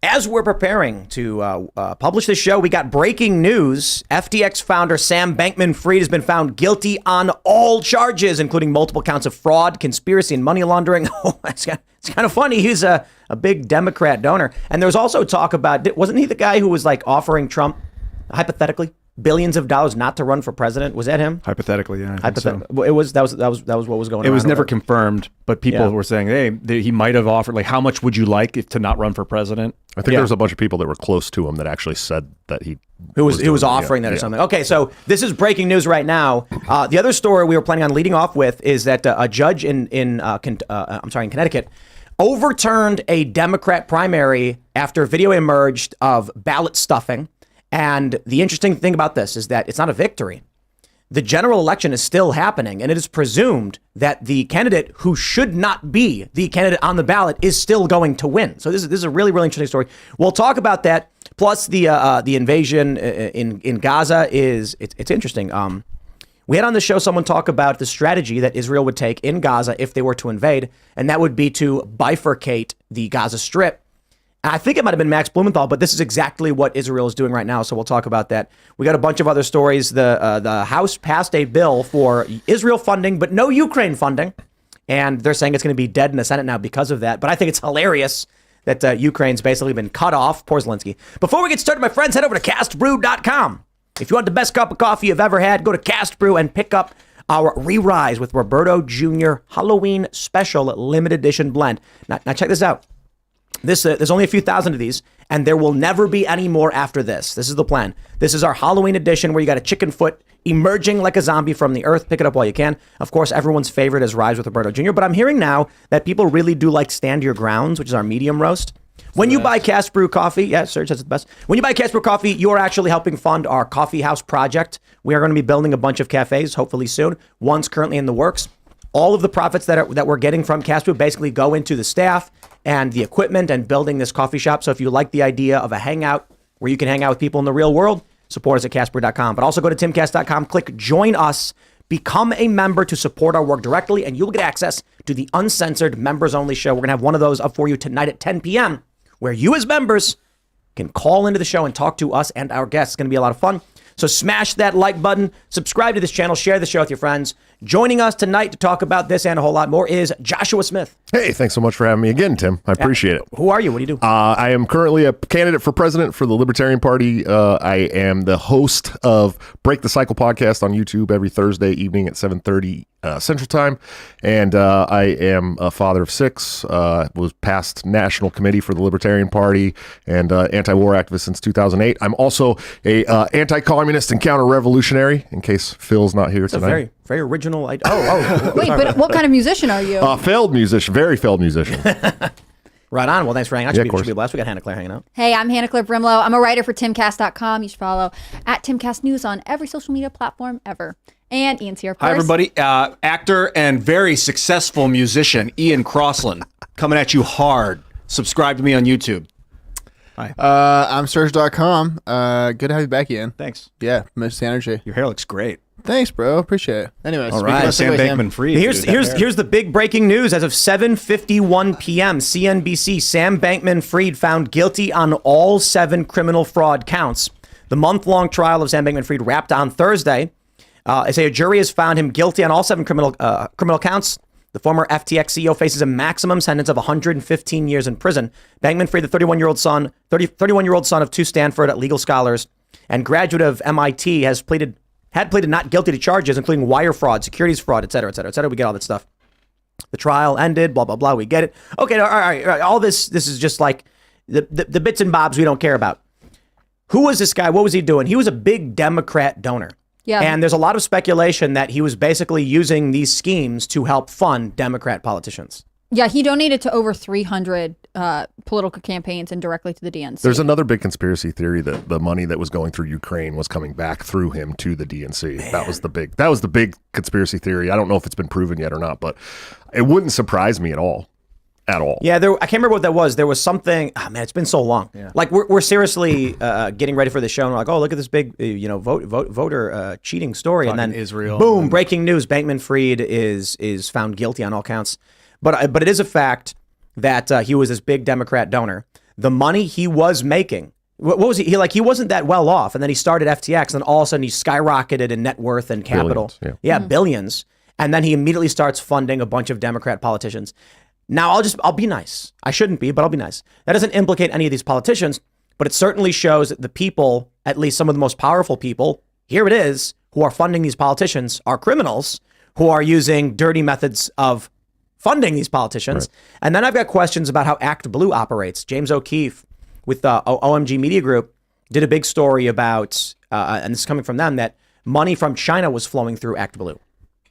As we're preparing to publish this show, we got breaking news. FTX founder Sam Bankman-Fried has been found guilty on all charges, including multiple counts of fraud, conspiracy, and money laundering. It's kind of funny. He's a big Democrat donor. And there was also talk about, wasn't he the guy who was like offering Trump, hypothetically, billions of dollars not to run for president? Was that him? Hypothetically, yeah. So. It was that was what was going on. It was never confirmed, but people were saying, hey, he might have offered, like, how much would you like to not run for president? I think there was a bunch of people that were close to him that actually said that he was offering that or something. Okay, so this is breaking news right now. The other story we were planning on leading off with is that a judge in Connecticut overturned a Democrat primary after video emerged of ballot stuffing. And the interesting thing about this is that it's not a victory. The general election is still happening, and it is presumed that the candidate who should not be the candidate on the ballot is still going to win. So this is a really, really interesting story. We'll talk about that. Plus, the invasion in Gaza it's interesting. We had on the show someone talk about the strategy that Israel would take in Gaza if they were to invade, and that would be to bifurcate the Gaza Strip. I think it might have been Max Blumenthal, but this is exactly what Israel is doing right now. So we'll talk about that. We got a bunch of other stories. The House passed a bill for Israel funding, but no Ukraine funding. And they're saying it's going to be dead in the Senate now because of that. But I think it's hilarious that Ukraine's basically been cut off. Poor Zelensky. Before we get started, my friends, head over to castbrew.com. If you want the best cup of coffee you've ever had, go to Cast Brew and pick up our Re-Rise with Roberto Jr. Halloween Special Limited Edition Blend. Now check this out. There's only a few thousand of these, and there will never be any more after this. This is the plan. This is our Halloween edition where you got a chicken foot emerging like a zombie from the earth. Pick it up while you can. Of course, everyone's favorite is Rise with Roberto Jr., but I'm hearing now that people really do like Stand Your Grounds, which is our medium roast. When you buy Cast Brew coffee, Serge, that's the best. When you buy Cast Brew coffee, you're actually helping fund our coffee house project. We are going to be building a bunch of cafes, hopefully soon. One's currently in the works. All of the profits that we're getting from Cast Brew basically go into the staff and the equipment and building this coffee shop. So if you like the idea of a hangout where you can hang out with people in the real world, support us at castbrew.com. But also go to timcast.com, click join us, become a member to support our work directly, and you'll get access to the uncensored members only show. We're going to have one of those up for you tonight at 10 p.m. where you as members can call into the show and talk to us and our guests. It's going to be a lot of fun. So smash that like button, subscribe to this channel, share the show with your friends. Joining us tonight to talk about this and a whole lot more is Joshua Smith. Hey, thanks so much for having me again, Tim. I appreciate it. Who are you? What do you do? I am currently a candidate for president for the Libertarian Party. I am the host of Break the Cycle podcast on YouTube every Thursday evening at 7:30 Central Time. And I am a father of 6, was past national committee for the Libertarian Party and anti-war activist since 2008. I'm also a anti-communist and counter-revolutionary, in case Phil's not here tonight. Very, very original. Wait, but what kind of musician are you? Failed musician, very failed musician. Right on. Well, thanks for hanging out. Yeah, Should be blessed. We got Hannah Claire hanging out. Hey, I'm Hannah Claire Brimlow. I'm a writer for Timcast.com. You should follow at Timcast News on every social media platform ever. And Ian's here, of course. Hi, everybody. Actor and very successful musician, Ian Crossland, coming at you hard. Subscribe to me on YouTube. Hi. I'm Serge.com. Good to have you back, Ian. Thanks. Yeah, miss the energy. Your hair looks great. Thanks, bro. Appreciate it. Anyways, all right. Sam Bankman-Fried. Here's the big breaking news. As of 7:51 p.m., CNBC, Sam Bankman-Fried found guilty on all 7 criminal fraud counts. The month-long trial of Sam Bankman-Fried wrapped on Thursday. They say a jury has found him guilty on all 7 criminal counts. The former FTX CEO faces a maximum sentence of 115 years in prison. Bankman-Fried, the 31-year-old son of 2 Stanford legal scholars and graduate of MIT, had pleaded not guilty to charges, including wire fraud, securities fraud, et cetera, et cetera, et cetera. We get all that stuff. The trial ended, blah, blah, blah. We get it. Okay, all right. All this is just like the bits and bobs we don't care about. Who was this guy? What was he doing? He was a big Democrat donor. Yeah. And there's a lot of speculation that he was basically using these schemes to help fund Democrat politicians. Yeah, he donated to over 300 political campaigns and directly to the DNC. There's another big conspiracy theory that the money that was going through Ukraine was coming back through him to the DNC. Man. That was the big conspiracy theory. I don't know if it's been proven yet or not, but it wouldn't surprise me at all. Yeah, I can't remember what that was. There was something. Oh man, it's been so long. Yeah. Like we're seriously getting ready for the show, and we're like, oh, look at this big, voter cheating story, Fucking and then Israel. Boom, breaking news: Bankman-Fried is found guilty on all counts. But it is a fact that he was this big Democrat donor. the money he was making. What was he? He wasn't that well off, and then he started FTX, and all of a sudden he skyrocketed in net worth and capital. Billions, billions. And then he immediately starts funding a bunch of Democrat politicians. Now I'll be nice. I shouldn't be, but I'll be nice. That doesn't implicate any of these politicians, but it certainly shows that the people, at least some of the most powerful people, here it is, who are funding these politicians are criminals who are using dirty methods of funding these politicians. Right. And then I've got questions about how Act Blue operates. James O'Keefe with the OMG Media Group did a big story about, and this is coming from them, that money from China was flowing through Act Blue.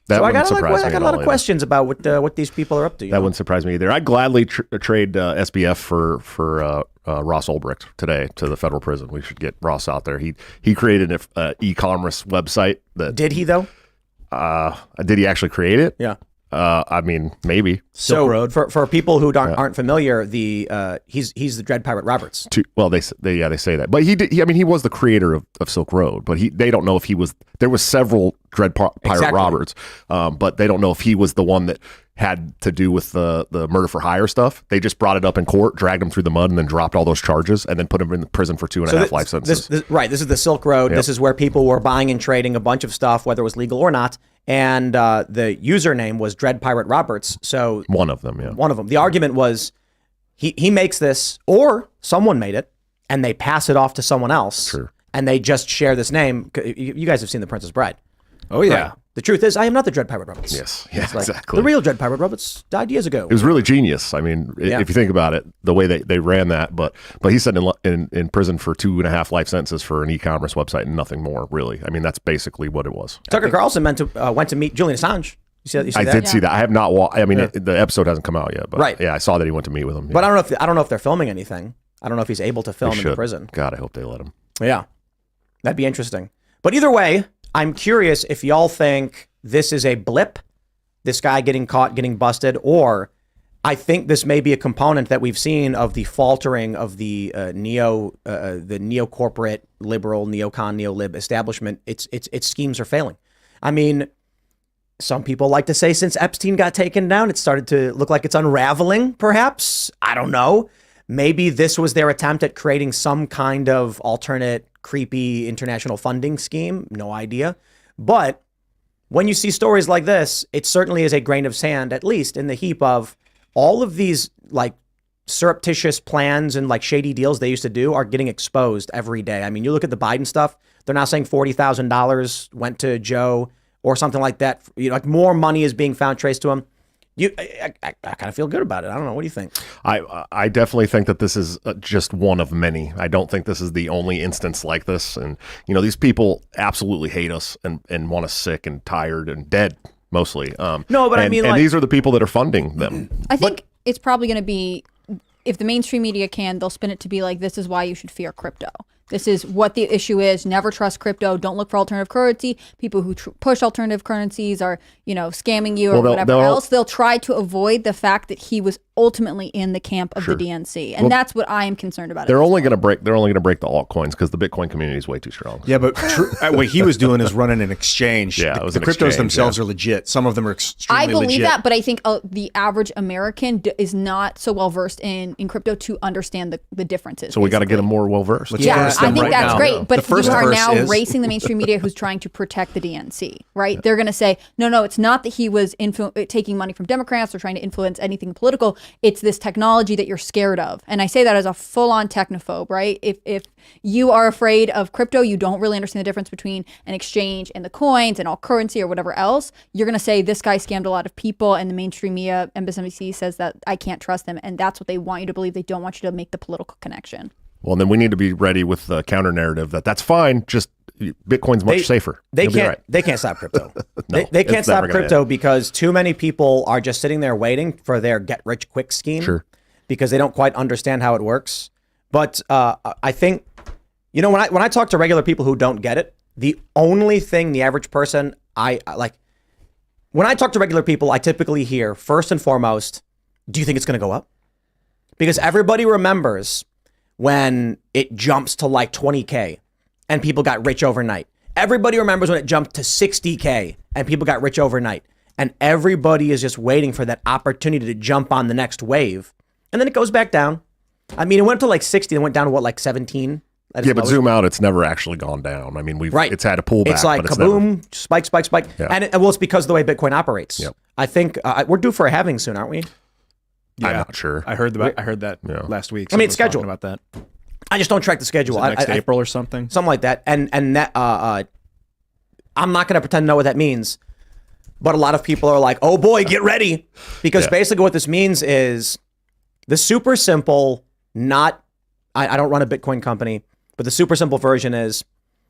That so I got a lot of questions about what these people are up to. That wouldn't surprise me either. I'd gladly trade SBF for Ross Ulbricht today to the federal prison. We should get Ross out there. He created an e-commerce website. Did he though? Did he actually create it? Yeah. I mean, maybe. Silk Road. For people who aren't familiar, he's the Dread Pirate Roberts. They say that, but he was the creator of Silk Road, but they don't know if he was. There was several Dread Pirate Roberts, but they don't know if he was the one that had to do with the murder for hire stuff. They just brought it up in court, dragged him through the mud, and then dropped all those charges, and then put him in prison for 2.5 life sentences. This is the Silk Road. Yep. This is where people were buying and trading a bunch of stuff, whether it was legal or not. And the username was Dread Pirate Roberts. So one of them, yeah. One of them. The argument was he makes this, or someone made it, and they pass it off to someone else. Sure. And they just share this name. You guys have seen The Princess Bride. Oh, yeah. Right. The truth is, I am not the Dread Pirate Roberts. Yes, exactly. The real Dread Pirate Roberts died years ago. It was really genius. I mean, if you think about it, the way they ran that, but he's sitting in prison for 2.5 life sentences for an e-commerce website and nothing more, really. I mean, that's basically what it was. Tucker Carlson went to meet Julian Assange. You see I that? did see that. I have not watched. I mean, the episode hasn't come out yet, but yeah, I saw that he went to meet with him. Yeah. But I don't know if they're filming anything. I don't know if he's able to film in the prison. God, I hope they let him. Yeah, that'd be interesting. But either way, I'm curious if y'all think this is a blip, this guy getting caught, getting busted, or I think this may be a component that we've seen of the faltering of the neo-corporate, liberal, neocon, neo-lib establishment. Its schemes are failing. I mean, some people like to say since Epstein got taken down, it started to look like it's unraveling, perhaps. I don't know. Maybe this was their attempt at creating some kind of alternate, creepy international funding scheme. No idea. But when you see stories like this, it certainly is a grain of sand, at least in the heap of all of these like surreptitious plans and like shady deals they used to do are getting exposed every day. I mean, you look at the Biden stuff, they're now saying $40,000 went to Joe or something like that. You know, like more money is being found traced to him. I kind of feel good about it. I don't know. What do you think? I definitely think that this is just one of many. I don't think this is the only instance like this. And, you know, these people absolutely hate us and want us sick and tired and dead, mostly. No, but I mean, and these are the people that are funding them. I think it's probably going to be, if the mainstream media can, they'll spin it to be like, this is why you should fear crypto. This is what the issue is. Never trust crypto. Don't look for alternative currency. People who push alternative currencies are, you know, scamming you or whatever else. They'll try to avoid the fact that he was ultimately in the camp of the DNC, and that's what I am concerned about. They're only going to break the altcoins because the Bitcoin community is way too strong. Yeah, but what he was doing is running an exchange. Yeah, it was the cryptos themselves are legit. Some of them are extremely legit. I believe that, but I think the average American is not so well versed in crypto to understand the differences. So we got to get them more well versed. Yeah, I think that's great. No. But you are now racing the mainstream media who's trying to protect the DNC, right? Yeah. They're going to say, no, it's not that he was taking money from Democrats or trying to influence anything political. It's this technology that you're scared of. And I say that as a full-on technophobe, right? If you are afraid of crypto, you don't really understand the difference between an exchange and the coins and all currency or whatever else, you're going to say this guy scammed a lot of people, and the mainstream media, MSNBC, says that I can't trust them. And that's what they want you to believe. They don't want you to make the political connection. Well, then we need to be ready with the counter narrative that's fine. Just Bitcoin's much safer. They can't stop crypto. They can't stop crypto because too many people are just sitting there waiting for their get rich quick scheme. Sure. Because they don't quite understand how it works. But I think, you know, when I talk to regular people who don't get it, the only thing the average person I like, when I talk to regular people, I typically hear first and foremost, do you think it's going to go up? Because everybody remembers when it jumps to like 20K and people got rich overnight. Everybody remembers when it jumped to 60K and people got rich overnight. And everybody is just waiting for that opportunity to jump on the next wave. And then it goes back down. I mean, it went to like 60, and went down to what, like 17? Yeah, but zoom out, it's never actually gone down. I mean, it's had a pullback. It's like but kaboom, spike. Yeah. And well, it's because of the way Bitcoin operates. Yep. I think we're due for a halving soon, aren't we? Yeah, I'm not sure. I heard that last week. I mean, it's Someone was scheduled. talking about that. I just don't track the schedule. Next April or something? Something like that. And that I'm not going to pretend to know what that means. But a lot of people are like, oh boy, get ready. Because basically what this means is the super simple, I don't run a Bitcoin company, but the super simple version is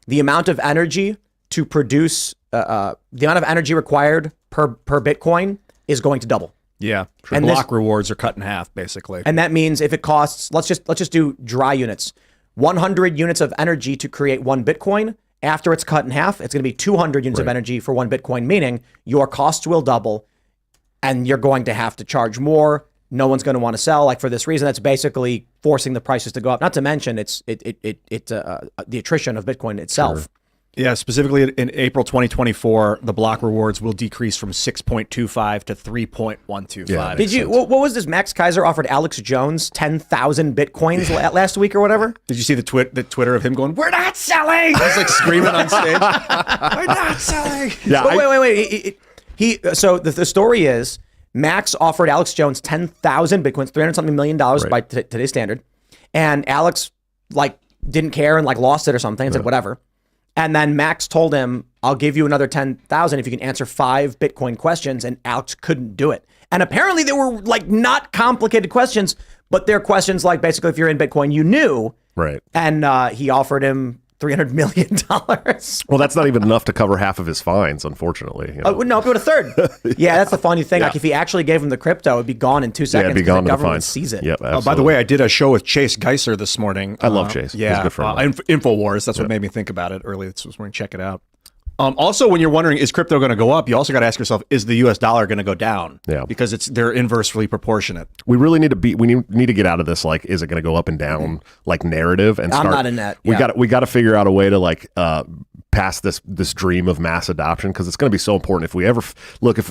the amount of energy to produce, the amount of energy required per Bitcoin is going to double. Yeah. And block rewards are cut in half, basically. And that means if it costs, let's just do dry units, 100 units of energy to create 1 Bitcoin. After it's cut in half, it's going to be 200 units of energy for 1 Bitcoin, meaning your costs will double and you're going to have to charge more. No one's going to want to sell. Like for this reason, that's basically forcing the prices to go up. Not to mention it's the attrition of Bitcoin itself. Sure. Yeah, specifically in April 2024, the block rewards will decrease from 6.25 to 3.125. Yeah, Did you? What was this? Max Kaiser offered Alex Jones 10,000 Bitcoins last week or whatever. Did you see the Twitter of him going, "We're not selling"? He's like screaming on stage, "We're not selling." Yeah. But wait. So the story is Max offered Alex Jones 10,000 Bitcoins, $300-something million by today's standard, and Alex didn't care and lost it or something and said whatever. And then Max told him, I'll give you another 10,000 if you can answer 5 Bitcoin questions. And Alex couldn't do it. And apparently they were not complicated questions, but they're questions like basically if you're in Bitcoin, you knew. Right. And he offered him $300 million. Well, that's not even enough to cover half of his fines, unfortunately. You know? No, but a third. Yeah, that's the funny thing. Like if he actually gave him the crypto, it'd be gone in 2 seconds. Yeah, it'd be gone the to the government fines. sees it. Yep, by the way, I did a show with Chase Geiser this morning. I love Chase. Yeah, He's a good friend. InfoWars. That's what made me think about it early this morning. Check it out. Also, when you're wondering, is crypto going to go up? You also got to ask yourself, is the U.S. dollar going to go down? Yeah. Because they're inversely proportionate. We really need to get out of this, is it going to go up and down, narrative and start. I'm not in that. We got to figure out a way to pass this dream of mass adoption, because it's going to be so important. If we ever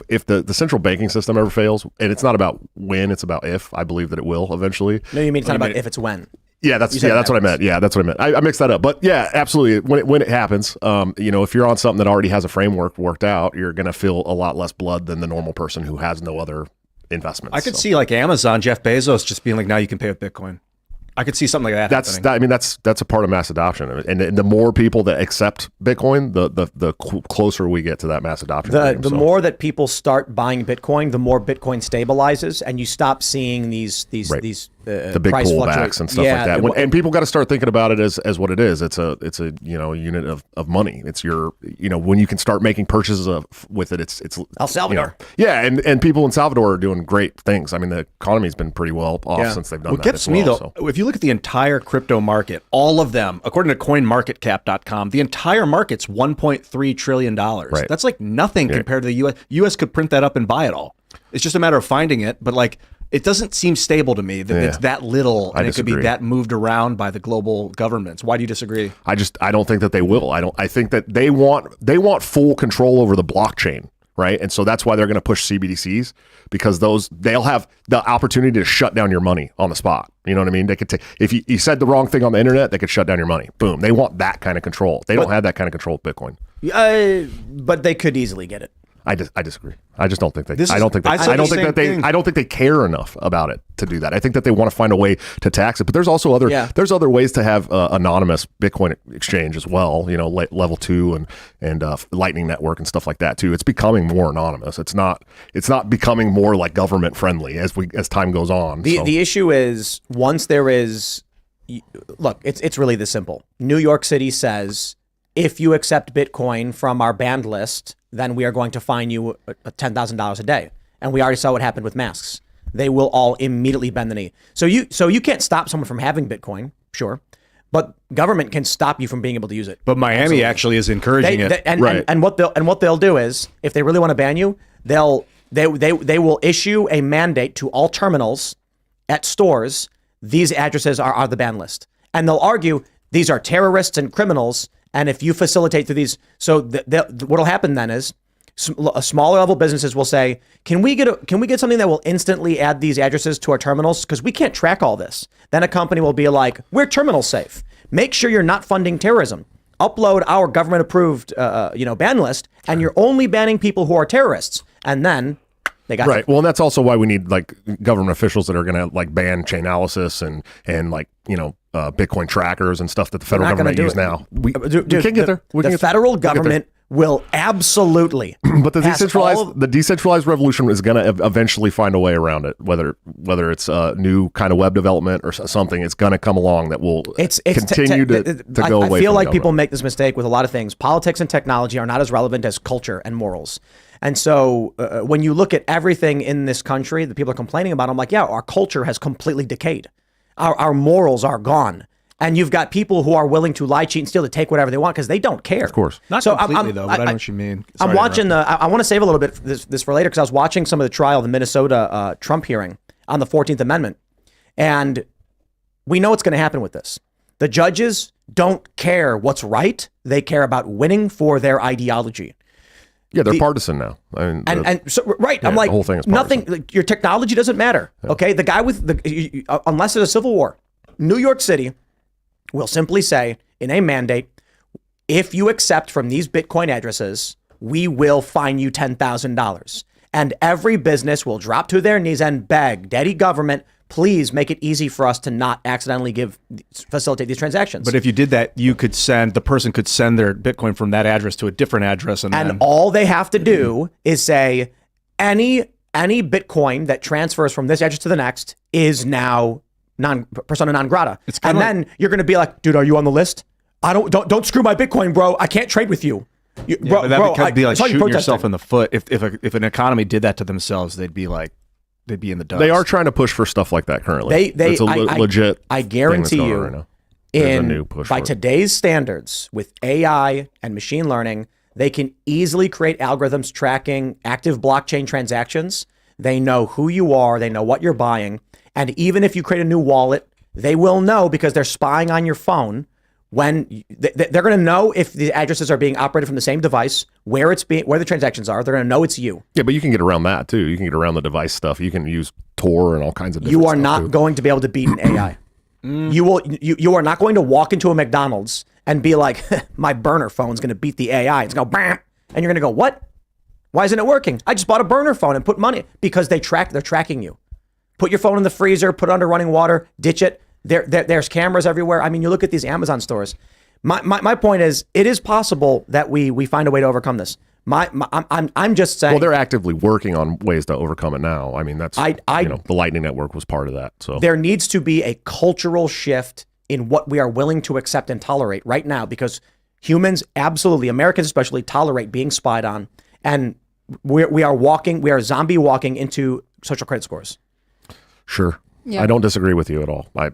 if the central banking system ever fails, and it's not about when, it's about if. I believe that it will eventually. No, you mean it's not about if, it's when. Yeah, that's what I meant. Yeah, that's what I meant. I mixed that up. But yeah, absolutely. When it happens, if you're on something that already has a framework worked out, you're going to feel a lot less blood than the normal person who has no other investments. I could see Amazon, Jeff Bezos just being like, now you can pay with Bitcoin. I could see something like that happening. That's a part of mass adoption, and the more people that accept Bitcoin, the closer we get to that mass adoption. The more that people start buying Bitcoin, the more Bitcoin stabilizes, and you stop seeing these the big price pullbacks and stuff like that. And people got to start thinking about it as what it is. It's a unit of money. It's your when you can start making purchases with it. It's El Salvador. And people in Salvador are doing great things. I mean, the economy's been pretty well off since they've done that. What gets me though, if you look at the entire crypto market, all of them, according to CoinMarketCap.com, the entire market's $1.3 trillion. Right. That's compared to the U.S. U.S. could print that up and buy it all. It's just a matter of finding it, but it doesn't seem stable to me that it's that little, and it could be that moved around by the global governments. Why do you disagree? I don't think that they will. I think that they want full control over the blockchain, right? And so that's why they're going to push CBDCs, because they'll have the opportunity to shut down your money on the spot. You know what I mean? They could if you said the wrong thing on the internet, they could shut down your money. Boom. They want that kind of control. They don't have that kind of control with Bitcoin. But they could easily get it. I disagree. I just don't think they. I don't think they care enough about it to do that. I think that they want to find a way to tax it. But there's also other ways to have anonymous Bitcoin exchange as well. Level 2 and Lightning Network and stuff like that too. It's becoming more anonymous. It's not becoming more government friendly as time goes on. The issue is once there is, look, it's really this simple. New York City says, if you accept Bitcoin from our banned list, then we are going to fine you $10,000 a day. And we already saw what happened with masks. They will all immediately bend the knee. So you can't stop someone from having Bitcoin, sure, but government can stop you from being able to use it. But Miami actually is encouraging it. And what they'll do is, if they really want to ban you, they will issue a mandate to all terminals at stores. These addresses are the ban list, and they'll argue these are terrorists and criminals. And if you facilitate through these, so what'll happen then is Smaller level businesses will say, can we get something that will instantly add these addresses to our terminals? Because we can't track all this. Then a company will be like, we're terminal safe. Make sure you're not funding terrorism. Upload our government approved, ban list, and you're only banning people who are terrorists. And then they got right. Well, and that's also why we need like government officials that are going to like ban Chainalysis and like, Bitcoin trackers and stuff that the federal government use now. We can't get there. The federal government will absolutely. But the decentralized revolution is going to eventually find a way around it. Whether it's a new kind of web development or something, it's going to come along that will continue to go away. I feel like people make this mistake with a lot of things. Politics and technology are not as relevant as culture and morals. And so when you look at everything in this country that people are complaining about, I'm like, yeah, our culture has completely decayed. Our morals are gone. And you've got people who are willing to lie, cheat, and steal to take whatever they want because they don't care. Of course. Not so completely, though, but I know what you mean. I'm watching I want to save a little bit this for later because I was watching some of the trial of the Minnesota Trump hearing on the 14th Amendment. And we know what's going to happen with this. The judges don't care what's right. They care about winning for their ideology. Yeah, they're partisan now. I'm like, the whole thing is nothing. Like, your technology doesn't matter. Yeah. Okay, the guy with unless there's a civil war, New York City will simply say in a mandate, if you accept from these Bitcoin addresses, we will fine you $10,000, and every business will drop to their knees and beg, "Daddy government, please make it easy for us to not accidentally facilitate these transactions." But if you did that, the person could send their Bitcoin from that address to a different address. And all they have to do is say, any Bitcoin that transfers from this address to the next is now persona non grata. Then you're going to be like, dude, are you on the list? Don't screw my Bitcoin, bro. I can't trade with you. That could be like shooting yourself in the foot. If an economy did that to themselves, they'd be in the dust. They are trying to push for stuff like that currently. It's legit. I guarantee you, right by today's standards, with AI and machine learning, they can easily create algorithms tracking active blockchain transactions. They know who you are. They know what you're buying. And even if you create a new wallet, they will know because they're spying on your phone. When they're going to know if the addresses are being operated from the same device, where the transactions are, they're going to know it's you. Yeah, but you can get around that too. You can get around the device stuff. You can use Tor and all kinds of different You are not going to be able to beat an AI. You are not going to walk into a McDonald's and be like, my burner phone's going to beat the AI. It's going to go bam, and you're going to go, what? Why isn't it working? I just bought a burner phone and put money because they're tracking you. Put your phone in the freezer, put it under running water, ditch it. There's cameras everywhere. I mean, you look at these Amazon stores. My point is, it is possible that we find a way to overcome this. I'm just saying. Well, they're actively working on ways to overcome it now. I mean, that's the Lightning Network was part of that. So there needs to be a cultural shift in what we are willing to accept and tolerate right now, because humans, absolutely, Americans especially, tolerate being spied on, and we are zombie walking into social credit scores. Sure. Yeah. I don't disagree with you at all. I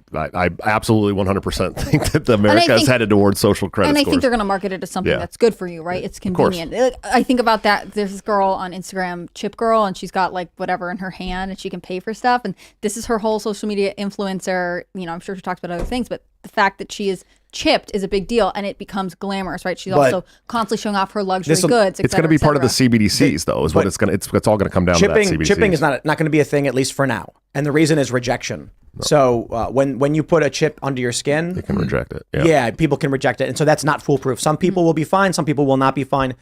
absolutely 100% think that America is headed towards social credit scores. And I think they're going to market it as something that's good for you, right? It's convenient. I think about that. There's this girl on Instagram, Chip Girl, and she's got like whatever in her hand and she can pay for stuff. And this is her whole social media influencer. I'm sure she talks about other things, but the fact that she is chipped is a big deal, and it becomes glamorous, right? She's also constantly showing off her luxury goods. It's going to be part of the CBDCs, though, is what it's going to. It's all going to come down to that CBDCs. Chipping is not going to be a thing, at least for now, and the reason is rejection. No. So when you put a chip under your skin, they can reject it. Yeah, people can reject it, and so that's not foolproof. Some people will be fine, some people will not be fine.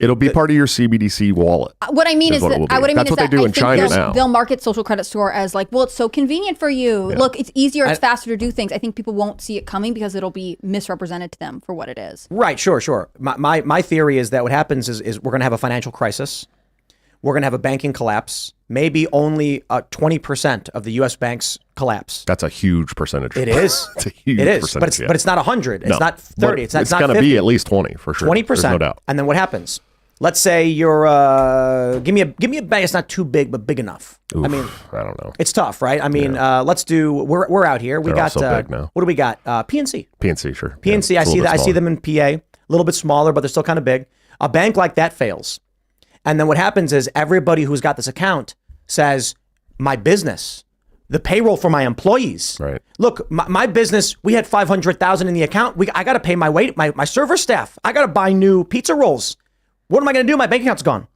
It'll be part of your CBDC wallet. What I mean is that that's what they do in China now. They'll market social credit score as like, well, it's so convenient for you. Yeah. Look, it's easier, it's faster to do things. I think people won't see it coming because it'll be misrepresented to them for what it is. Right, sure. My theory is that what happens is we're going to have a financial crisis. We're going to have a banking collapse. Maybe only 20% of the U.S. banks collapse. That's a huge percentage. It is. It's a huge percentage. But it's not 100. It's not 30. It's not 50. It's going to be at least 20 for sure. 20%. There's no doubt. And then what happens? Let's say you're give me a bank. It's not too big, but big enough. Oof, I mean, I don't know. It's tough, right? I mean, let's do. We're out here. They're also big now. What do we got? PNC. PNC, sure. PNC. Yeah, I see them in PA. A little bit smaller, but they're still kind of big. A bank like that fails, and then what happens is everybody who's got this account says, "My business, the payroll for my employees. Right. Look, my business. We had 500,000 in the account. I got to pay my server staff. I got to buy new pizza rolls." What am I going to do? My bank account's gone.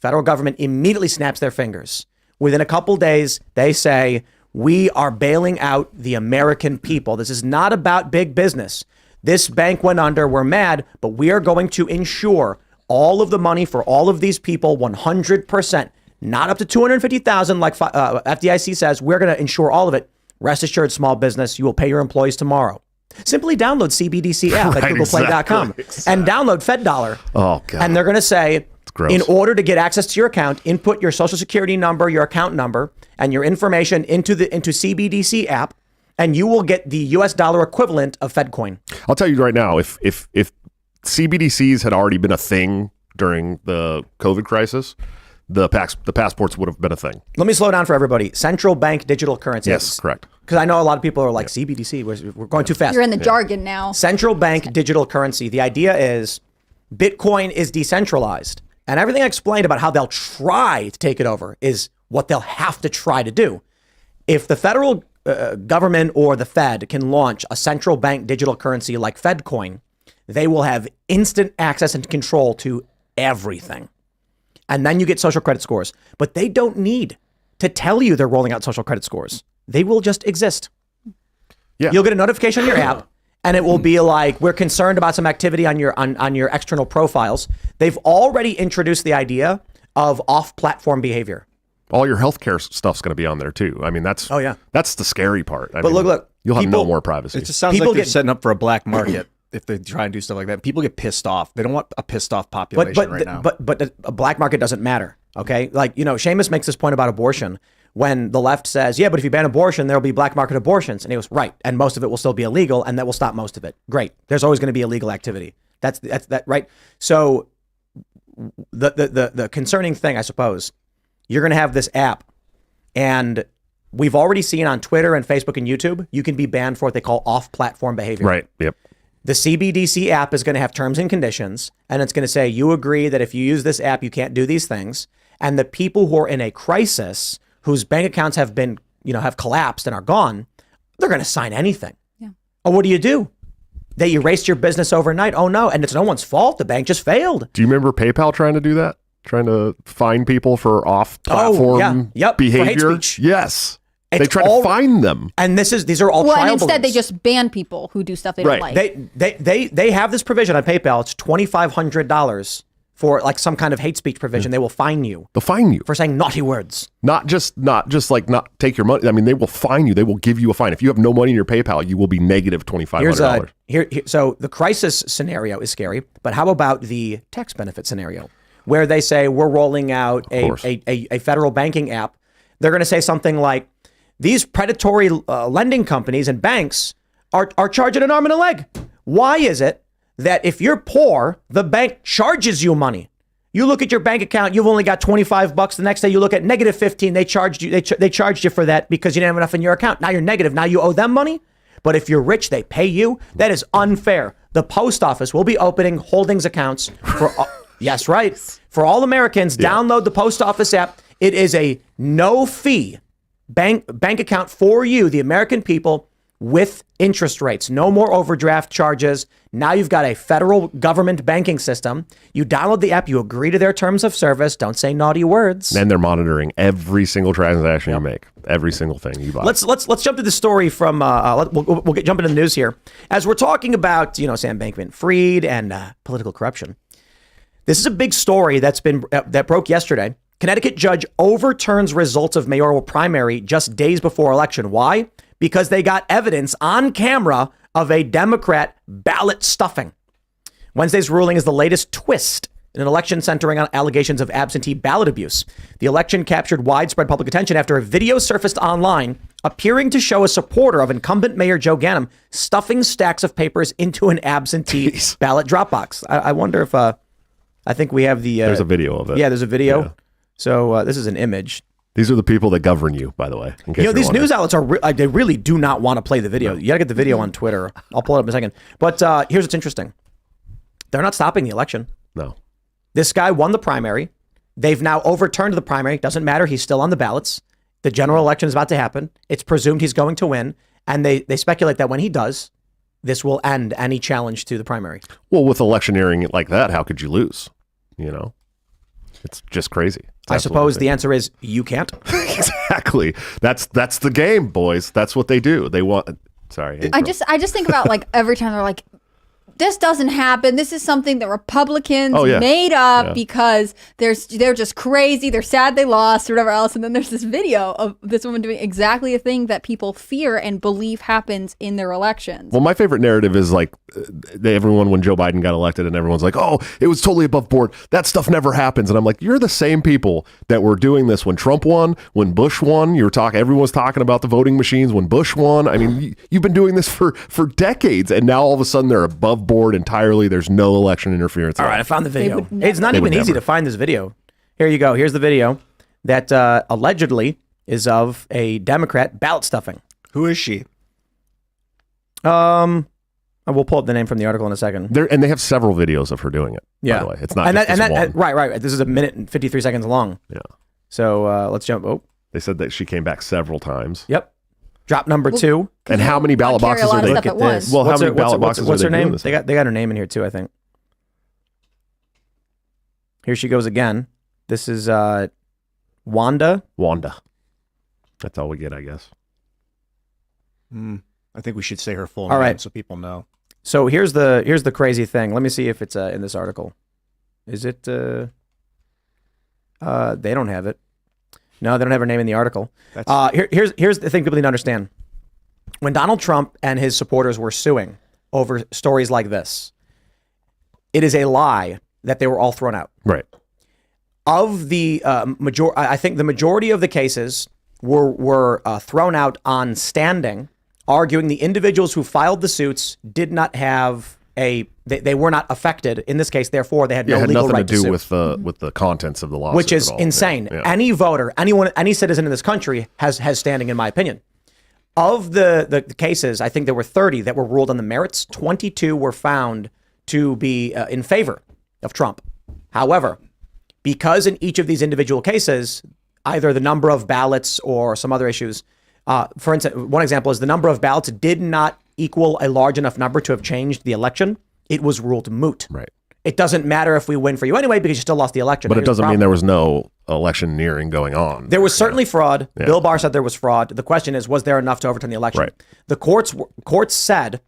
Federal government immediately snaps their fingers. Within a couple days, they say, we are bailing out the American people. This is not about big business. This bank went under. We're mad, but we are going to insure all of the money for all of these people 100%, not up to 250,000 like FDIC says. We're going to insure all of it. Rest assured, small business, you will pay your employees tomorrow. Simply download CBDC app at googleplay.com and download FedDollar. Oh, God. And they're going to say, in order to get access to your account, input your social security number, your account number, and your information into CBDC app, and you will get the US dollar equivalent of FedCoin. I'll tell you right now, if CBDCs had already been a thing during the COVID crisis, the passports would have been a thing. Let me slow down for everybody. Central bank digital currencies. Yes, correct. Because I know a lot of people are like, CBDC, we're going too fast. You're in the jargon now. Central bank digital currency. The idea is Bitcoin is decentralized. And everything I explained about how they'll try to take it over is what they'll have to try to do. If the federal government or the Fed can launch a central bank digital currency like FedCoin, they will have instant access and control to everything. And then you get social credit scores. But they don't need to tell you they're rolling out social credit scores. They will just exist. Yeah. You'll get a notification on your app, and it will be like, we're concerned about some activity on your external profiles. They've already introduced the idea of off-platform behavior. All your healthcare stuff's going to be on there too. I mean, that's the scary part. I mean, look, you'll have no more privacy. It just sounds like they're setting up for a black market if they try and do stuff like that. People get pissed off. They don't want a pissed off population right now. But a black market doesn't matter. Okay, like Seamus makes this point about abortion. When the left says, yeah, but if you ban abortion, there'll be black market abortions. And he goes, right. And most of it will still be illegal, and that will stop most of it. Great. There's always going to be illegal activity. That's that, right? So the concerning thing, I suppose, you're going to have this app, and we've already seen on Twitter and Facebook and YouTube, you can be banned for what they call off-platform behavior. Right. Yep. The CBDC app is going to have terms and conditions, and it's going to say, you agree that if you use this app, you can't do these things. And the people who are in a crisis, whose bank accounts have been, have collapsed and are gone, they're going to sign anything. Yeah. Oh, what do? They erased your business overnight. Oh, no. And it's no one's fault. The bank just failed. Do you remember PayPal trying to do that? Trying to fine people for off-platform behavior? For hate speech. Yes. They try to fine them. And these are all trial and instead balloons. they just ban people who do stuff they don't like. They have this provision on PayPal. It's $2,500 for like some kind of hate speech provision. They will fine you. They'll fine you for saying naughty words. Not just like not take your money. I mean, they will fine you. They will give you a fine. If you have no money in your PayPal, you will be negative $2,500. So the crisis scenario is scary, but how about the tax benefit scenario, where they say we're rolling out a federal banking app? They're going to say something like, these predatory lending companies and banks are charging an arm and a leg. Why is it that if you're poor, the bank charges you money? You look at your bank account, you've only got $25. The next day you look at negative 15. They charged you. They charged you for that because you didn't have enough in your account. Now you're negative. Now you owe them money. But if you're rich, they pay you. That is unfair. The post office will be opening holdings accounts for. Yes, right. For all Americans, download the post office app. It is a no fee bank account for you, the American people, with interest rates. No more overdraft charges. Now you've got a federal government banking system. You download the app. You agree to their terms of service. Don't say naughty words. And they're monitoring every single transaction you make, every single thing you buy. Let's jump to the story from. We'll jump into the news here as we're talking about Sam Bankman-Fried and political corruption. This is a big story that broke yesterday. Connecticut judge overturns results of mayoral primary just days before election. Why? Because they got evidence on camera of a Democrat ballot stuffing. Wednesday's ruling is the latest twist in an election centering on allegations of absentee ballot abuse. The election captured widespread public attention after a video surfaced online appearing to show a supporter of incumbent Mayor Joe Ganim stuffing stacks of papers into an absentee ballot drop box. I wonder if I think we have the... there's a video of it. Yeah, there's a video. Yeah. So this is an image. These are the people that govern you, by the way. In case these news outlets they really do not want to play the video. You got to get the video on Twitter. I'll pull it up in a second. But here's what's interesting. They're not stopping the election. No. This guy won the primary. They've now overturned the primary. Doesn't matter. He's still on the ballots. The general election is about to happen. It's presumed he's going to win. And they speculate that when he does, this will end any challenge to the primary. Well, with electioneering like that, how could you lose? You know, it's just crazy. I suppose the answer is you can't. Exactly. That's the game, boys. That's what they do. They want. Sorry. I just think about like every time they're like, this doesn't happen. This is something that Republicans made up because they're just crazy. They're sad they lost or whatever else. And then there's this video of this woman doing exactly a thing that people fear and believe happens in their elections. Well, my favorite narrative is like everyone when Joe Biden got elected and everyone's like, oh, it was totally above board. That stuff never happens. And I'm like, you're the same people that were doing this when Trump won, when Bush won. Everyone was talking about the voting machines when Bush won. I mean, you've been doing this for decades. And now all of a sudden they're above board entirely. There's no election interference. All right, I found the video. It's not even easy to find this video. Here you go. Here's the video that allegedly is of a Democrat ballot stuffing. Who is she? We'll pull up the name from the article in a second. And they have several videos of her doing it. Yeah, by the way. It's not just one. Right. This is a minute and 53 seconds long. Yeah. So let's jump. Oh, they said that she came back several times. Yep. Drop number 2. And how many ballot boxes are they? Look at this. Well, how many ballot boxes what's are her they name? doing this They got her name in here too, I think. Here she goes again. This is Wanda. That's all we get, I guess. I think we should say her full name right. so people know. So here's the crazy thing. Let me see if it's in this article. Is it? They don't have it. No, they don't have her name in the article. Here's the thing people need to understand. When Donald Trump and his supporters were suing over stories like this, it is a lie that they were all thrown out. Right. Of the I think the majority of the cases were thrown out on standing, arguing the individuals who filed the suits did not have they were not affected in this case. Therefore, they had no legal right to sue. It had nothing to do with the contents of the lawsuit, which is insane. Yeah. Any voter, any citizen in this country has standing, in my opinion. Of the cases, I think there were 30 that were ruled on the merits. 22 were found to be in favor of Trump. However, because in each of these individual cases, either the number of ballots or some other issues, for instance, one example is the number of ballots did not equal a large enough number to have changed the election. It was ruled moot. Right. It doesn't matter if we win for you anyway because you still lost the election. But it doesn't mean there was no electioneering going on. There was certainly fraud. Yeah. Bill Barr said there was fraud. The question is, was there enough to overturn the election? Right. The courts said,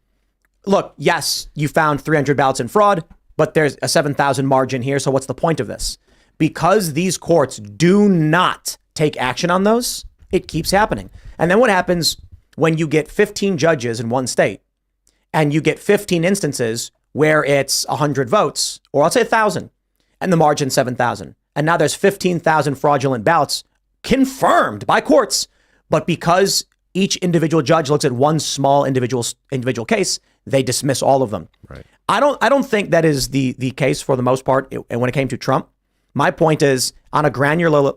look, yes, you found 300 ballots in fraud, but there's a 7,000 margin here. So what's the point of this? Because these courts do not take action on those, it keeps happening. And then what happens when you get 15 judges in one state and you get 15 instances where it's 100 votes, or I'll say 1,000, and the margin 7,000. And now there's 15,000 fraudulent ballots confirmed by courts. But because each individual judge looks at one small individual case, they dismiss all of them. Right. I don't think that is the case for the most part. And when it came to Trump, my point is on a granular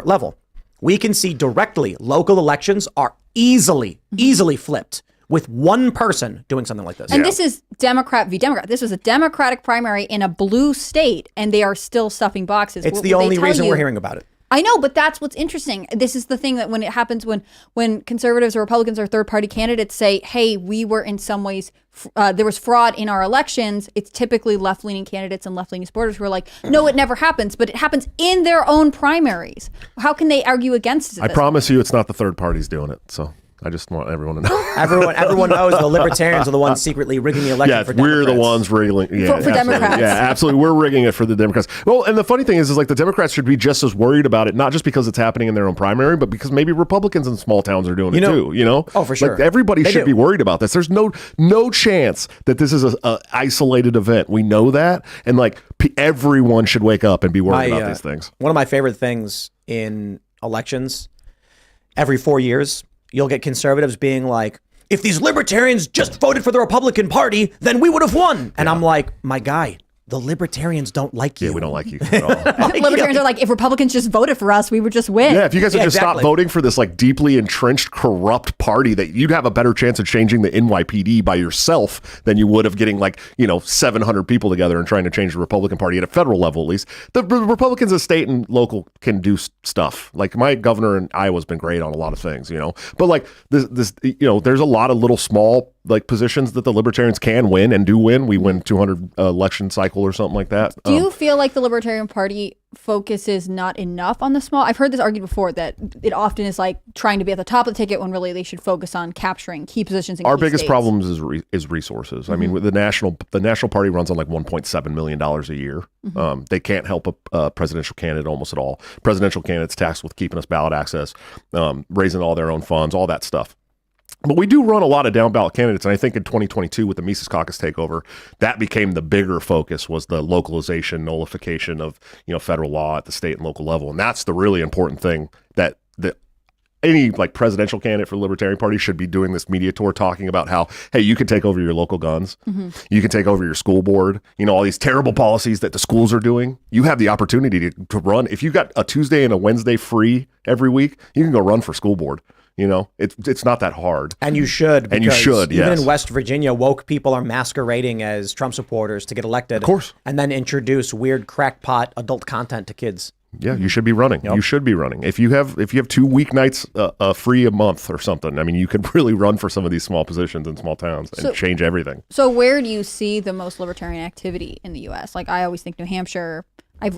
level, we can see directly local elections are easily flipped with one person doing something like this. And this is Democrat v. Democrat. This was a Democratic primary in a blue state, and they are still stuffing boxes. It's the only reason we're hearing about it. I know, but that's what's interesting. This is the thing that when it happens, when conservatives or Republicans or third-party candidates say, hey, we were in some ways, there was fraud in our elections, it's typically left-leaning candidates and left-leaning supporters who are like, no, it never happens, but it happens in their own primaries. How can they argue against it? I promise you it's not the third parties doing it, so I just want everyone to know. Everyone knows the Libertarians are the ones secretly rigging the election for Democrats. We're the ones rigging for Democrats. Yeah, absolutely. We're rigging it for the Democrats. Well, and the funny thing is like the Democrats should be just as worried about it, not just because it's happening in their own primary, but because maybe Republicans in small towns are doing it too, you know? Oh, for sure. Like everybody should be worried about this. There's no chance that this is a isolated event. We know that. And like everyone should wake up and be worried about these things. One of my favorite things in elections, every 4 years, you'll get conservatives being like, if these libertarians just voted for the Republican Party, then we would have won. And I'm like, my guy, the libertarians don't like you. Yeah, we don't like you at all. Libertarians are like, if Republicans just voted for us, we would just win. Yeah, if you guys would just stop voting for this like deeply entrenched, corrupt party, that you'd have a better chance of changing the NYPD by yourself than you would of getting 700 people together and trying to change the Republican Party at a federal level, at least. The Republicans at state and local can do stuff. Like my governor in Iowa's been great on a lot of things, But like this, there's a lot of little small positions that the Libertarians can win and do win. We win 200 election cycles cycle or something like that. Do you feel like the Libertarian Party focuses not enough on the small? I've heard this argued before that it often is like trying to be at the top of the ticket when really they should focus on capturing key positions in Our key biggest states. problems is resources. I mean, with the National Party runs on like $1.7 million a year. They can't help a presidential candidate almost at all. Presidential candidates tasked with keeping us ballot access, raising all their own funds, all that stuff. But we do run a lot of down ballot candidates, and I think in 2022 with the Mises Caucus takeover, that became the bigger focus, was the localization, nullification of federal law at the state and local level, and that's the really important thing that any like presidential candidate for the Libertarian Party should be doing this media tour, talking about how, hey, you can take over your local guns, you can take over your school board, all these terrible policies that the schools are doing. You have the opportunity to run. If you got a Tuesday and a Wednesday free every week, you can go run for school board. It's not that hard. And you should. And you should, even yes. in West Virginia, woke people are masquerading as Trump supporters to get elected. Of course. And then introduce weird crackpot adult content to kids. Yeah, you should be running. Yep. You should be running. If you have 2 weeknights free a month or something, I mean, you could really run for some of these small positions in small towns and change everything. So where do you see the most libertarian activity in the U.S.? Like, I always think New Hampshire.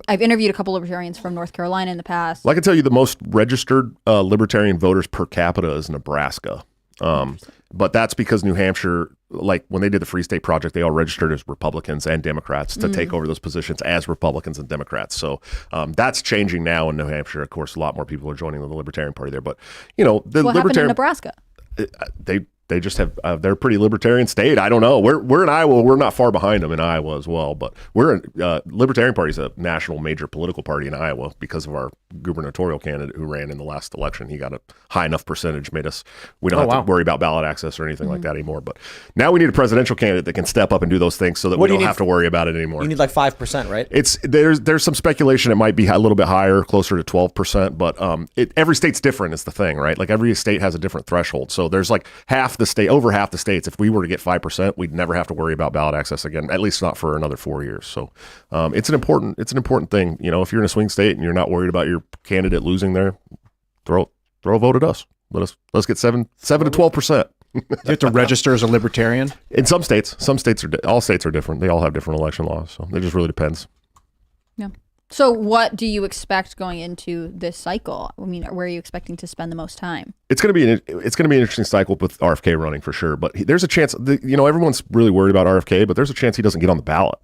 I've interviewed a couple libertarians from North Carolina in the past. Well, I can tell you the most registered libertarian voters per capita is Nebraska. But that's because New Hampshire, like when they did the Free State Project, they all registered as Republicans and Democrats to take over those positions as Republicans and Democrats. So that's changing now in New Hampshire. Of course, a lot more people are joining the Libertarian Party there. But, what happened in Nebraska? They just have they're a pretty libertarian state. I don't know. We're in Iowa. We're not far behind them in Iowa as well. But Libertarian Party is a national major political party in Iowa because of our gubernatorial candidate who ran in the last election. He got a high enough percentage, we don't have to worry about ballot access or anything like that anymore. But now we need a presidential candidate that can step up and do those things so that we don't have to worry about it anymore. You need like 5%, right? There's some speculation it might be a little bit higher, closer to 12%. But every state's different is the thing, right? Like every state has a different threshold. So there's like over half the states, if we were to get 5%, we'd never have to worry about ballot access again, at least not for another 4 years. So it's an important thing. If you're in a swing state and you're not worried about your candidate losing there, throw a vote at us. Let's get 7 to 12%. You have to register as a libertarian? In some states all states are different. They all have different election laws. So it just really depends. Yeah. So what do you expect going into this cycle? I mean, where are you expecting to spend the most time? It's going to be an interesting cycle with RFK running for sure. But there's a chance, everyone's really worried about RFK, but there's a chance he doesn't get on the ballot,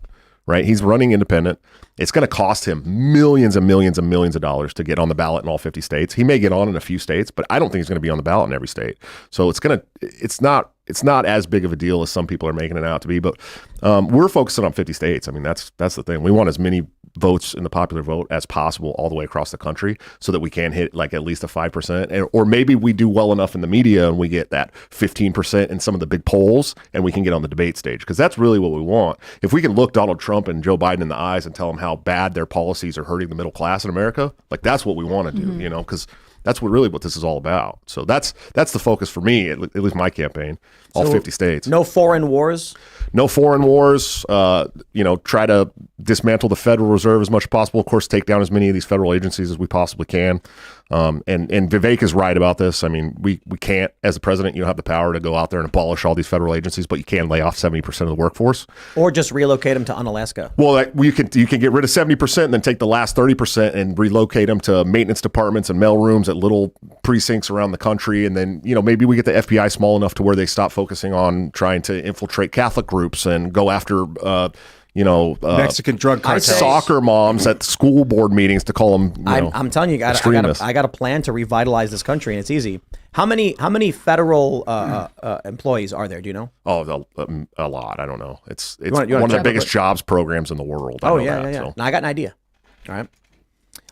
right? He's running independent. It's going to cost him millions and millions and millions of dollars to get on the ballot in all 50 states. He may get on in a few states, but I don't think he's going to be on the ballot in every state. So it's not as big of a deal as some people are making it out to be. But we're focusing on 50 states. I mean, that's the thing. We want as many votes in the popular vote as possible all the way across the country so that we can hit like at least a 5%, or maybe we do well enough in the media and we get that 15% in some of the big polls and we can get on the debate stage, because that's really what we want. If we can look Donald Trump and Joe Biden in the eyes and tell them how bad their policies are hurting the middle class in America, like that's what we want to do, because that's what this is all about. So that's the focus for me, at least my campaign, all 50 states. No foreign wars? No foreign wars. Try to dismantle the Federal Reserve as much as possible. Of course, take down as many of these federal agencies as we possibly can. And Vivek is right about this. I mean, we can't, as the president, you don't have the power to go out there and abolish all these federal agencies, but you can lay off 70% of the workforce. Or just relocate them to Unalaska. Well, you can get rid of 70% and then take the last 30% and relocate them to maintenance departments and mail rooms at little precincts around the country. And then, maybe we get the FBI small enough to where they stop focusing on trying to infiltrate Catholic groups and go after Mexican drug cartels, soccer moms at school board meetings to call them. I'm telling you, I got a plan to revitalize this country, and it's easy. How many federal employees are there? Do you know? Oh, a lot. I don't know. It's one of the biggest jobs programs in the world. Yeah. So. Now I got an idea. All right,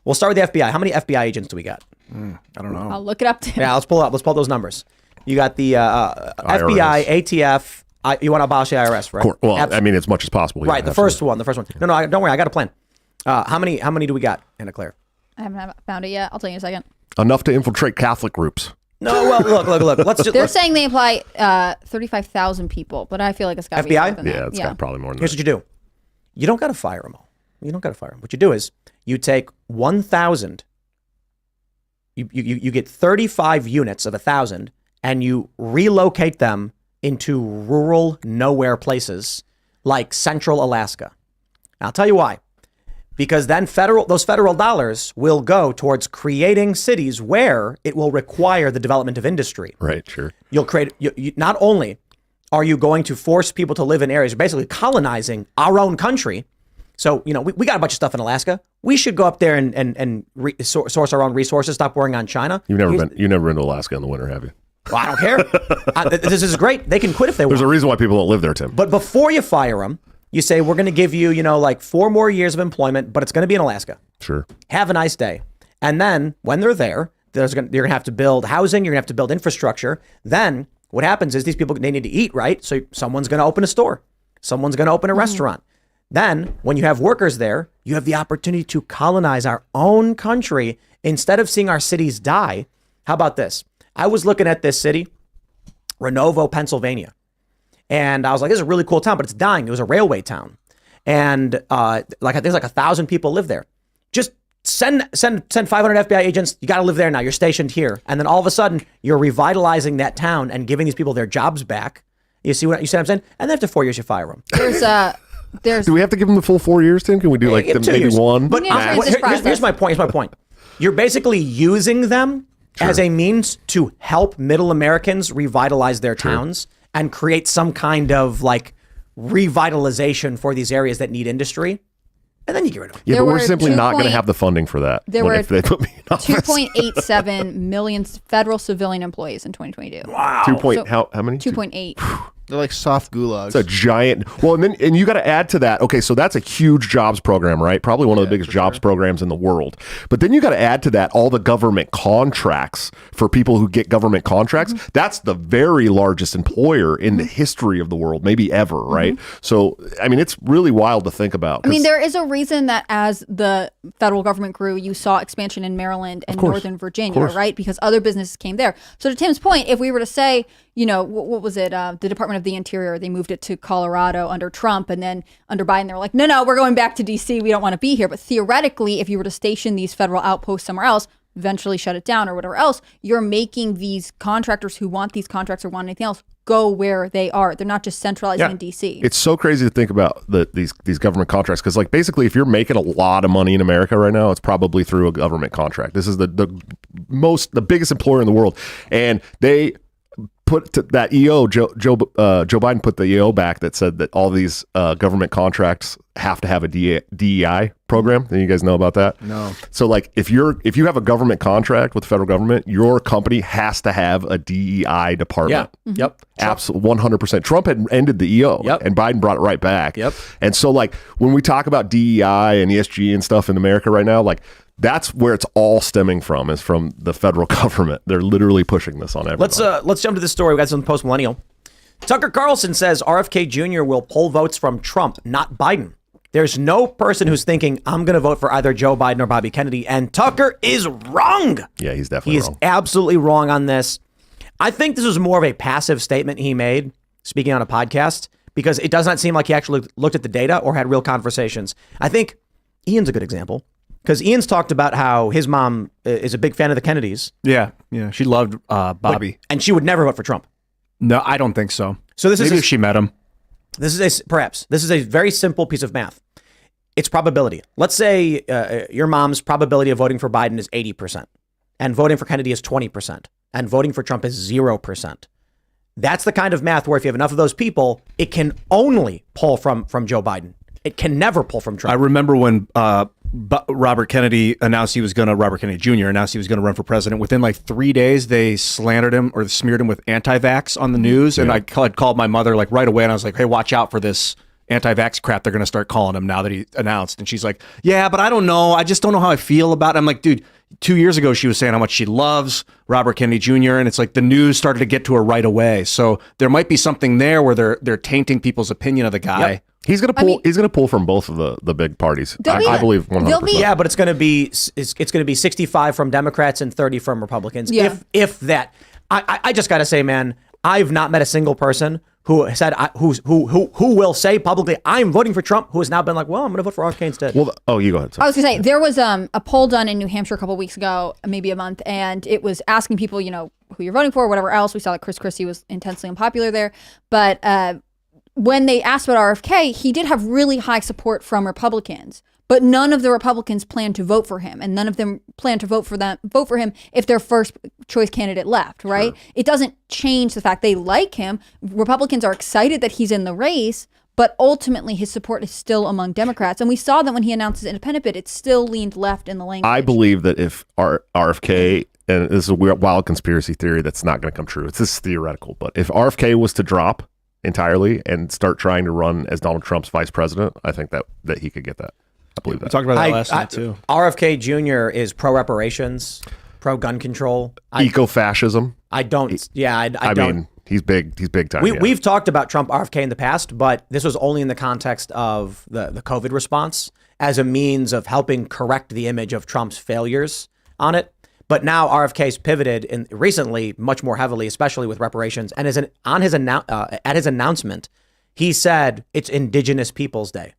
we'll start with the FBI. How many FBI agents do we got? I don't know. I'll look it up too. Yeah, let's pull those numbers. You got the FBI, ATF. You want to abolish the IRS, right? Well, I mean, as much as possible. Right, the first one. No, don't worry. I got a plan. How many do we got, Anna Claire? I haven't found it yet. I'll tell you in a second. Enough to infiltrate Catholic groups. No, well, look. They're saying they apply 35,000 people, but I feel like it's got to be more than that. Yeah, it's got probably more than Here's that. what you do. You don't got to fire them all. What you do is you take 1,000. You get 35 units of 1,000, and you relocate them into rural nowhere places like central Alaska. I'll tell you why. Because then those federal dollars will go towards creating cities where it will require the development of industry. Right, sure. You'll create, not only are you going to force people to live in areas, you're basically colonizing our own country. So, we got a bunch of stuff in Alaska. We should go up there and source our own resources, stop worrying on China. You've never been to Alaska in the winter, have you? Well, I don't care. This is great. They can quit if they want. There's a reason why people don't live there, Tim. But before you fire them, you say, we're going to give you, like 4 more years of employment, but it's going to be in Alaska. Sure. Have a nice day. And then when they're there, you're going to have to build housing. You're going to have to build infrastructure. Then what happens is these people, they need to eat, right? So someone's going to open a store. Someone's going to open a restaurant. Then when you have workers there, you have the opportunity to colonize our own country instead of seeing our cities die. How about this? I was looking at this city, Renovo, Pennsylvania. And I was like, this is a really cool town, but it's dying. It was a railway town. And there's like 1,000 people live there. Just send 500 FBI agents. You got to live there now. You're stationed here. And then all of a sudden, you're revitalizing that town and giving these people their jobs back. You see what I'm saying? And then after 4 years, you fire them. There's Do we have to give them the full 4 years, Tim? Can we do like maybe years. one? But here's my point. You're basically using them as a means to help middle Americans revitalize their towns and create some kind of like revitalization for these areas that need industry. And then you get rid of them. Yeah, but we're simply not going to have the funding for that. There were if they put me in office. 2.87 million federal civilian employees in 2022. Wow. How many? 2.8. They're like soft gulags. It's a giant. Well, and you got to add to that. Okay, so that's a huge jobs program, right? Probably one of the biggest jobs programs in the world. But then you got to add to that all the government contracts for people who get government contracts. Mm-hmm. That's the very largest employer in the history of the world, maybe ever, right? So, I mean, it's really wild to think about. I mean, there is a reason that as the federal government grew, you saw expansion in Maryland and Northern Virginia, right? Because other businesses came there. So to Tim's point, if we were to say, what was it? The Department of the Interior, they moved it to Colorado under Trump, and then under Biden, they were like, no, we're going back to DC. We don't want to be here. But theoretically, if you were to station these federal outposts somewhere else, eventually shut it down or whatever else, you're making these contractors who want these contracts or want anything else go where they are. They're not just centralizing in DC. It's so crazy to think about these government contracts because, like, basically, if you're making a lot of money in America right now, it's probably through a government contract. This is the biggest employer in the world, and they put that EO, Joe Biden put the EO back that said that all these government contracts have to have a DEI program. Do you guys know about that? No. So like if you have a government contract with the federal government, your company has to have a DEI department. Yeah. Mm-hmm. Yep. Absolutely. 100%. Trump had ended the EO and Biden brought it right back. Yep. And so like when we talk about DEI and ESG and stuff in America right now, like that's where it's all stemming from, is from the federal government. They're literally pushing this on everybody. Let's jump to this story. We got some post-millennial. Tucker Carlson says RFK Jr. will pull votes from Trump, not Biden. There's no person who's thinking, I'm going to vote for either Joe Biden or Bobby Kennedy. And Tucker is wrong. Yeah, he's definitely wrong. He is absolutely wrong on this. I think this was more of a passive statement he made, speaking on a podcast, because it does not seem like he actually looked at the data or had real conversations. I think Ian's a good example. Because Ian's talked about how his mom is a big fan of the Kennedys. Yeah. She loved Bobby. And she would never vote for Trump. No, I don't think so. So this Maybe is if she met him. This is a very simple piece of math. It's probability. Let's say your mom's probability of voting for Biden is 80%, and voting for Kennedy is 20%, and voting for Trump is 0%. That's the kind of math where if you have enough of those people, it can only pull from Joe Biden. It can never pull from Trump. I remember when Robert Kennedy Jr. announced he was going to run for president. Within like 3 days, they slandered him or smeared him with anti-vax on the news. And I called my mother like right away, and I was like, hey, watch out for this anti-vax crap they're going to start calling him now that he announced. And she's like, yeah, but I don't know. I just don't know how I feel about it. I'm like, dude, 2 years ago, she was saying how much she loves Robert Kennedy Jr. And it's like the news started to get to her right away. So there might be something there where they're tainting people's opinion of the guy. Yep. He's gonna pull from both of the big parties. I believe 100%. Yeah, but it's gonna be 65 from Democrats and 30 from Republicans. Yeah. If that, I just gotta say, man, I've not met a single person who said who will say publicly I'm voting for Trump who has now been like, well, I'm gonna vote for RFK instead. Well, you go ahead. Sorry. I was gonna say there was a poll done in New Hampshire a couple of weeks ago, maybe a month, and it was asking people, who you're voting for, whatever else. We saw that Chris Christie was intensely unpopular there, but when they asked about RFK, he did have really high support from Republicans, but none of the Republicans plan to vote for him, and none of them plan to vote for him if their first choice candidate left, right? Sure. It doesn't change the fact they like him. Republicans are excited that he's in the race, but ultimately his support is still among Democrats. And we saw that when he announced his independent bid, it still leaned left in the language. I believe that if RFK, and this is a wild conspiracy theory that's not going to come true, it's just theoretical, but if RFK was to drop entirely and start trying to run as Donald Trump's vice president, I think that he could get that. I believe that. We talked about that last night too. RFK Jr. is pro-reparations, pro-gun control. Eco-fascism. I don't. I mean, he's big. He's big time. We've talked about Trump RFK in the past, but this was only in the context of the COVID response as a means of helping correct the image of Trump's failures on it. But now RFK's pivoted recently much more heavily, especially with reparations. And at his announcement, he said it's Indigenous Peoples Day.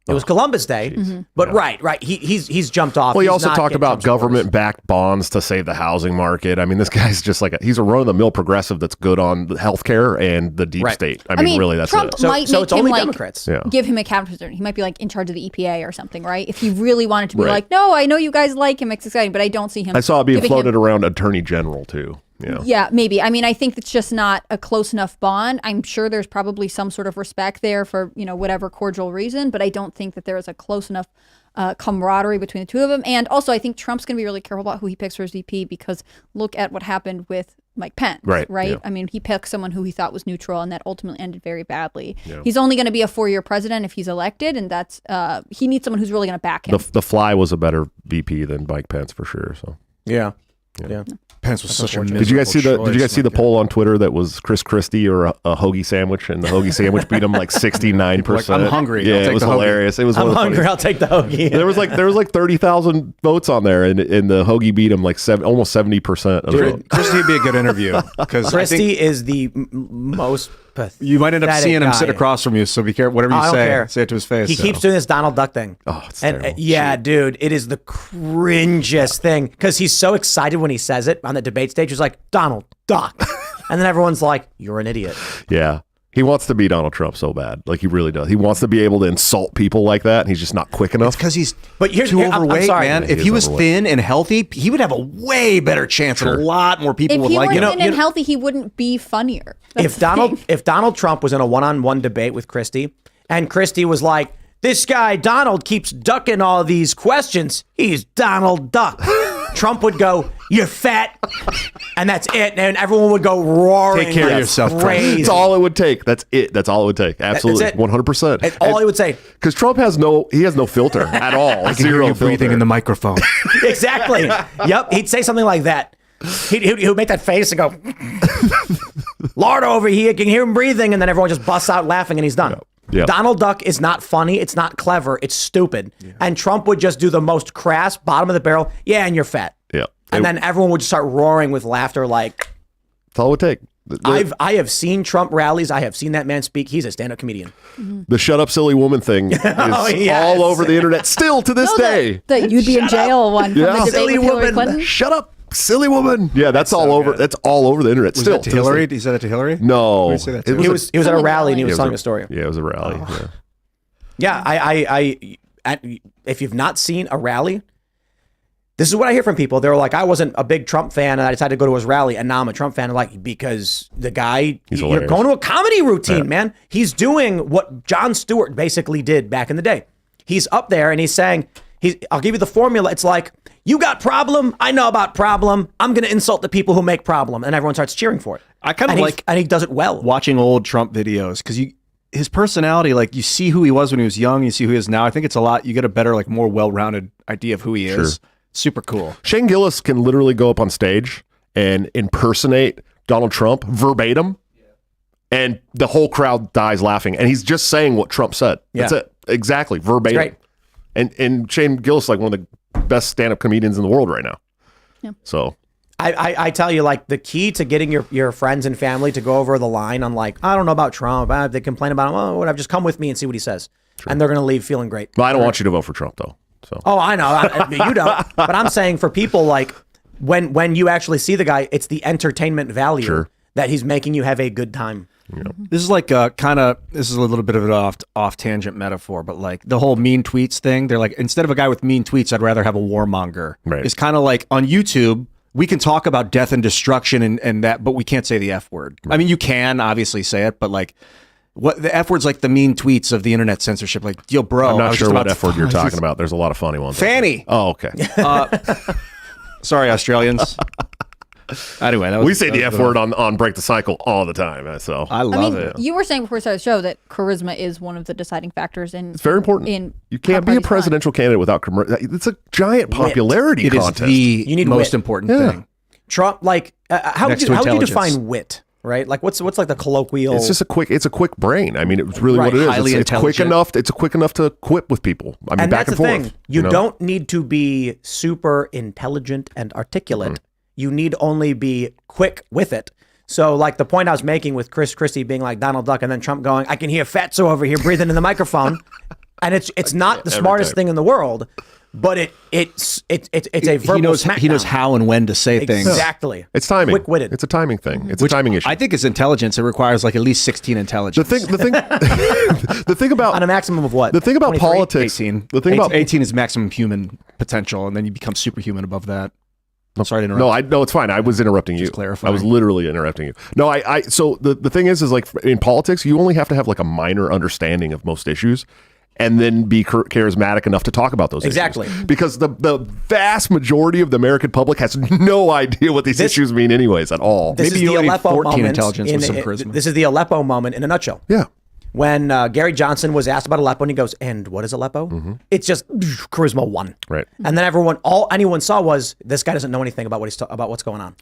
It was Columbus Day, but right. He's jumped off. Well, he also talked about government-backed bonds to save the housing market. I mean, this guy's just like he's a run-of-the-mill progressive that's good on healthcare and the deep state. I mean, really, that's Trump it. might so make it's him only like Democrats. give him a cabinet position. He might be like in charge of the EPA or something, right? If he really wanted to be like, no, I know you guys like him, it's exciting, but I don't see him. I saw it being floated around Attorney General too. Yeah, maybe. I mean, I think it's just not a close enough bond. I'm sure there's probably some sort of respect there for, whatever cordial reason, but I don't think that there is a close enough camaraderie between the two of them. And also, I think Trump's going to be really careful about who he picks for his VP because look at what happened with Mike Pence, right? Yeah. I mean, he picked someone who he thought was neutral, and that ultimately ended very badly. Yeah. He's only going to be a 4-year president if he's elected, and that's he needs someone who's really going to back him. The Fly was a better VP than Mike Pence for sure. So yeah. Pence was such a Did you guys see the poll on Twitter that was Chris Christie or a hoagie sandwich, and the hoagie sandwich beat him like 69%? I'm hungry. Yeah, it was hilarious. It was. I'm hungry. I'll take the hoagie. There was like 30,000 votes on there, and the hoagie beat him like almost 70%. Christie would be a good interview because Christie is the most. You might end up seeing him sit across from you, so be careful. Whatever you say it to his face. He keeps doing this Donald Duck thing. Oh, it's terrible. Dude, it is the cringiest thing because he's so excited when he says it on the debate stage. He's like, Donald Duck. And then everyone's like, you're an idiot. Yeah. He wants to be Donald Trump so bad. Like, he really does. He wants to be able to insult people like that, and he's just not quick enough. Because he's too overweight, man. If he was thin and healthy, he would have a way better chance, and a lot more people would like him. If he were thin and healthy, he wouldn't be funnier. If Donald Trump was in a one-on-one debate with Christie, and Christie was like, this guy Donald keeps ducking all these questions, he's Donald Duck. Trump would go, you're fat, and that's it. And everyone would go roaring. Take care of yourself, crazy. That's all it would take. That's it. That's all it would take. Absolutely. 100%. That's all he would say. Because Trump has no filter at all. I can hear you breathing in the microphone. Exactly. Yep. He'd say something like that. He would make that face and go, Lord over here, can hear him breathing, and then everyone just busts out laughing and he's done. Yep. Donald Duck is not funny. It's not clever. It's stupid. Yeah. And Trump would just do the most crass, bottom of the barrel. Yeah, and you're fat. Yeah. And then everyone would just start roaring with laughter like... That's all it would take. I have seen Trump rallies. I have seen that man speak. He's a stand-up comedian. The shut up silly woman thing is all over the internet still to this day. The you'd be in jail one from the debate silly with Hillary woman. Clinton. Shut up, silly woman. Yeah, that's all over. That's all over the internet. Was still that to Hillary? Did you say that to Hillary? No. He was at a rally and he was telling a story. Yeah, it was a rally. Yeah, I if you've not seen a rally, this is what I hear from people. They're like, I wasn't a big Trump fan and I decided to go to his rally, and now I'm a Trump fan. Like, because the guy, you're going to a comedy routine, man. He's doing what Jon Stewart basically did back in the day. He's up there and he's saying, I'll give you the formula. It's like, you got problem, I know about problem, I'm going to insult the people who make problem. And everyone starts cheering for it. I kind of like, and he does it well. Watching old Trump videos, because his personality, like, you see who he was when he was young, you see who he is now. I think it's a lot, you get a better, like, more well-rounded idea of who he is. Sure. Super cool. Shane Gillis can literally go up on stage and impersonate Donald Trump verbatim, and the whole crowd dies laughing. And he's just saying what Trump said. That's it. Exactly. Verbatim. And Shane Gillis is like one of the best stand-up comedians in the world right now. Yeah. So... I tell you, like, the key to getting your friends and family to go over the line on, like, I don't know about Trump. They complain about him. Oh, whatever. Just come with me and see what he says. True. And they're going to leave feeling great. Well, I don't want you to vote for Trump, though. So. Oh, I know. You don't. But I'm saying for people, like, when you actually see the guy, it's the entertainment value that he's making you have a good time. This is like this is a little bit of an off tangent metaphor, but like the whole mean tweets thing. They're like, instead of a guy with mean tweets, I'd rather have a warmonger. Right. It's kind of like on YouTube, we can talk about death and destruction and that, but we can't say the F word. Right. I mean, you can obviously say it, but like, what the F word's like the mean tweets of the internet censorship. Like, yo, bro, I'm not sure what F word you're talking about. There's a lot of funny ones. Fanny. Oh, okay. Sorry, Australians. Anyway, we say the F word on Break the Cycle all the time. So I love it. You were saying before we started the show that charisma is one of the deciding factors in. It's very important. You can't be a presidential candidate without charisma. It's a giant popularity contest. It is the most important thing. Trump, like, how would you define wit? Right, like what's like the colloquial? It's just a quick brain. I mean, it's really what it is. Highly it's quick enough. It's quick enough to quip with people. I mean, and back that's and the forth. Thing. You don't need to be super intelligent and articulate. You need only be quick with it. So, like the point I was making with Chris Christie being like Donald Duck, and then Trump going, "I can hear Fatso over here breathing in the microphone," and it's not the smartest thing in the world. But it's a verbal smackdown. He knows how and when to say things. Exactly. It's timing. Quick-witted. It's a timing thing. It's a timing issue. I think it's intelligence. It requires like at least 16 intelligence. The thing about on a maximum of what? The thing about 23? politics. 18. The thing about 18 is maximum human potential, and then you become superhuman above that. I'm sorry to interrupt. No, it's fine. I was interrupting you. Clarifying. I was literally interrupting you. No, so the thing is like in politics, you only have to have like a minor understanding of most issues, and then be charismatic enough to talk about those exactly. issues. Because the vast majority of the American public has no idea what these issues mean anyways at all. This Maybe is you the need Aleppo 14 moment intelligence with some charisma. This is the Aleppo moment in a nutshell. Yeah. When Gary Johnson was asked about Aleppo, and he goes, "And what is Aleppo?" It's just charisma 1. Right. And then anyone saw was this guy doesn't know anything about about what's going on.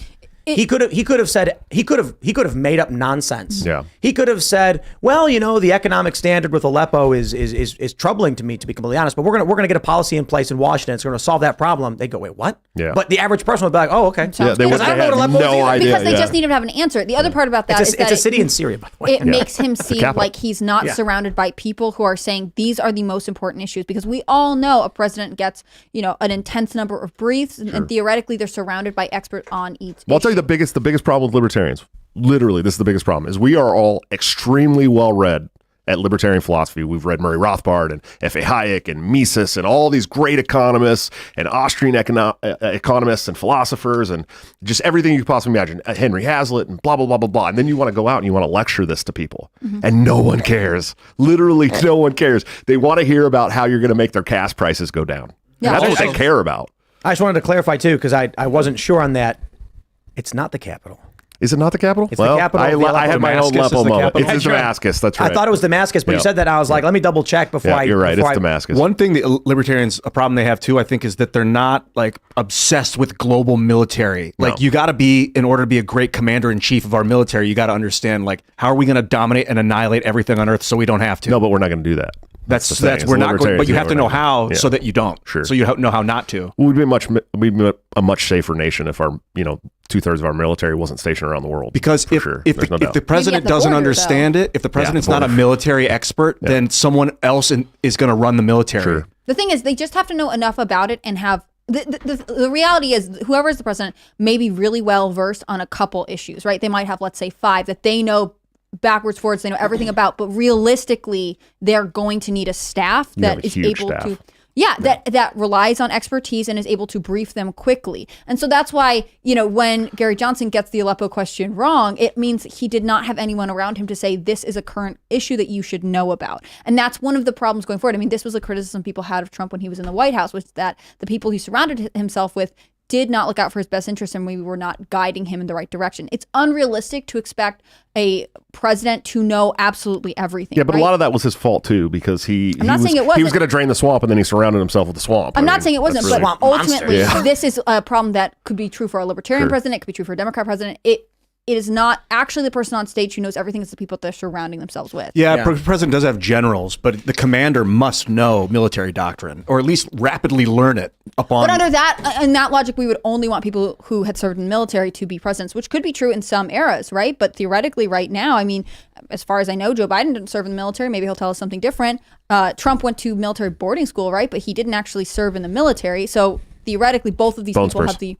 He could have made up nonsense. Yeah. He could have said, well, the economic standard with Aleppo is troubling to me, to be completely honest, but we're gonna get a policy in place in Washington. It's going to solve that problem. They go, wait, what? Yeah. But the average person would be like, oh, okay. Yeah, because I don't know what Aleppo is no either. idea. Because they just need to have an answer. The other part about that is that it's a city in Syria, by the way. It makes him seem capital. like he's not surrounded by people who are saying these are the most important issues, because we all know a president gets, an intense number of briefs, and theoretically they're surrounded by experts on each issue. Well, I'll tell you the biggest problem with libertarians. Literally, this is the biggest problem, is we are all extremely well read at libertarian philosophy. We've read Murray Rothbard and F.A. Hayek and Mises and all these great economists and Austrian economists and philosophers and just everything you could possibly imagine. Henry Hazlitt and blah, blah, blah, blah, blah. And then you want to go out and you want to lecture this to people. And no one cares. Literally, no one cares. They want to hear about how you're going to make their gas prices go down. Yeah. That's what they care about. I just wanted to clarify, too, because I wasn't sure on that. It's not the capital. Is it not the capital? It's the capital. I had my own Aleppo moment. It's Damascus. That's right. I thought it was Damascus, but you said that, and I was like, let me double check before You're right. It's Damascus. One thing that libertarians, a problem they have too, I think, is that they're not like obsessed with global military. Like you got to be, in order to be a great commander in chief of our military, you got to understand like how are we going to dominate and annihilate everything on Earth so we don't have to. No, but we're not going to do that. That's we're not going, but you have to know how so that you don't. Sure. So you know how not to. We'd be a much safer nation if our 2/3 of our military wasn't stationed around the world. Because if the president doesn't understand it, if the president's not a military expert, then someone else is going to run the military. Sure. The thing is, they just have to know enough about it and have. The reality is, whoever is the president may be really well versed on a couple issues, right? They might have, let's say, 5 that they know backwards, forwards, they know everything about, but realistically, they're going to need a staff that is able to. Yeah, that relies on expertise and is able to brief them quickly. And so that's why, when Gary Johnson gets the Aleppo question wrong, it means he did not have anyone around him to say, this is a current issue that you should know about. And that's one of the problems going forward. I mean, this was a criticism people had of Trump when he was in the White House, was that the people he surrounded himself with did not look out for his best interest, and we were not guiding him in the right direction. It's unrealistic to expect a president to know absolutely everything. Yeah, but a lot of that was his fault too, because he was going to drain the swamp, and then he surrounded himself with the swamp. I'm not saying it wasn't, but ultimately, this is a problem that could be true for a libertarian president. It could be true for a Democrat president. It is not actually the person on stage who knows everything. It's the people they're surrounding themselves with. Yeah, the president does have generals, but the commander must know military doctrine, or at least rapidly learn it upon. But under that, in that logic, we would only want people who had served in the military to be presidents, which could be true in some eras, right? But theoretically, right now, I mean, as far as I know, Joe Biden didn't serve in the military. Maybe he'll tell us something different. Trump went to military boarding school, right? But he didn't actually serve in the military. So theoretically, both of these people have the...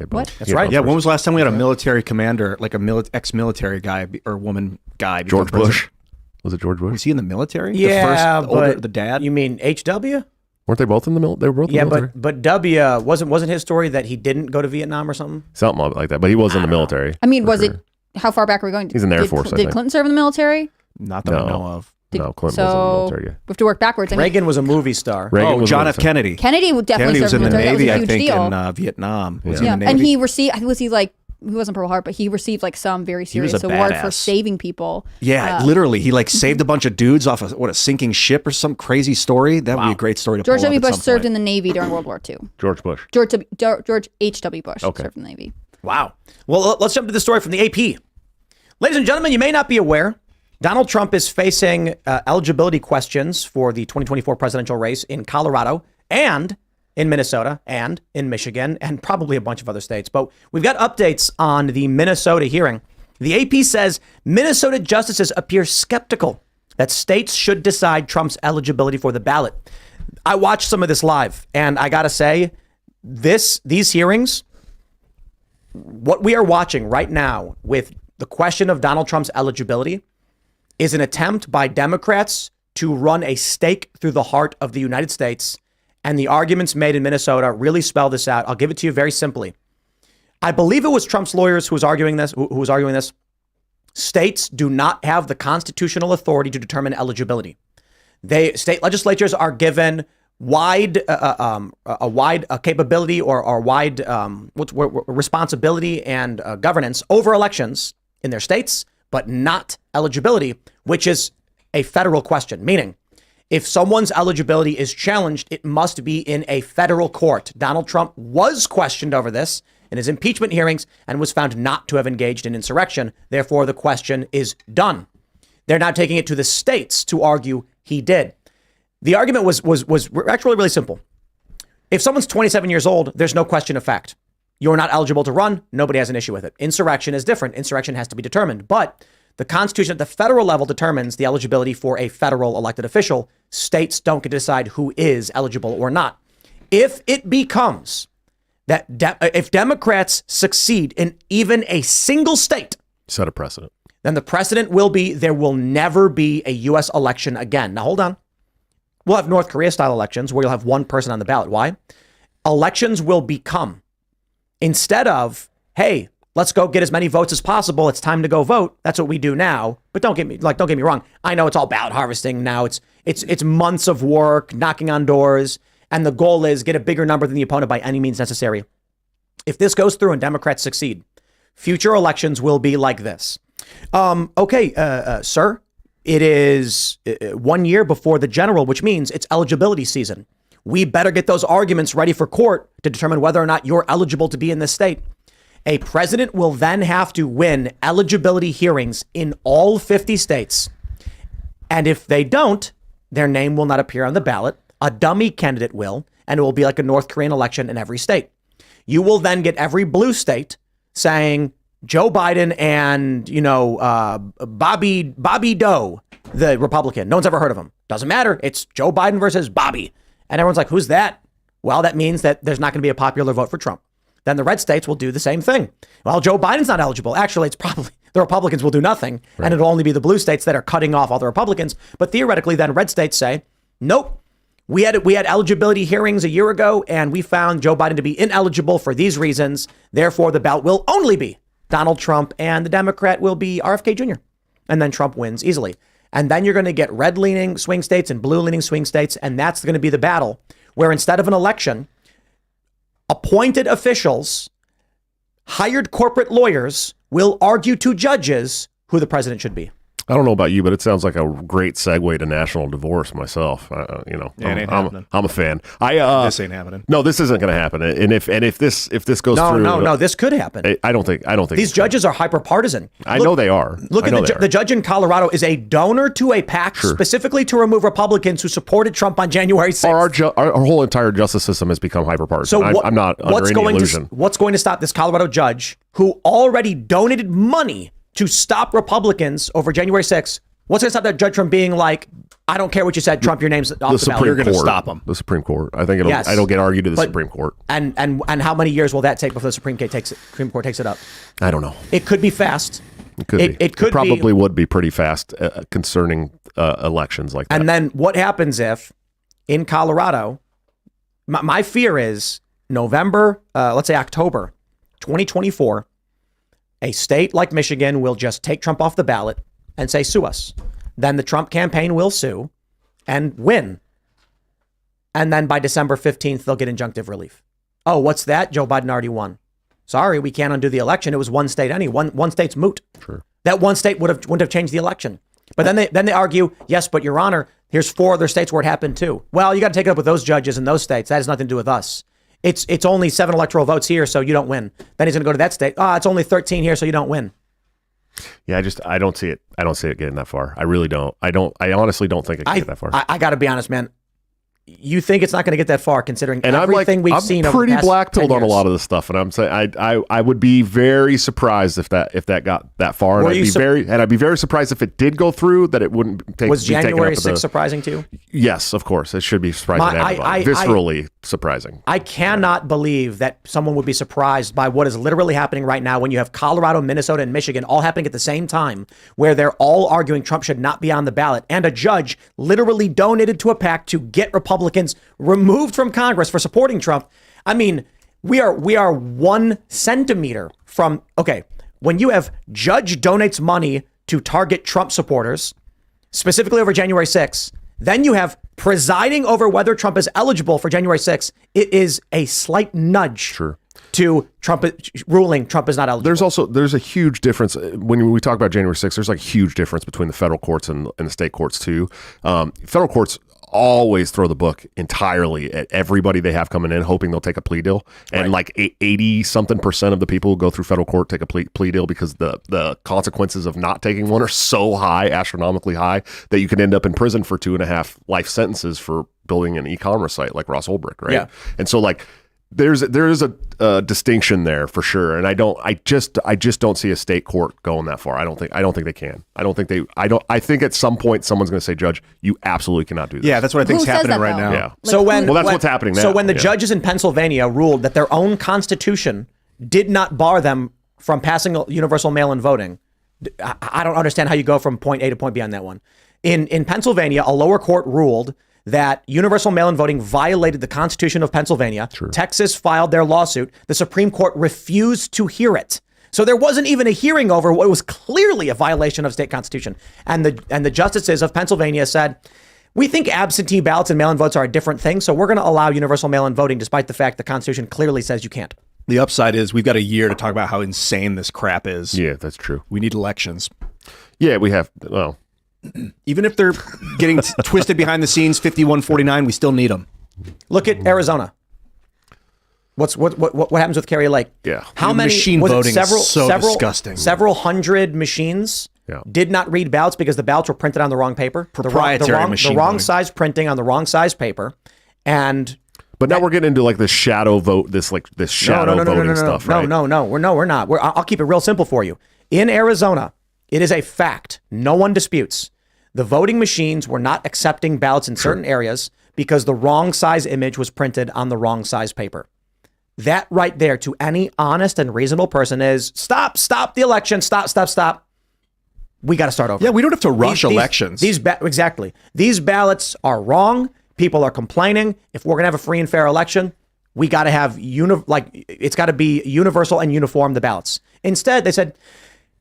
What? That's right. Yeah, when was the last time we had a military commander, like a ex-military guy or woman guy? George Bush. Was it George Bush? Was he in the military? Yeah, the first, the dad? You mean HW? Weren't they both in the military? They were both in the military? but W wasn't his story that he didn't go to Vietnam or something? Something like that. But he was in the military. I mean, was it? How far back are we going? He's in the Air Force, I Did think. Clinton serve in the military? Not that I know of. No, Clinton was in the military. Yeah. We have to work backwards. I mean, Reagan was a movie star. Reagan was John in F. the- Kennedy. Kennedy would definitely Kennedy was serve in the military. Navy, That I was a think, huge deal. in Vietnam. Was he Yeah, in the Navy? and he received. Was he like? He wasn't Purple Heart, but he received like some very was serious a award for badass. saving people. Yeah, literally, he like saved a bunch of dudes off a sinking ship or some crazy story. That would be a great story to George pull W. up at Bush some served point. in the Navy during World War II. George Bush. George H.W. Bush Okay. served in the Navy. Wow. Well, let's jump to the story from the AP. Ladies and gentlemen, you may not be aware, Donald Trump is facing eligibility questions for the 2024 presidential race in Colorado and in Minnesota and in Michigan and probably a bunch of other states. But we've got updates on the Minnesota hearing. The AP says Minnesota justices appear skeptical that states should decide Trump's eligibility for the ballot. I watched some of this live, and I got to say, these hearings, what we are watching right now with the question of Donald Trump's eligibility is an attempt by Democrats to run a stake through the heart of the United States. And the arguments made in Minnesota really spell this out. I'll give it to you very simply. I believe it was Trump's lawyers who was arguing this. States do not have the constitutional authority to determine eligibility. State legislatures are given wide capability or wide responsibility and governance over elections in their states, but not eligibility, which is a federal question. Meaning, if someone's eligibility is challenged, it must be in a federal court. Donald Trump was questioned over this in his impeachment hearings and was found not to have engaged in insurrection. Therefore, the question is done. They're now taking it to the states to argue he did. The argument was actually really simple. If someone's 27 years old, there's no question of fact. You're not eligible to run. Nobody has an issue with it. Insurrection is different. Insurrection has to be determined. But the Constitution at the federal level determines the eligibility for a federal elected official. States don't get to decide who is eligible or not. If it becomes that if Democrats succeed in even a single state, Set a precedent. then the precedent will be there will never be a U.S. election again. Now, hold on. We'll have North Korea style elections where you'll have one person on the ballot. Why? Elections will become, instead of, hey, let's go get as many votes as possible. It's time to go vote. That's what we do now. But don't get me wrong. I know it's all ballot harvesting now. It's months of work, knocking on doors, and the goal is get a bigger number than the opponent by any means necessary. If this goes through and Democrats succeed, future elections will be like this. Sir, it is 1 year before the general, which means it's eligibility season. We better get those arguments ready for court to determine whether or not you're eligible to be in this state. A president will then have to win eligibility hearings in all 50 states. And if they don't, their name will not appear on the ballot. A dummy candidate will, and it will be like a North Korean election in every state. You will then get every blue state saying Joe Biden and, Bobby Doe, the Republican. No one's ever heard of him. Doesn't matter. It's Joe Biden versus Bobby. And everyone's like, who's that? Well, that means that there's not going to be a popular vote for Trump. Then the red states will do the same thing. Well, Joe Biden's not eligible. Actually, it's probably the Republicans will do nothing. Right. And it'll only be the blue states that are cutting off all the Republicans. But theoretically, then red states say, nope, we had eligibility hearings a year ago, and we found Joe Biden to be ineligible for these reasons. Therefore, the ballot will only be Donald Trump, and the Democrat will be RFK Jr. And then Trump wins easily. And then you're going to get red-leaning swing states and blue-leaning swing states, and that's going to be the battle where instead of an election, appointed officials, hired corporate lawyers will argue to judges who the president should be. I don't know about you, but it sounds like a great segue to national divorce myself. It ain't happening. I'm a fan. This ain't happening. No, this isn't going to happen. And if this goes through, no, this could happen. I don't think these judges are hyper partisan. I know they are. Look at the judge in Colorado is a donor to a PAC specifically to remove Republicans who supported Trump on January 6th. Our whole entire justice system has become hyper partisan. So I'm not under any illusion. What's going to stop this Colorado judge who already donated money to stop Republicans over January 6th? What's going to stop that judge from being like, I don't care what you said, Trump, your name's off the ballot. You're going to stop them. The Supreme Court. I think it'll get argued to the Supreme Court. And how many years will that take before the Supreme Court takes it up? I don't know. It could be fast. It could be. It probably would be pretty fast concerning elections like that. And then what happens if in Colorado, my fear is November, let's say October 2024, a state like Michigan will just take Trump off the ballot and say, sue us. Then the Trump campaign will sue and win. And then by December 15th, they'll get injunctive relief. Oh, what's that? Joe Biden already won. Sorry, we can't undo the election. It was one state one state's moot. Sure. That one state wouldn't have changed the election. But then they argue, yes, but Your Honor, here's 4 other states where it happened too. Well, you got to take it up with those judges in those states. That has nothing to do with us. It's only 7 electoral votes here, so you don't win. Then he's going to go to that state. It's only 13 here, so you don't win. Yeah, I don't see it. I don't see it getting that far. I really don't. I honestly don't think it can get that far. I got to be honest, man. You think it's not going to get that far, considering and everything we've seen. I'm pretty black-pilled on a lot of this stuff, and I'm saying I would be very surprised if that got that far, and I'd be very surprised if it did go through, that it wouldn't take. Was January 6th surprising to you? Yes, of course, it should be surprising to everybody. Viscerally surprising. I cannot believe that someone would be surprised by what is literally happening right now when you have Colorado, Minnesota, and Michigan all happening at the same time, where they're all arguing Trump should not be on the ballot, and a judge literally donated to a PAC to get Republicans removed from Congress for supporting Trump. I mean, we are 1 centimeter from, when you have judge donates money to target Trump supporters, specifically over January 6th, then you have presiding over whether Trump is eligible for January 6th. It is a slight nudge to Trump ruling Trump is not eligible. There's a huge difference when we talk about January 6th. There's like a huge difference between the federal courts and the state courts too. Federal courts always throw the book entirely at everybody they have coming in, hoping they'll take a plea deal. And like 80-something% of the people who go through federal court take a plea deal because the consequences of not taking one are so high, astronomically high, that you can end up in prison for 2.5 life sentences for building an e-commerce site like Ross Ulbricht, right? Yeah. And so like there is a distinction there for sure, and I just don't see a state court going that far. I don't think they can. I think at some point someone's going to say, Judge, you absolutely cannot do this. Yeah, that's what I think is happening right now. Yeah. Like that's what's happening now. So when the judges in Pennsylvania ruled that their own constitution did not bar them from passing universal mail-in voting, I don't understand how you go from point A to point B on that one. In Pennsylvania, a lower court ruled that universal mail-in voting violated the Constitution of Pennsylvania. True. Texas filed their lawsuit. The Supreme Court refused to hear it. So there wasn't even a hearing over what was clearly a violation of state constitution. And the justices of Pennsylvania said, we think absentee ballots and mail-in votes are a different thing, so we're going to allow universal mail-in voting despite the fact the Constitution clearly says you can't. The upside is we've got a year to talk about how insane this crap is. Yeah, that's true. We need elections. Yeah, we have. Well, even if they're getting twisted behind the scenes, 51-49, we still need them. Look at Arizona. What happens with Kerry Lake? Yeah, how many machine voting is so disgusting. Several hundred machines did not read ballots because the ballots were printed on the wrong paper. Proprietary machine the wrong voting. Size printing on the wrong size paper, and. But now we're getting into like the shadow vote, this shadow voting stuff, right? No, we're not. I'll keep it real simple for you. In Arizona, it is a fact. No one disputes. The voting machines were not accepting ballots in certain areas because the wrong size image was printed on the wrong size paper. That right there to any honest and reasonable person is stop the election. Stop. We got to start over. Yeah, we don't have to rush elections. Exactly. These ballots are wrong. People are complaining. If we're going to have a free and fair election, we got to have it's got to be universal and uniform, the ballots. Instead, they said,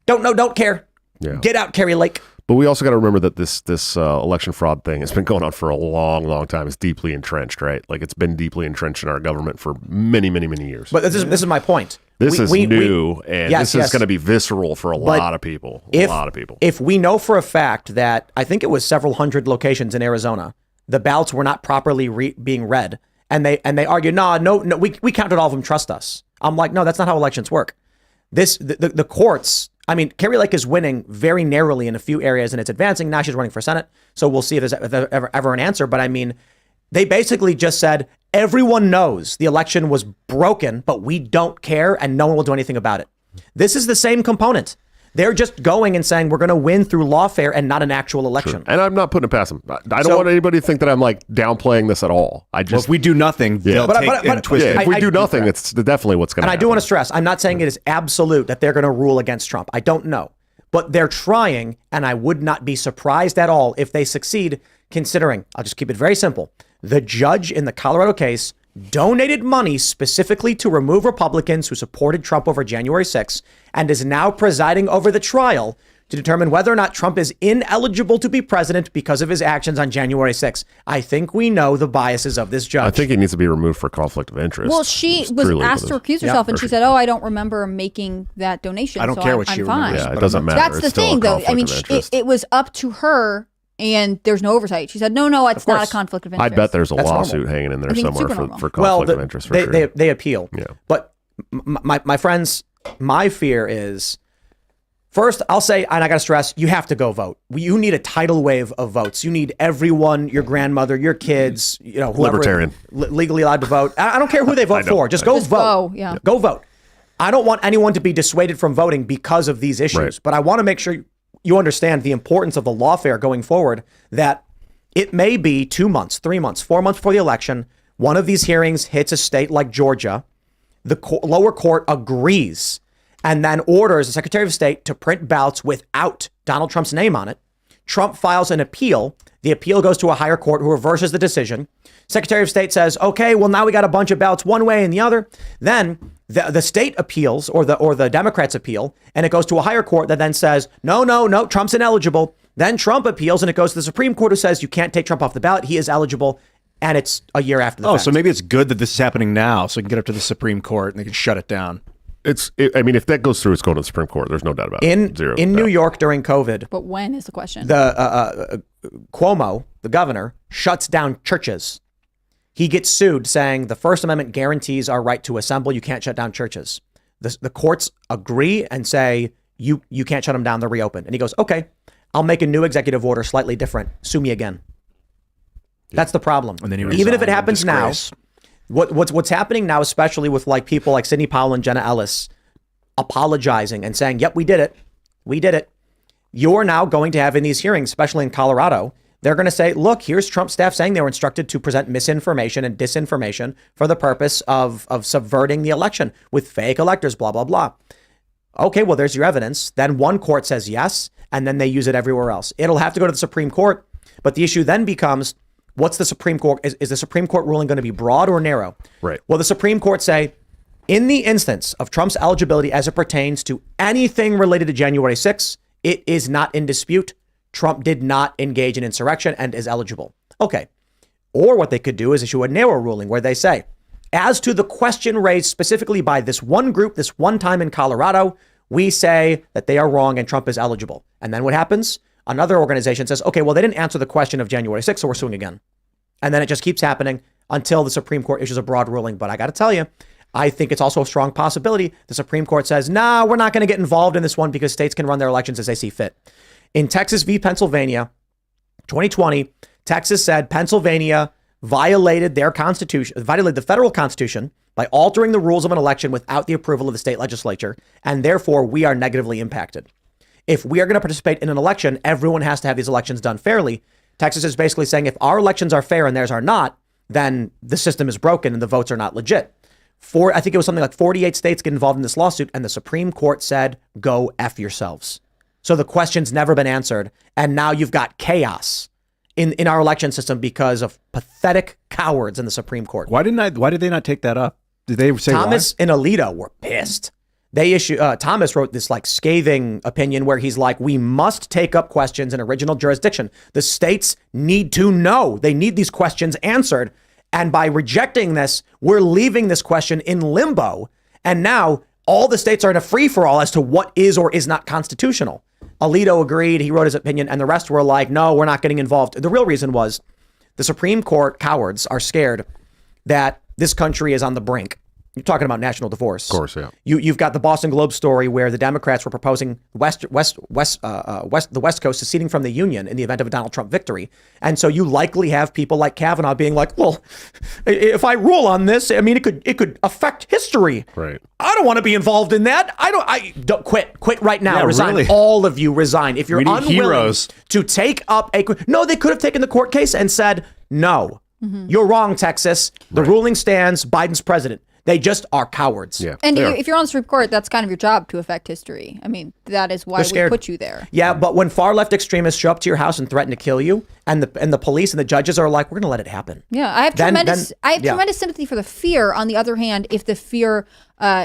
don't care. Yeah. Get out, Kerry Lake. But we also got to remember that this election fraud thing has been going on for a long, long time. It's deeply entrenched, right? Like it's been deeply entrenched in our government for many, many, many years. But this is my point. This is new, and this is going to be visceral for a lot of people. If we know for a fact that I think it was several hundred locations in Arizona, the ballots were not properly being read, and they argued, no, we counted all of them. Trust us. I'm like, no, that's not how elections work. The courts. I mean, Kerry Lake is winning very narrowly in a few areas, and it's advancing. Now she's running for Senate, so we'll see if there's ever an answer. But I mean, they basically just said everyone knows the election was broken, but we don't care, and no one will do anything about it. This is the same component. They're just going and saying we're going to win through lawfare and not an actual election. And I'm not putting it past them. I don't want anybody to think that I'm like downplaying this at all. I just if we do nothing, they'll take and twist it. If we do nothing, it's definitely what's going to happen. And I do want to stress, I'm not saying it is absolute that they're going to rule against Trump. I don't know. But they're trying, and I would not be surprised at all if they succeed, considering, I'll just keep it very simple, the judge in the Colorado case donated money specifically to remove Republicans who supported Trump over January 6th and is now presiding over the trial to determine whether or not Trump is ineligible to be president because of his actions on January 6th. I think we know the biases of this judge. I think he needs to be removed for conflict of interest. Well, she was asked to recuse herself, and she said, "Oh, I don't remember making that donation. I don't care what she remembers. Yeah, it doesn't matter. That's the thing, though. I mean, it was up to her, and there's no oversight. She said, "No, it's not a conflict of interest." I bet there's a lawsuit hanging in there somewhere for conflict of interest. For sure. They appeal. Yeah. But my friends, my fear is. First, I'll say, and I got to stress, you have to go vote. You need a tidal wave of votes. You need everyone, your grandmother, your kids, whoever, Libertarian, legally allowed to vote. I don't care who they vote for. Just go vote. Go vote. I don't want anyone to be dissuaded from voting because of these issues. But I want to make sure you understand the importance of the lawfare going forward, that it may be 2 months, 3 months, 4 months before the election. One of these hearings hits a state like Georgia. The lower court agrees and then orders the Secretary of State to print ballots without Donald Trump's name on it. Trump files an appeal. The appeal goes to a higher court who reverses the decision. Secretary of State says, okay, well, now we got a bunch of ballots one way and the other. Then the state appeals or the Democrats appeal, and it goes to a higher court that then says, no, Trump's ineligible. Then Trump appeals and it goes to the Supreme Court who says you can't take Trump off the ballot. He is eligible. And it's a year after the fact. So maybe it's good that this is happening now so we can get up to the Supreme Court and they can shut it down. I mean, if that goes through, it's going to the Supreme Court. There's no doubt about it. In New York during COVID. But when is the question? The Cuomo, the governor, shuts down churches. He gets sued saying the First Amendment guarantees our right to assemble. You can't shut down churches. The courts agree and say you can't shut them down. They're reopened. And he goes, okay, I'll make a new executive order slightly different. Sue me again. Yeah. That's the problem. And then even if it happens now. What's happening now, especially with like people like Sidney Powell and Jenna Ellis apologizing and saying, yep, we did it. You're now going to have in these hearings, especially in Colorado, they're going to say, look, here's Trump staff saying they were instructed to present misinformation and disinformation for the purpose of subverting the election with fake electors, blah, blah, blah. Okay, well, there's your evidence. Then one court says yes, and then they use it everywhere else. It'll have to go to the Supreme Court. But the issue then becomes, what's the Supreme Court? Is the Supreme Court ruling going to be broad or narrow? Right. Well, the Supreme Court say, in the instance of Trump's eligibility as it pertains to anything related to January 6th, it is not in dispute. Trump did not engage in insurrection and is eligible. Okay. Or what they could do is issue a narrow ruling where they say, as to the question raised specifically by this one group, this one time in Colorado, we say that they are wrong and Trump is eligible. And then what happens? Another organization says, okay, well, they didn't answer the question of January 6th, so we're suing again. And then it just keeps happening until the Supreme Court issues a broad ruling. But I got to tell you, I think it's also a strong possibility the Supreme Court says, nah, we're not going to get involved in this one because states can run their elections as they see fit. In Texas v. Pennsylvania, 2020, Texas said Pennsylvania violated their constitution, violated the federal constitution by altering the rules of an election without the approval of the state legislature. And therefore, we are negatively impacted. If we are going to participate in an election, everyone has to have these elections done fairly. Texas is basically saying if our elections are fair and theirs are not, then the system is broken and the votes are not legit. I think it was something like 48 states get involved in this lawsuit, and the Supreme Court said, go F yourselves. So the question's never been answered. And now you've got chaos in our election system because of pathetic cowards in the Supreme Court. Why did they not take that up? Did they say Thomas and Alito were pissed. Thomas wrote this like scathing opinion where he's like, we must take up questions in original jurisdiction. The states need to know. They need these questions answered. And by rejecting this, we're leaving this question in limbo. And now all the states are in a free for all as to what is or is not constitutional. Alito agreed. He wrote his opinion and the rest were like, no, we're not getting involved. The real reason was the Supreme Court cowards are scared that this country is on the brink. You're talking about national divorce. Of course, yeah. You've got the Boston Globe story where the Democrats were proposing the West Coast seceding from the Union in the event of a Donald Trump victory. And so you likely have people like Kavanaugh being like, well, if I rule on this, I mean, it could affect history. Right. I don't want to be involved in that. I don't quit right now. Yeah, resign. really. All of you resign. If you're We need unwilling heroes. to take up no, they could have taken the court case and said, no, you're wrong, Texas. The ruling stands. Biden's president. They just are cowards. Yeah. And if you're on the Supreme Court, that's kind of your job to affect history. I mean, that is why we put you there. Yeah, but when far left extremists show up to your house and threaten to kill you, and the police and the judges are like, we're going to let it happen. Yeah, I have tremendous sympathy for the fear. On the other hand, if the fear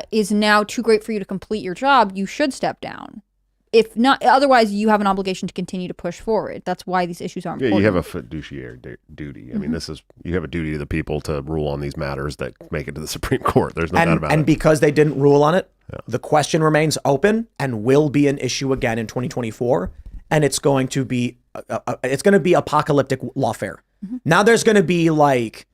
is now too great for you to complete your job, you should step down. If not, otherwise you have an obligation to continue to push forward. That's why these issues are important. Yeah, you have a fiduciary duty. I mean, you have a duty to the people to rule on these matters that make it to the Supreme Court. There's no doubt about it. And because they didn't rule on it, the question remains open and will be an issue again in 2024. And it's going to be apocalyptic lawfare. Now there's going to be like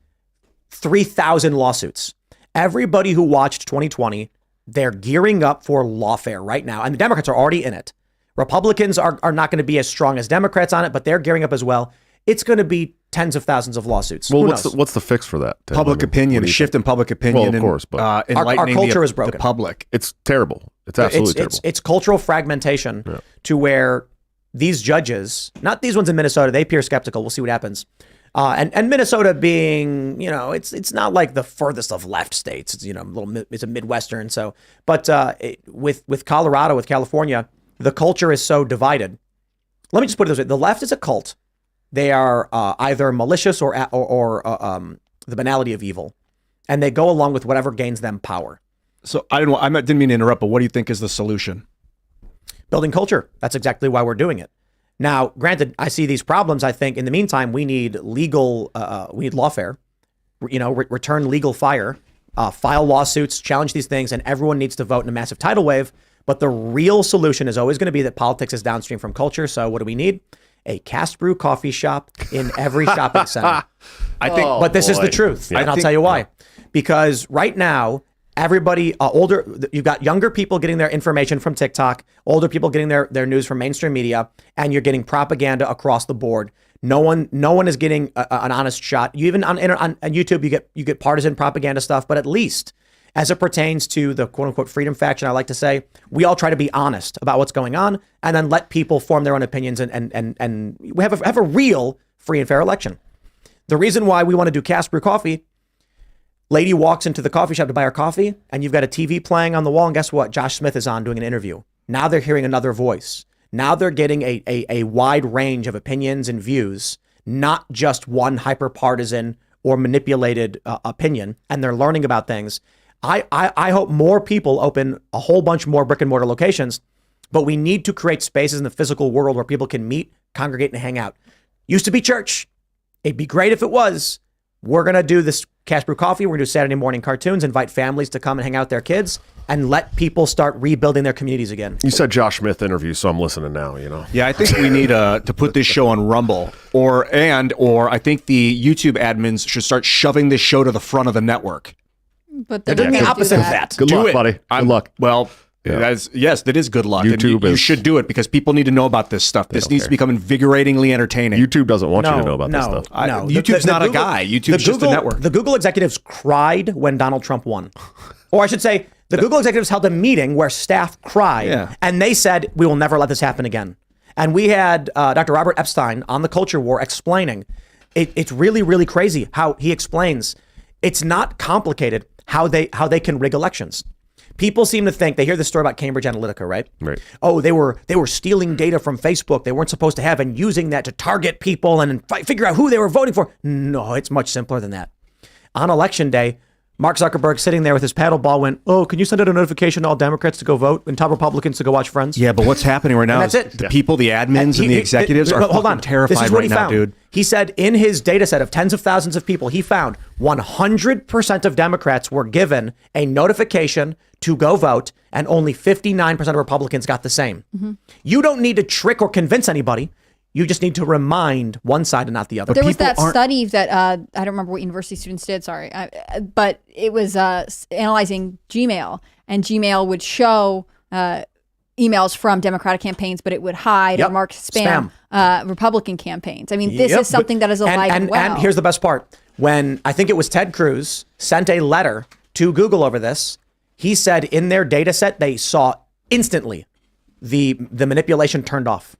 3,000 lawsuits. Everybody who watched 2020. They're gearing up for lawfare right now. And the Democrats are already in it. Republicans are not going to be as strong as Democrats on it, but they're gearing up as well. It's going to be tens of thousands of lawsuits. Well, what's the fix for that, Ted? Public opinion, a shift in public opinion. Well, of course, but enlightening our culture is broken. The public. It's terrible. It's absolutely terrible. It's cultural fragmentation to where these judges, not these ones in Minnesota, they appear skeptical. We'll see what happens. And Minnesota being, it's not like the furthest of left states. It's it's a Midwestern. So, but with Colorado, with California, the culture is so divided. Let me just put it this way: the left is a cult. They are either malicious or the banality of evil, and they go along with whatever gains them power. So I didn't mean to interrupt, but what do you think is the solution? Building culture. That's exactly why we're doing it. Now, granted, I see these problems. I think in the meantime, we need we need lawfare, return legal fire, file lawsuits, challenge these things, and everyone needs to vote in a massive tidal wave. But the real solution is always going to be that politics is downstream from culture. So what do we need? A Cast Brew coffee shop in every shopping center. I think, but this is the truth. And I'll tell you why. Because right now, everybody, you've got younger people getting their information from TikTok, older people getting their news from mainstream media, and you're getting propaganda across the board. No one is getting an honest shot. You even on YouTube, you get partisan propaganda stuff, but at least as it pertains to the quote unquote freedom faction, I like to say, we all try to be honest about what's going on and then let people form their own opinions and we have a real free and fair election. The reason why we want to do Cast Brew coffee, lady walks into the coffee shop to buy her coffee, and you've got a TV playing on the wall, and guess what? Josh Smith is on doing an interview. Now they're hearing another voice. Now they're getting a wide range of opinions and views, not just one hyper-partisan or manipulated opinion, and they're learning about things. I hope more people open a whole bunch more brick-and-mortar locations, but we need to create spaces in the physical world where people can meet, congregate, and hang out. Used to be church. It'd be great if it was. We're going to do this Cast Brew coffee. We're going to do Saturday morning cartoons, invite families to come and hang out with their kids, and let people start rebuilding their communities again. You said Josh Smith interview, so I'm listening now, Yeah, I think we need to put this show on Rumble, or I think the YouTube admins should start shoving this show to the front of the network. But they're doing the opposite of that. Good luck, buddy. Good luck. Well, yes, that is good luck. YouTube you should do it because people need to know about this stuff. This needs to become invigoratingly entertaining. YouTube doesn't want you to know about this stuff. No, YouTube's not a guy. YouTube's just a network. The Google executives cried when Donald Trump won. Or I should say, the Google executives held a meeting where staff cried, and they said, we will never let this happen again. And we had Dr. Robert Epstein on the Culture War explaining. It's really, really crazy how he explains. It's not complicated how they can rig elections. People seem to think, they hear this story about Cambridge Analytica, right? Right. Oh, they were stealing data from Facebook they weren't supposed to have and using that to target people and figure out who they were voting for. No, it's much simpler than that. On election day, Mark Zuckerberg sitting there with his paddle ball went, oh, can you send out a notification to all Democrats to go vote and tell Republicans to go watch Friends? Yeah, but what's happening right now is the people, the admins and the executives are fucking terrified right now, dude. He said in his data set of tens of thousands of people, he found 100% of Democrats were given a notification to go vote, and only 59% of Republicans got the same. Mm-hmm. You don't need to trick or convince anybody. You just need to remind one side and not the other. There was that study that I don't remember what university students did. Sorry, but it was analyzing Gmail, and Gmail would show emails from Democratic campaigns, but it would hide or mark spam. Republican campaigns. I mean, this is something that is alive and well. And here's the best part: when I think it was Ted Cruz sent a letter to Google over this, he said in their data set they saw instantly the manipulation turned off.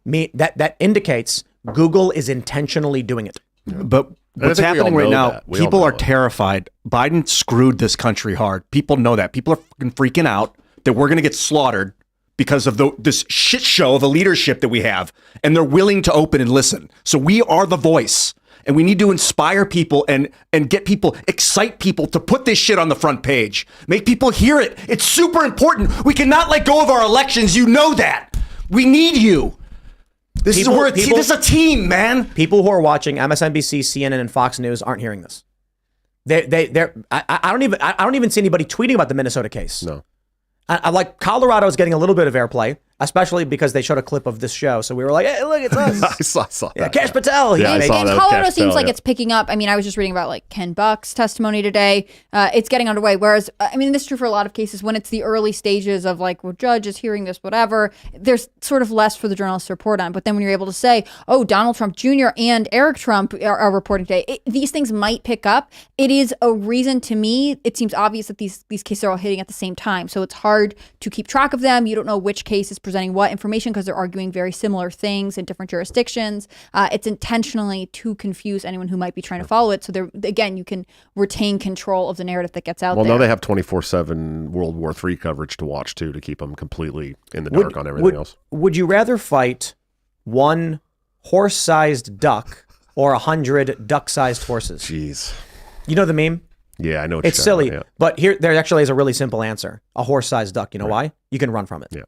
That indicates Google is intentionally doing it. But what's happening right now, people are terrified. Biden screwed this country hard. People know that. People are freaking out that we're going to get slaughtered because of this shit show of a leadership that we have. And they're willing to open and listen. So we are the voice. And we need to inspire people and get people, excite people to put this shit on the front page. Make people hear it. It's super important. We cannot let go of our elections. You know that. We need you. This is a team, man. People who are watching MSNBC, CNN, and Fox News aren't hearing this. I don't even see anybody tweeting about the Minnesota case. No. I like Colorado is getting a little bit of airplay, especially because they showed a clip of this show. So we were like, hey, look, it's us. I saw that. Yeah, Cash Patel. Yeah, and Colorado seems like it's picking up. I mean, I was just reading about like Ken Buck's testimony today. It's getting underway. Whereas, I mean, this is true for a lot of cases when it's the early stages of like, well, judge is hearing this, whatever. There's sort of less for the journalists to report on. But then when you're able to say, oh, Donald Trump Jr. and Eric Trump are reporting today, these things might pick up. It is a reason to me. It seems obvious that these cases are all hitting at the same time. So it's hard to keep track of them. You don't know which case is presenting what information because they're arguing very similar things in different jurisdictions. It's intentionally to confuse anyone who might be trying to follow it. So there, again, you can retain control of the narrative that gets out there. Well, now they have 24/7 World War III coverage to watch too, to keep them completely in the dark on everything else. Would you rather fight one horse-sized duck or 100 duck-sized horses? Jeez. You know the meme? Yeah, I know. It's silly, but there actually is a really simple answer. A horse-sized duck. You know why? You can run from it. Yeah.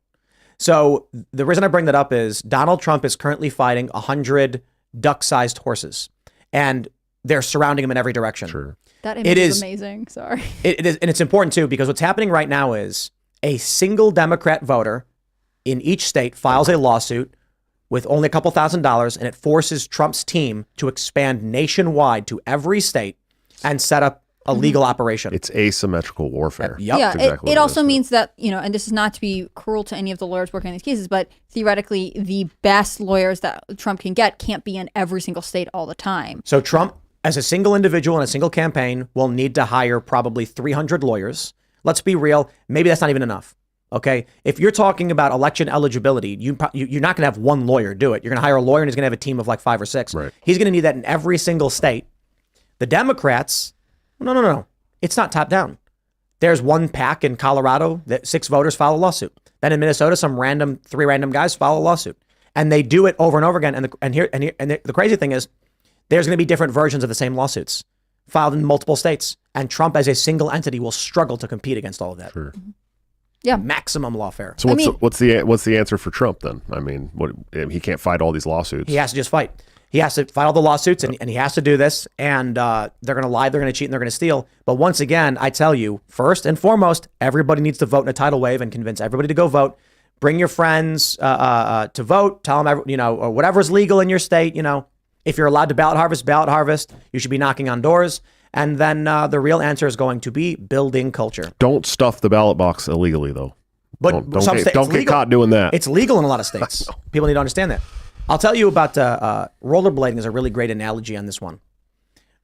So the reason I bring that up is Donald Trump is currently fighting 100 duck-sized horses, and they're surrounding him in every direction. Sure. That image is amazing. Sorry. It is, and it's important too because what's happening right now is a single Democrat voter in each state files a lawsuit with only a couple $1,000s, and it forces Trump's team to expand nationwide to every state and set up a legal operation. It's asymmetrical warfare. Yep. Yeah, exactly it also means that, and this is not to be cruel to any of the lawyers working on these cases, but theoretically, the best lawyers that Trump can get can't be in every single state all the time. So Trump, as a single individual in a single campaign, will need to hire probably 300 lawyers. Let's be real. Maybe that's not even enough. Okay. If you're talking about election eligibility, you're not going to have one lawyer do it. You're going to hire a lawyer and he's going to have a team of like 5 or 6. Right. He's going to need that in every single state. The Democrats, no. It's not top down. There's one PAC in Colorado that 6 voters file a lawsuit. Then in Minnesota, 3 random guys file a lawsuit, and they do it over and over again. And the crazy thing is, there's going to be different versions of the same lawsuits filed in multiple states, and Trump as a single entity will struggle to compete against all of that. Sure. Yeah. Maximum lawfare. So what's the answer for Trump then? I mean, he can't fight all these lawsuits. He has to just fight. He has to fight all the lawsuits, and he has to do this, and they're going to lie, they're going to cheat, and they're going to steal. But once again, I tell you, first and foremost, everybody needs to vote in a tidal wave and convince everybody to go vote. Bring your friends to vote. Tell them, or whatever's legal in your state. If you're allowed to ballot harvest. You should be knocking on doors. And then the real answer is going to be building culture. Don't stuff the ballot box illegally, though. But don't get caught doing that. It's legal in a lot of states. People need to understand that. I'll tell you about rollerblading is a really great analogy on this one.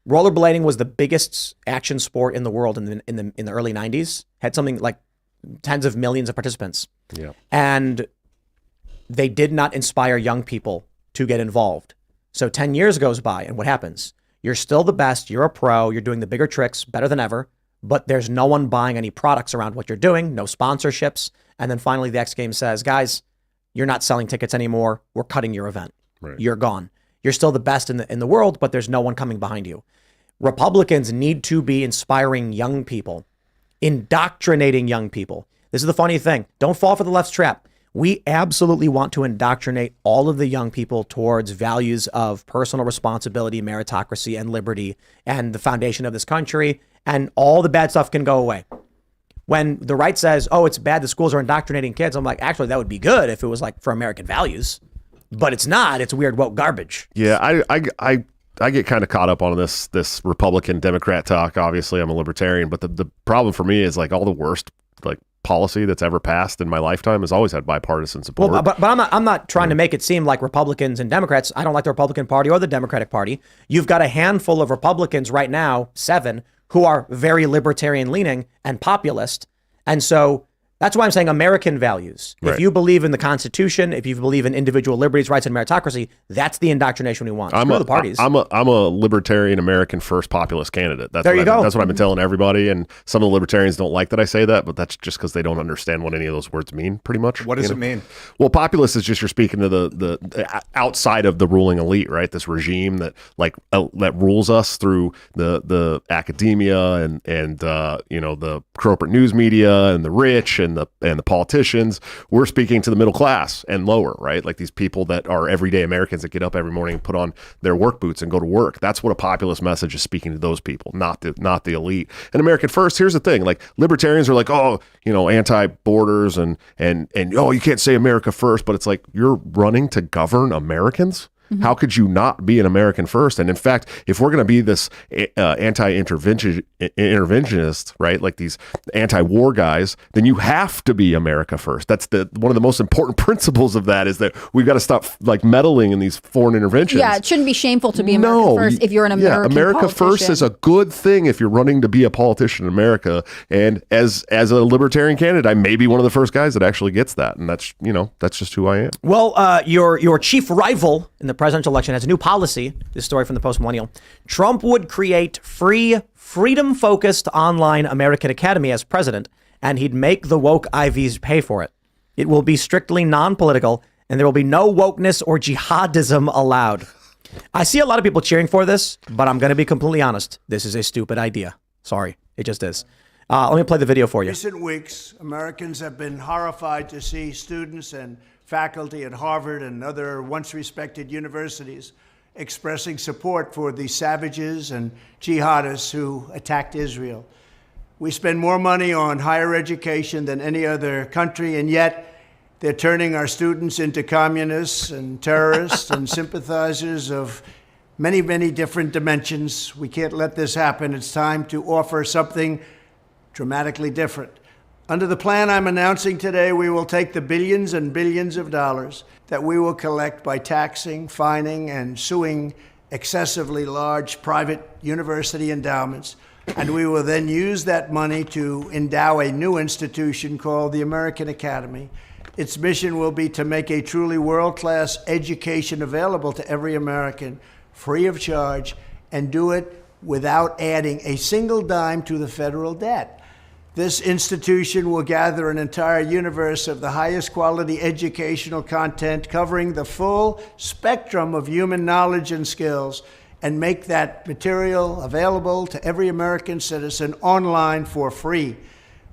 Rollerblading was the biggest action sport in the world in the early 90s. Had something like tens of millions of participants. Yeah. And they did not inspire young people to get involved. So 10 years goes by, and what happens? You're still the best. You're a pro. You're doing the bigger tricks better than ever. But there's no one buying any products around what you're doing. No sponsorships. And then finally the X Games says, guys, you're not selling tickets anymore. We're cutting your event. Right. You're gone. You're still the best in the world, but there's no one coming behind you. Republicans need to be inspiring young people, indoctrinating young people. This is the funny thing. Don't fall for the left's trap. We absolutely want to indoctrinate all of the young people towards values of personal responsibility, meritocracy, and liberty, and the foundation of this country, and all the bad stuff can go away. When the right says, oh, it's bad the schools are indoctrinating kids, I'm like, actually, that would be good if it was like for American values. but it's not. It's weird woke garbage. Yeah, I get kind of caught up on this Republican Democrat talk. Obviously, I'm a libertarian, but the problem for me is like all the worst like policy that's ever passed in my lifetime has always had bipartisan support. Well, but I'm not trying to make it seem like Republicans and Democrats. I don't like the Republican Party or the Democratic Party. You've got a handful of Republicans right now, 7, who are very libertarian leaning and populist. And so that's why I'm saying American values. Right. If you believe in the Constitution, if you believe in individual liberties, rights, and meritocracy, that's the indoctrination we want. Screw the parties. I'm a libertarian, American first populist candidate. That's what I've been telling everybody. And some of the libertarians don't like that I say that, but that's just because they don't understand what any of those words mean, pretty much. What does it mean? Well, populist is just you're speaking to the outside of the ruling elite, right? This regime that that rules us through the academia and the corporate news media and the rich and the politicians. We're speaking to the middle class and lower, right? Like these people that are everyday Americans that get up every morning and put on their work boots and go to work. That's what a populist message is speaking to those people, not the elite. And American first, here's the thing, like libertarians are like, anti-borders and you can't say America first, but it's like you're running to govern Americans. How could you not be an American first? And in fact, if we're going to be this interventionist, right, like these anti-war guys, then you have to be America first. That's one of the most important principles of that is that we've got to stop like meddling in these foreign interventions. Yeah, it shouldn't be shameful to be America first if you're an American America politician. first is a good thing if you're running to be a politician in America. And as a libertarian candidate, I may be one of the first guys that actually gets that. And that's just who I am. Well, your chief rival in the presidential election has a new policy. This story from the Post Millennial. Trump would create free, freedom-focused online American Academy as president, and he'd make the woke IVs pay for it. It will be strictly non-political, and there will be no wokeness or jihadism allowed. I see a lot of people cheering for this, but I'm going to be completely honest. This is a stupid idea. Sorry, it just is. Let me play the video for you. In recent weeks, Americans have been horrified to see students and faculty at Harvard and other once respected universities expressing support for the savages and jihadists who attacked Israel. We spend more money on higher education than any other country, and yet they're turning our students into communists and terrorists and sympathizers of many, many different dimensions. We can't let this happen. It's time to offer something dramatically different. Under the plan I'm announcing today, we will take the billions and billions of dollars that we will collect by taxing, fining, and suing excessively large private university endowments, and we will then use that money to endow a new institution called the American Academy. Its mission will be to make a truly world-class education available to every American, free of charge, and do it without adding a single dime to the federal debt. This institution will gather an entire universe of the highest quality educational content covering the full spectrum of human knowledge and skills and make that material available to every American citizen online for free.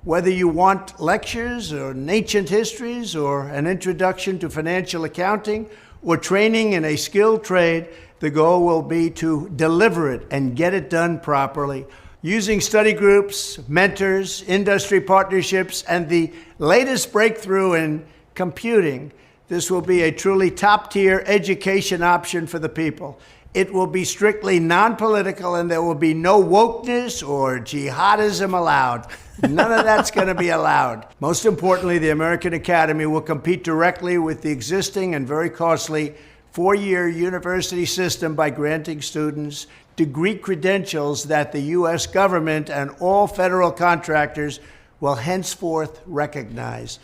Whether you want lectures or ancient histories or an introduction to financial accounting or training in a skilled trade, the goal will be to deliver it and get it done properly. Using study groups, mentors, industry partnerships, and the latest breakthrough in computing, this will be a truly top-tier education option for the people. It will be strictly non-political, and there will be no wokeness or jihadism allowed. None of that's going to be allowed. Most importantly, the American Academy will compete directly with the existing and very costly four-year university system by granting students degree credentials that the U.S. government and all federal contractors will henceforth recognize.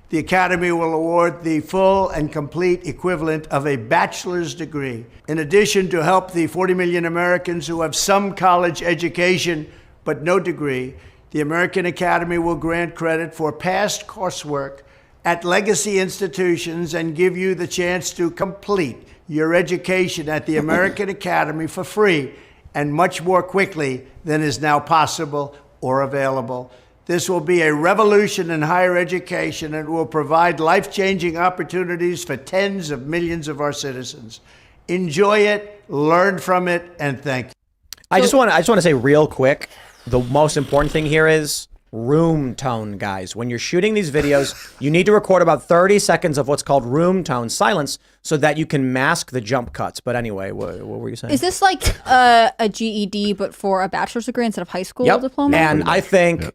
The Academy will award the full and complete equivalent of a bachelor's degree. In addition, to help the 40 million Americans who have some college education but no degree, the American Academy will grant credit for past coursework at legacy institutions and give you the chance to complete your education at the American Academy for free and much more quickly than is now possible or available. This will be a revolution in higher education and will provide life-changing opportunities for tens of millions of our citizens. Enjoy it, learn from it, and thank you. I just want to say real quick, the most important thing here is room tone, guys. When you're shooting these videos, you need to record about 30 seconds of what's called room tone silence so that you can mask the jump cuts. But anyway, what were you saying? Is this like a GED but for a bachelor's degree instead of high school diploma? And I think,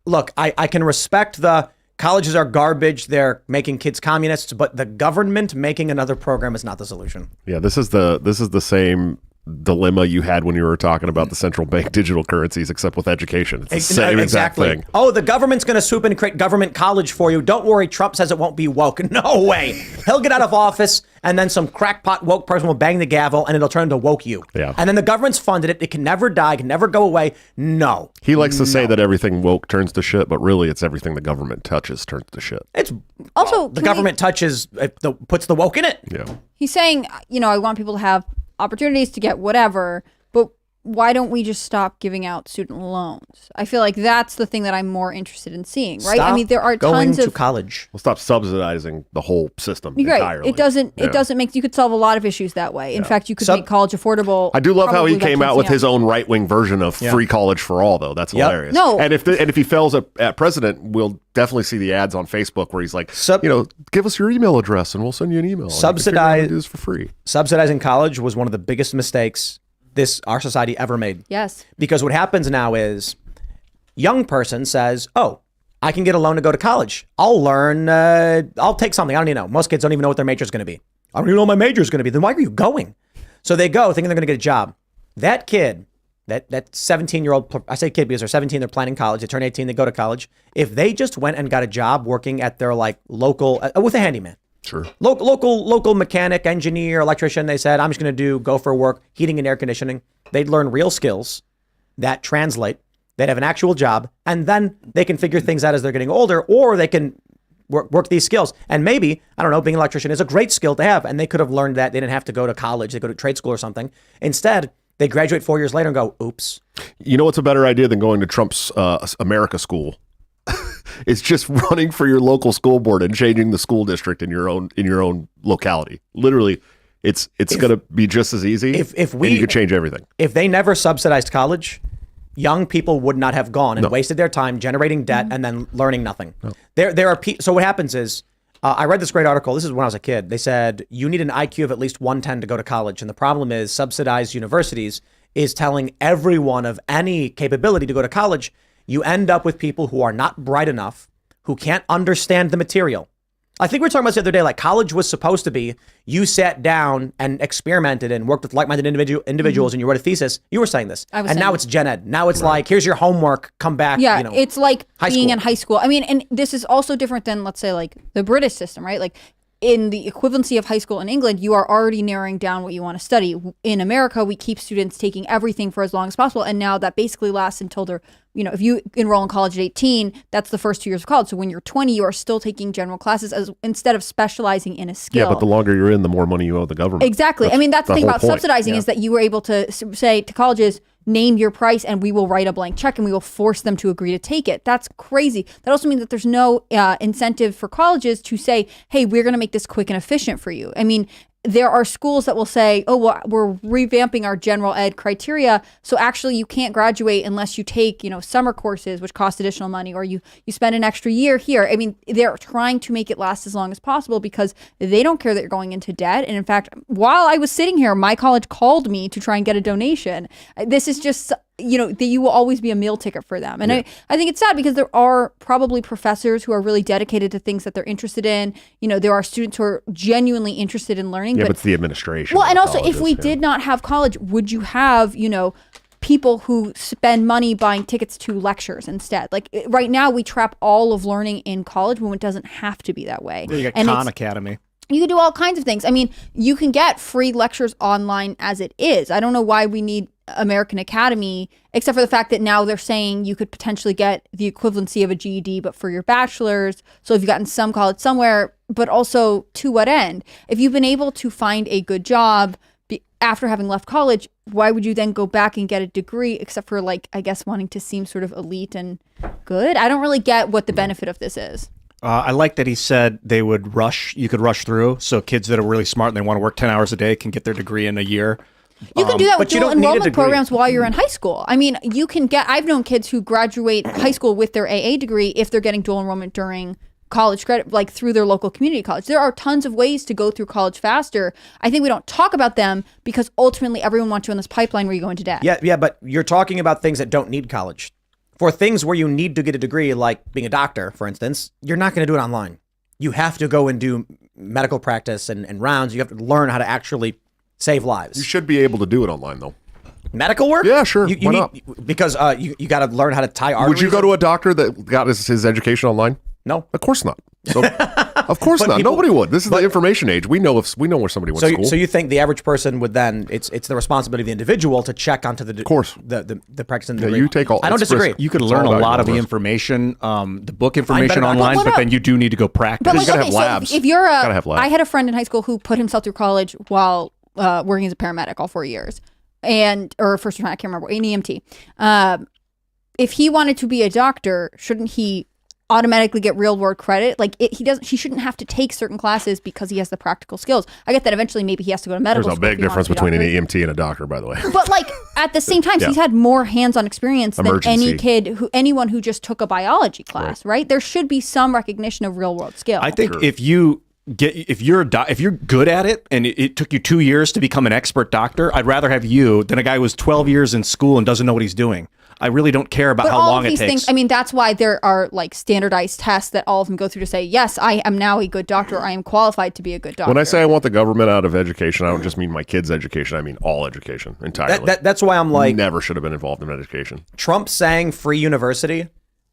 look, I can respect the colleges are garbage. They're making kids communists, but the government making another program is not the solution. Yeah, this is the same dilemma you had when you were talking about the central bank digital currencies, except with education. It's the same exact thing. Oh, the government's going to swoop in and create government college for you. Don't worry, Trump says it won't be woke. No way. He'll get out of office, and then some crackpot woke person will bang the gavel, and it'll turn into woke you. Yeah. And then the government's funded it. It can never die, can never go away. No. He likes to say that everything woke turns to shit, but really it's everything the government touches turns to shit. It's also the government touches, puts the woke in it. Yeah. He's saying, I want people to have opportunities to get whatever, but why don't we just stop giving out student loans? I feel like that's the thing that I'm more interested in seeing, right? Stop I mean, there are going tons to of college. We'll stop subsidizing the whole system Right. entirely. It doesn't make, you could solve a lot of issues that way. In fact, you could make college affordable. I do love how he probably by came out with kids, his own right-wing version of free college for all, though. That's hilarious. No. And if he fails at president, we'll definitely see the ads on Facebook where he's like, give us your email address and we'll send you an email. Subsidize this for free. Subsidizing college was one of the biggest mistakes our society ever made. Yes. Because what happens now is young person says, oh, I can get a loan to go to college. I'll learn, I'll take something. I don't even know. Most kids don't even know what their major is going to be. I don't even know what my major is going to be. Then why are you going? So they go thinking they're going to get a job. That kid, that 17-year-old, I say kid because they're 17, they're planning college. They turn 18, they go to college. If they just went and got a job working at their local, with a handyman. Sure. Local mechanic, engineer, electrician, they said, I'm just going to go for work, heating and air conditioning. They'd learn real skills that translate. They'd have an actual job, and then they can figure things out as they're getting older, or they can work these skills. And maybe, I don't know, being an electrician is a great skill to have, and they could have learned that. They didn't have to go to college. They go to trade school or something. Instead, they graduate 4 years later and go, oops. You know what's a better idea than going to Trump's America School? It's just running for your local school board and changing the school district in your own locality. Literally, it's going to be just as easy. And you could change everything. If they never subsidized college, young people would not have gone and wasted their time generating debt and then learning nothing. No. There are so what happens is I read this great article. This is when I was a kid. They said you need an IQ of at least 110 to go to college, and the problem is subsidized universities is telling everyone of any capability to go to college. You end up with people who are not bright enough, who can't understand the material. I think we were talking about this the other day, like college was supposed to be, you sat down and experimented and worked with like-minded individuals and you wrote a thesis. You were saying this. And now it's gen ed. Now it's like, here's your homework, come back. Yeah, it's like being in high school. I mean, and this is also different than, let's say, like the British system, right? Like in the equivalency of high school in England, you are already narrowing down what you want to study. In America, we keep students taking everything for as long as possible. And now that basically lasts until they're, if you enroll in college at 18, that's the first 2 years of college. So when you're 20, you are still taking general classes instead of specializing in a skill. Yeah, but the longer you're in, the more money you owe the government. Exactly. That's the thing about subsidizing is that you were able to say to colleges, name your price and we will write a blank check and we will force them to agree to take it. That's crazy. That also means that there's no incentive for colleges to say, hey, we're going to make this quick and efficient for you. There are schools that will say, oh, well, we're revamping our general ed criteria. So actually you can't graduate unless you take, summer courses, which cost additional money, or you spend an extra year here. They're trying to make it last as long as possible because they don't care that you're going into debt. And in fact, while I was sitting here, my college called me to try and get a donation. This is just, that you will always be a meal ticket for them. And I think it's sad because there are probably professors who are really dedicated to things that they're interested in. There are students who are genuinely interested in learning. Yeah, but it's the administration. Well, and also if we did not have college, would you have, people who spend money buying tickets to lectures instead? Like right now we trap all of learning in college when it doesn't have to be that way. Yeah, you got Khan Academy. You can do all kinds of things. You can get free lectures online as it is. I don't know why we need American Academy, except for the fact that now they're saying you could potentially get the equivalency of a GED, but for your bachelor's. So if you've gotten some college somewhere, but also to what end? If you've been able to find a good job after having left college, why would you then go back and get a degree, except for wanting to seem sort of elite and good? I don't really get what the benefit of this is. I like that he said you could rush through. So kids that are really smart and they want to work 10 hours a day can get their degree in a year. You can do that with but you dual don't need a enrollment degree. programs while you're in high school. I mean, I've known kids who graduate high school with their AA degree if they're getting dual enrollment during college credit, like through their local community college. There are tons of ways to go through college faster. I think we don't talk about them because ultimately everyone wants you on this pipeline where you go into debt. Yeah, but you're talking about things that don't need college. For things where you need to get a degree, like being a doctor, for instance, you're not going to do it online. You have to go and do medical practice and rounds. You have to learn how to actually save lives. You should be able to do it online, though. Medical work? Yeah, sure. You Why need, not? Because you got to learn how to tie arteries. Would you go to a doctor that got his education online? No. Of course not. So, of course not. people- Nobody would. This is the information age. We know where somebody went to school. So you think the average person would then? It's the responsibility of the individual to check onto the course. the practice and the Yeah, degree. you take all. I don't it's disagree. risk. You could It's learn a all about lot of the risk. information, the book information not- online, Well, but no. then you do need to go practice. But You gotta have so labs. if you're Gotta have labs. I had a friend in high school who put himself through college while working as a paramedic all 4 years, or first responder, I can't remember, an EMT. If he wanted to be a doctor, shouldn't he automatically get real world credit? Like he shouldn't have to take certain classes because he has the practical skills. I get that eventually maybe he has to go to medical There's a school. big if he wants difference to be a between an doctor. EMT and a doctor, by the way. But like at the same time, Yeah. he's had more hands-on experience than Emergency. anyone who just took a biology class, right? There should be some recognition of real-world skill. I think if you're good at it and it took you 2 years to become an expert doctor, I'd rather have you than a guy who was 12 years in school and doesn't know what he's doing. I really don't care about But how all long of it these takes. things, I mean, that's why there are like standardized tests that all of them go through to say, yes, I am now a good doctor. I am qualified to be a good doctor. When I say I want the government out of education, I don't just mean my kids' education. I mean all education entirely. That's why I'm like, never should have been involved in education. Trump saying free university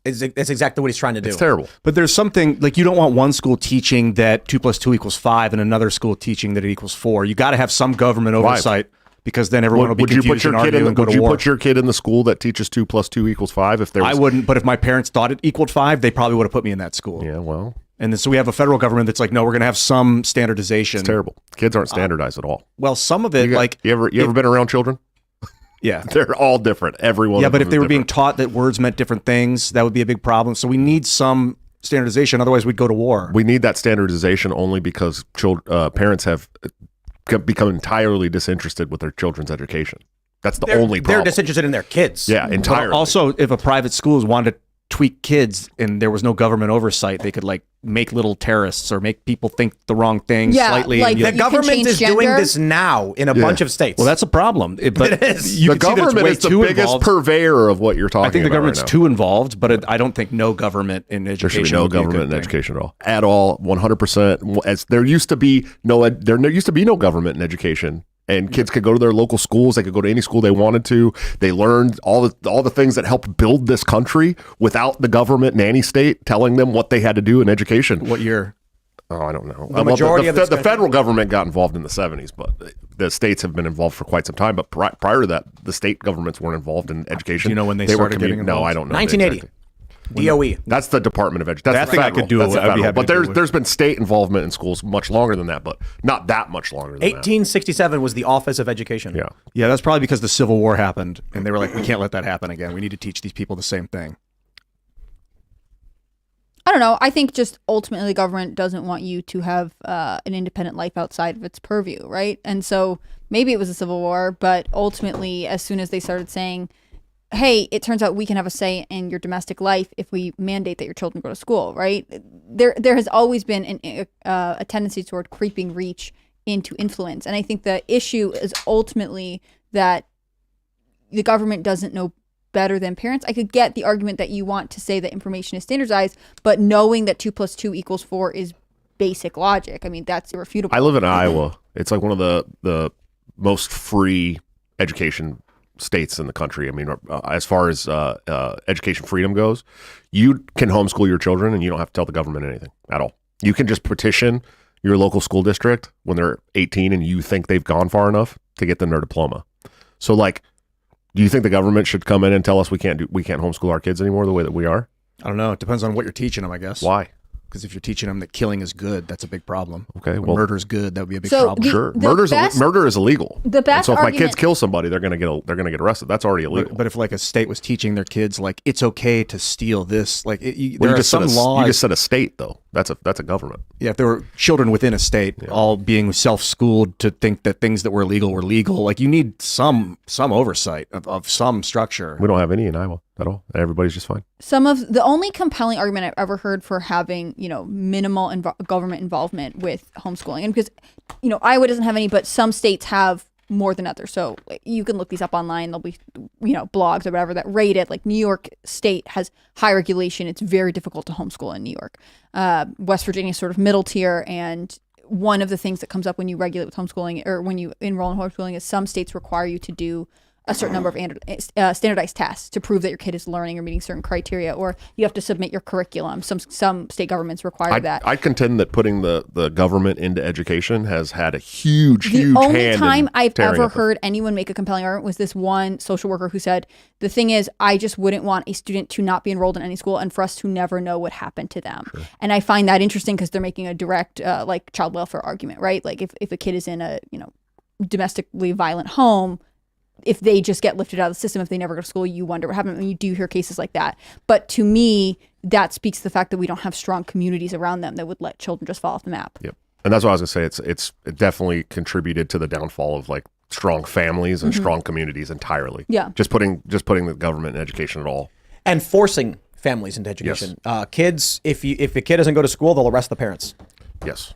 that's exactly what he's trying to do. It's terrible. But there's something like you don't want one school teaching that 2 + 2 = 5 and another school teaching that it equals 4. You got to have some government oversight because then everyone will be confused and argue and go to war. Would you put your kid in the school that teaches 2 + 2 = 5? If there was, I wouldn't, but if my parents thought it equaled 5, they probably would have put me in that school. Yeah, well, And then so we have a federal government that's like, no, we're going to have some standardization. it's terrible. Kids aren't standardized at all. Well, some of it, You ever been around children? yeah. They're all different. Everyone. Yeah, but if they were being taught that words meant different things, that would be a big problem. So we need some standardization. Otherwise, we'd go to war. We need that standardization only because parents have become entirely disinterested with their children's education. That's the only problem. They're disinterested in their kids. Yeah, entirely. But also, if a private schools wanted to tweak kids and there was no government oversight, they could like make little terrorists or make people think the wrong things Yeah, slightly. like and The you can government change is doing gender. this now in a bunch of states. well, that's a problem. But It is. you the can see that it's government way is the too biggest involved. purveyor of what you're talking about. I think the government's right now. too involved, but I don't think no government in education. There should be no would be a good government in thing. education at all. 100%. As there used to be no government in education, and kids could go to their local schools. They could go to any school they wanted to. They learned all the things that helped build this country without the government nanny state telling them what they had to do in education. What year? Oh, I don't know. The majority of this the country- federal government got involved in the 70s, but the states have been involved for quite some time. But prior to that, the state governments weren't involved in education. Do you know when they were started getting No, involved? I don't know. 1980. exactly. DOE. That's the Department of Education. That's That thing I federal. could do. That's the I'd be federal. happy But to do it. there's been state involvement in schools much longer than that, but not that much longer than that. 1867 was the Office of Education. Yeah. Yeah, that's probably because the Civil War happened, and they were like, we can't let that happen again. We need to teach these people the same thing. I don't know. I think just ultimately the government doesn't want you to have an independent life outside of its purview, right? And so maybe it was a civil war, but ultimately, as soon as they started saying, hey, it turns out we can have a say in your domestic life if we mandate that your children go to school, right? There has always been a tendency toward creeping reach into influence. And I think the issue is ultimately that the government doesn't know better than parents. I could get the argument that you want to say that information is standardized, but knowing that 2 + 2 = 4 is basic logic. I mean, that's irrefutable. I live in Iowa. It's like one of the most free education states in the country. I mean, as far as education freedom goes, you can homeschool your children and you don't have to tell the government anything at all. You can just petition your local school district when they're 18 and you think they've gone far enough to get them their diploma. So like, do you think the government should come in and tell us we can't homeschool our kids anymore the way that we are? I don't know. It depends on what you're teaching them, I guess. Why? Because if you're teaching them that killing is good, that's a big problem. Okay, When well- murder is good, that would be a big So problem. the- Sure, best- murder is illegal. the And best so if my argument- kids kill somebody, they're gonna get arrested. That's already illegal. But if like a state was teaching their kids like it's okay to steal this, like Well, there you are just some said laws. you just said a state though. That's a government. Yeah, if there were children within a state all being self-schooled to think that things that were legal, like you need some oversight of some structure. We don't have any in Iowa at all. Everybody's just fine. Some of the only compelling argument I've ever heard for having, minimal government involvement with homeschooling, and because, Iowa doesn't have any, but some states have more than others. So you can look these up online. There'll be, blogs or whatever that rate it. Like New York State has high regulation. It's very difficult to homeschool in New York. West Virginia is sort of middle tier. And one of the things that comes up when you regulate with homeschooling or when you enroll in homeschooling is some states require you to do a certain number of standardized tests to prove that your kid is learning or meeting certain criteria, or you have to submit your curriculum. Some state governments require that. I contend that putting the government into education has had a huge hand. The only time I've ever heard anyone make a compelling argument was this one social worker who said, the thing is, I just wouldn't want a student to not be enrolled in any school and for us to never know what happened to them. Sure. And I find that interesting because they're making a direct child welfare argument, right? Like if a kid is in a domestically violent home, if they just get lifted out of the system, if they never go to school, you wonder what happened. And you do hear cases like that. But to me, that speaks to the fact that we don't have strong communities around them that would let children just fall off the map. Yep. And that's what I was going to say. It definitely contributed to the downfall of like strong families and strong communities entirely. Yeah. Just putting the government in education at all. And forcing families into education. Yes. Kids, if a kid doesn't go to school, they'll arrest the parents. Yes.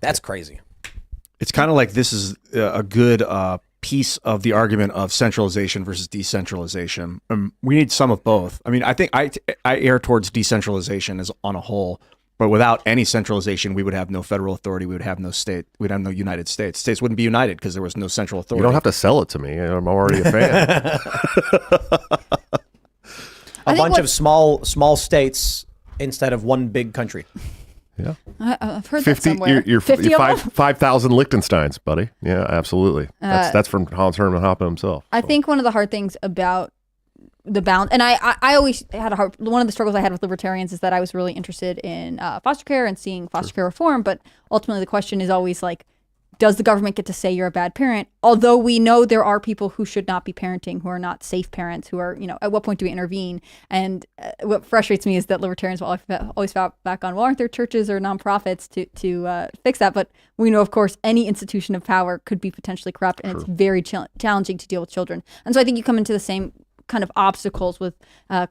That's crazy. It's kind of like this is a good piece of the argument of centralization versus decentralization. We need some of both. I mean, I think I err towards decentralization as on a whole, but without any centralization, we would have no federal authority. We would have no state. We'd have no United States. States wouldn't be united because there was no central authority. You don't have to sell it to me. I'm already a fan. A bunch of small states instead of one big country. Yeah, I've heard 50, that somewhere. You're 5,000 Liechtensteins, buddy. Yeah, absolutely. That's from Hans Hermann Hoppe himself. I think one of the hard things about the balance, and I always had one of the struggles I had with libertarians is that I was really interested in foster care and seeing foster care reform, but ultimately the question is always like, does the government get to say you're a bad parent? Although we know there are people who should not be parenting, who are not safe parents, who are, at what point do we intervene? And what frustrates me is that libertarians will always fall back on, well, aren't there churches or nonprofits to fix that? But we know, of course, any institution of power could be potentially corrupt, and it's very challenging to deal with children. And so I think you come into the same kind of obstacles with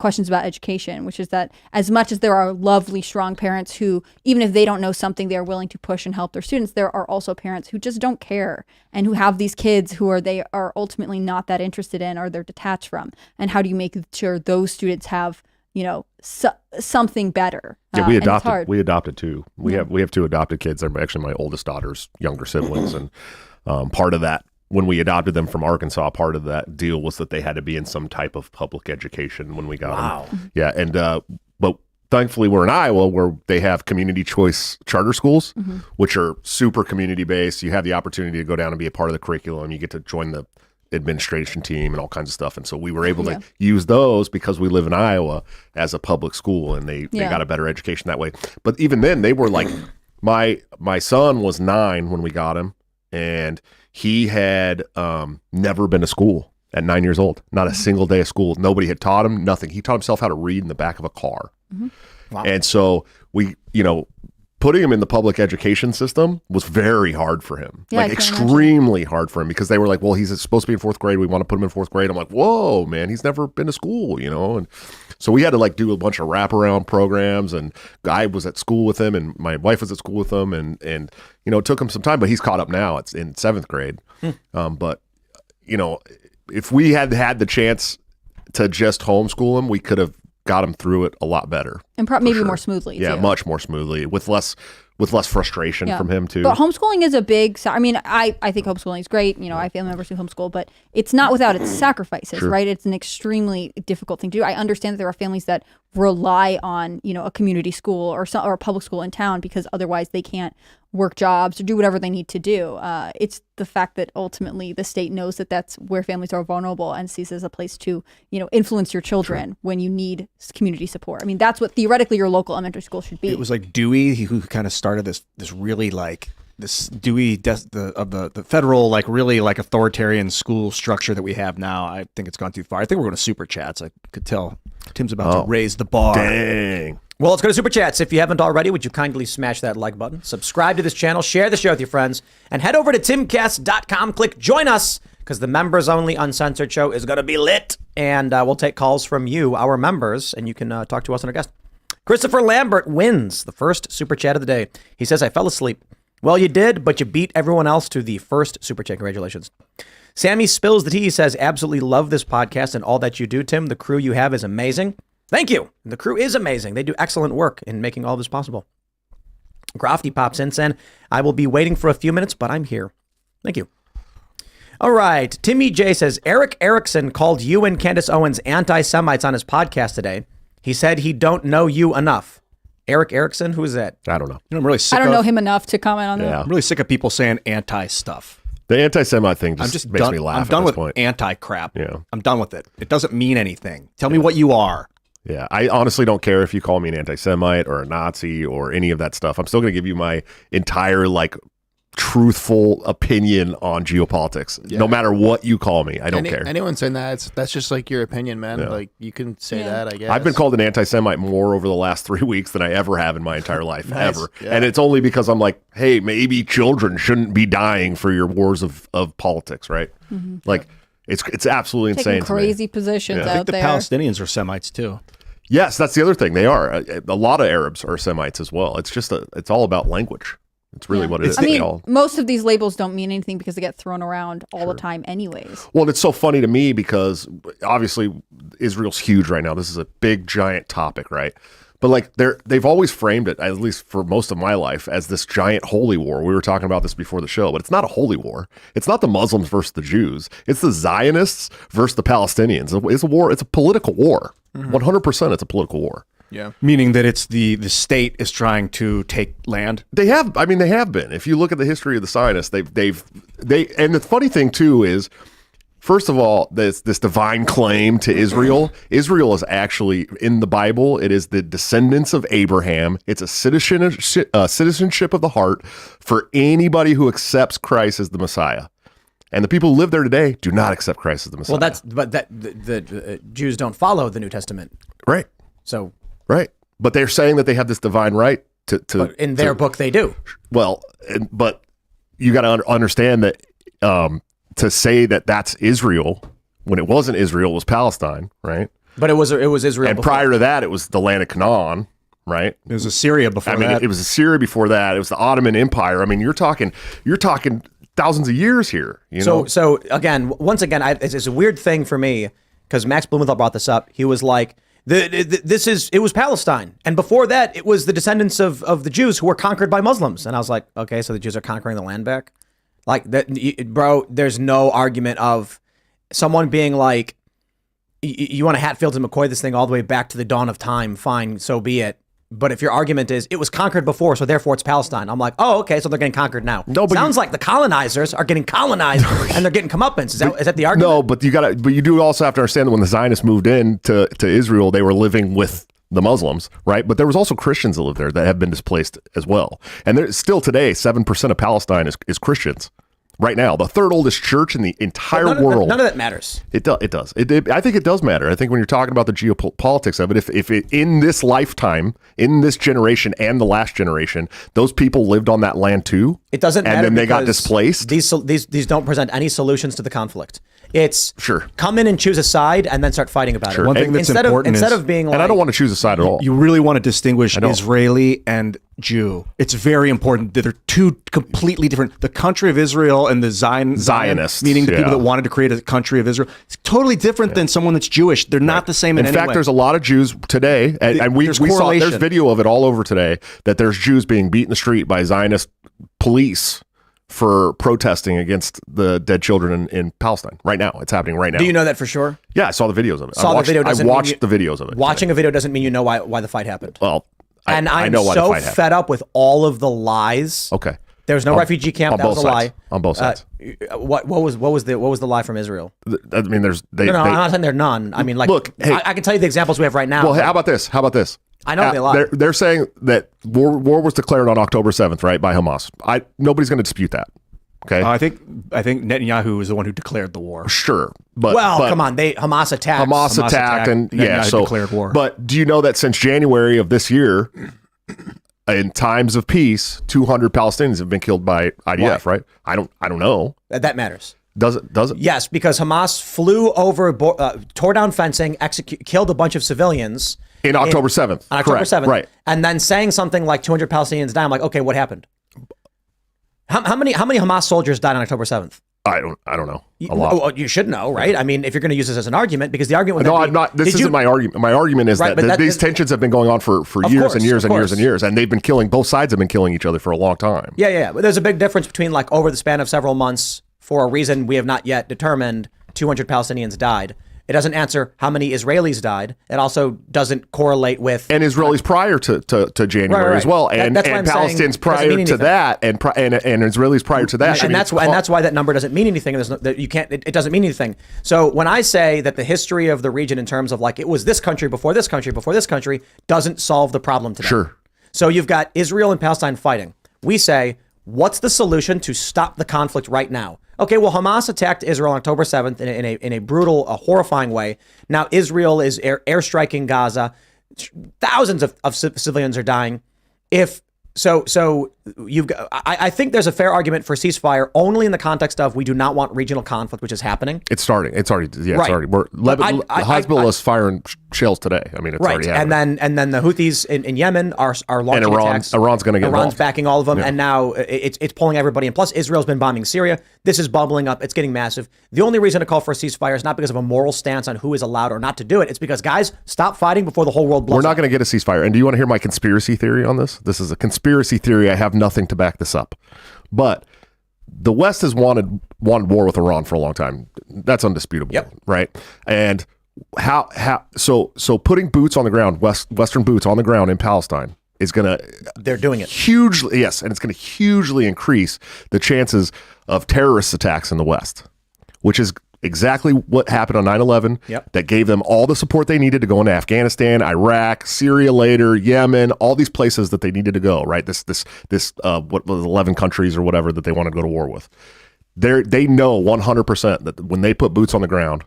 questions about education, which is that as much as there are lovely, strong parents who, even if they don't know something, they're willing to push and help their students, there are also parents who just don't care and who have these kids who they are ultimately not that interested in or they're detached from. And how do you make sure those students have, something better? Yeah, we adopted too. We have two adopted kids. They're actually my oldest daughter's younger siblings, and part of that, when we adopted them from Arkansas, part of that deal was that they had to be in some type of public education when we got them. Yeah, and but thankfully we're in Iowa where they have community choice charter schools, which are super community based. You have the opportunity to go down and be a part of the curriculum. You get to join the administration team and all kinds of stuff. And so we were able to use those because we live in Iowa as a public school, and they got a better education that way. But even then, they were like, my son was 9 when we got him, and he had never been to school at 9 years old. Not a single day of school. Nobody had taught him nothing. He taught himself how to read in the back of a car. Wow. And so we, putting him in the public education system was very hard for him. Yeah, like extremely hard for him, because they were like, well, he's supposed to be in 4th grade. We want to put him in 4th grade. I'm like, whoa, man, he's never been to school, And so we had to do a bunch of wraparound programs, and I was at school with him, and my wife was at school with him, and it took him some time, but he's caught up now. It's in 7th grade. But if we had had the chance to just homeschool him, we could have got him through it a lot better, and maybe more smoothly. Yeah, too. Much more smoothly, with less frustration from him too. But homeschooling is a big. I mean, I think homeschooling is great. I have family members who homeschool, but it's not without its sacrifices, right? It's an extremely difficult thing to do. I understand that there are families that rely on a community school or a public school in town because otherwise they can't work jobs or do whatever they need to do. It's the fact that ultimately the state knows that that's where families are vulnerable and sees as a place to, influence your children when you need community support. I mean, that's what theoretically your local elementary school should be. It was like Dewey who kind of started this really this Dewey the federal really authoritarian school structure that we have now. I think it's gone too far. I think we're going to super chats. I could tell Tim's about to raise the bar. Dang. Well, let's go to Super Chats. If you haven't already, would you kindly smash that like button, subscribe to this channel, share the show with your friends, and head over to timcast.com. Click join us, because the members-only uncensored show is going to be lit. And we'll take calls from you, our members, and you can talk to us and our guest. Christopher Lambert wins the first Super Chat of the day. He says, I fell asleep. Well, you did, but you beat everyone else to the first Super Chat. Congratulations. Sammy Spills the Tea. He says, absolutely love this podcast and all that you do, Tim. The crew you have is amazing. Thank you. The crew is amazing. They do excellent work in making all this possible. Grafty pops in saying, I will be waiting for a few minutes, but I'm here. Thank you. All right. Timmy J says, Eric Erickson called you and Candace Owens anti-Semites on his podcast today. He said he don't know you enough. Eric Erickson? Who is that? I don't know. You know, I'm really sick I don't of, know him enough to comment on that. I'm really sick of people saying anti-stuff. The anti-Semite thing I'm just just makes done, me laugh. I'm done at this with point. anti-crap. Yeah. I'm done with it. It doesn't mean anything. Tell me what you are. Yeah, I honestly don't care if you call me an anti-Semite or a Nazi or any of that stuff. I'm still going to give you my entire, truthful opinion on geopolitics. Yeah. No matter what you call me, I don't care. Anyone saying that, that's just your opinion, man. Yeah. You can say that, I guess. I've been called an anti-Semite more over the last 3 weeks than I ever have in my entire life, Nice. ever. Yeah. And it's only because I'm like, hey, maybe children shouldn't be dying for your wars of politics, right? Mm-hmm. It's absolutely insane. Taking crazy positions Yeah. I think out the there. Palestinians are Semites too. Yes, that's the other thing. They are. A lot of Arabs are Semites as well. It's just it's all about language. It's really what it is. I mean, most of these labels don't mean anything because they get thrown around all the time anyways. Well, it's so funny to me because obviously Israel's huge right now. This is a big, giant topic, right? But they've always framed it, at least for most of my life, as this giant holy war. We were talking about this before the show, but it's not a holy war. It's not the Muslims versus the Jews. It's the Zionists versus the Palestinians. It's a war. It's a political war. 100%. It's a political war. Yeah, meaning that it's the state is trying to take land. They have. I mean, they have been. If you look at the history of the Zionists, and the funny thing too is, first of all, this divine claim to Israel. Israel is actually in the Bible. It is the descendants of Abraham. It's a citizenship of the heart for anybody who accepts Christ as the Messiah. And the people who live there today do not accept Christ as the Messiah. Well, the Jews don't follow the New Testament, right? So right, but they're saying that they have this divine right to but in their book they do. Well, but you got to understand that to say that that's Israel when it wasn't Israel, it was Palestine, right? But it was Israel. And before. prior to that, it was the land of Canaan, right? It was Assyria before that. It was Assyria before that. It was the Ottoman Empire. I mean, you're talking thousands of years here. So again, once again, it's a weird thing for me because Max Blumenthal brought this up. He was like, it was Palestine, and before that, it was the descendants of the Jews who were conquered by Muslims. And I was like, okay, so the Jews are conquering the land back, like that, bro. There's no argument of someone being like, you want to Hatfield and McCoy this thing all the way back to the dawn of time. Fine, so be it. But if your argument is it was conquered before, so therefore it's Palestine, I'm like, oh, okay, so they're getting conquered now. No, but sounds like the colonizers are getting colonized and they're getting comeuppance. Is that the argument? No, but you do also have to understand that when the Zionists moved in to Israel, they were living with the Muslims, right? But there was also Christians that lived there that have been displaced as well. And there's still today, 7% of Palestine is Christians. Right now, the third oldest church in the entire world. None of that matters. It does. I think it does matter. I think when you're talking about the geopolitics of it, if it, in this lifetime, in this generation and the last generation, those people lived on that land too. It doesn't matter. And then they got displaced. These don't present any solutions to the conflict. It's sure come in and choose a side and then start fighting about it. One thing that's important instead of being like, and I don't want to choose a side at all. You really want to distinguish Israeli and Jew. It's very important that they're two completely different. The country of Israel and the Zionists, meaning the people that wanted to create a country of Israel, it's totally different than someone that's Jewish. They're not the same in any way. In fact, there's a lot of Jews today, and we saw there's video of it all over today, that there's Jews being beat in the street by Zionist police for protesting against the dead children in Palestine. Right now. It's happening right now. Do you know that for sure? Yeah, I saw the videos of it. I watched the videos of it. Watching a video doesn't mean you know why the fight happened. Well, I know why the fight happened. Fed up with all of the lies. Okay. There's no refugee camp. That was a lie. On both sides. What was the lie from Israel? I mean, I'm not saying there's none. I mean, like, look, I can tell you the examples we have right now. Well, how about this? I know they lie. They're saying that war was declared on October 7th, right, by Hamas. Nobody's going to dispute that. Okay. I think Netanyahu was the one who declared the war. Sure. But come on, Hamas attacked. Hamas attacked and Netanyahu declared war. But do you know that since January of this year, in times of peace, 200 Palestinians have been killed by IDF, right? I don't know. That matters. Does it? Yes, because Hamas flew over, tore down fencing, killed a bunch of civilians. In October 7th. On October 7th. Right. And then saying something like 200 Palestinians died. I'm like, okay, what happened? How many Hamas soldiers died on October 7th? I don't know. A lot. You should know, right? I mean, if you're going to use this as an argument, because the argument would No, I'm not. This isn't my argument. My argument is that these tensions have been going on for years and years and years and years, and they've been killing. Both sides have been killing each other for a long time. Yeah. But there's a big difference between like over the span of several months, for a reason we have not yet determined, 200 Palestinians died. It doesn't answer how many Israelis died. It also doesn't correlate with and Israelis prior to January as well, and Palestinians prior to that, and Israelis prior to that. And that's why that number doesn't mean anything. It doesn't mean anything. So when I say that the history of the region, in terms of like it was this country before this country before this country, doesn't solve the problem today. Sure. So you've got Israel and Palestine fighting. We say, what's the solution to stop the conflict right now? Okay, well, Hamas attacked Israel on October 7th in a brutal, horrifying way. Now Israel is airstriking Gaza. Thousands of civilians are dying. I think there's a fair argument for ceasefire only in the context of we do not want regional conflict, which is happening. It's starting. It's already. Yeah, right. it's already. Hezbollah is firing shells today. I mean, it's already happening. And then the Houthis in Yemen are launching attacks. Iran's going to get involved. Backing all of them, and now it's pulling everybody in. Plus, Israel's been bombing Syria. This is bubbling up. It's getting massive. The only reason to call for a ceasefire is not because of a moral stance on who is allowed or not to do it. It's because, guys, stop fighting before the whole world blows up. We're not going to get a ceasefire. And do you want to hear my conspiracy theory on this? This is a conspiracy theory. I have nothing to back this up. But the West has wanted war with Iran for a long time. That's undisputable, right? And so putting boots on the ground, Western boots on the ground in Palestine is going to... They're doing it. Hugely, yes, and it's going to hugely increase the chances of terrorist attacks in the West, which is exactly what happened on 9/11. That gave them all the support they needed to go into Afghanistan, Iraq, Syria later, Yemen, all these places that they needed to go, right? This what was 11 countries or whatever that they want to go to war with. They know 100% that when they put boots on the ground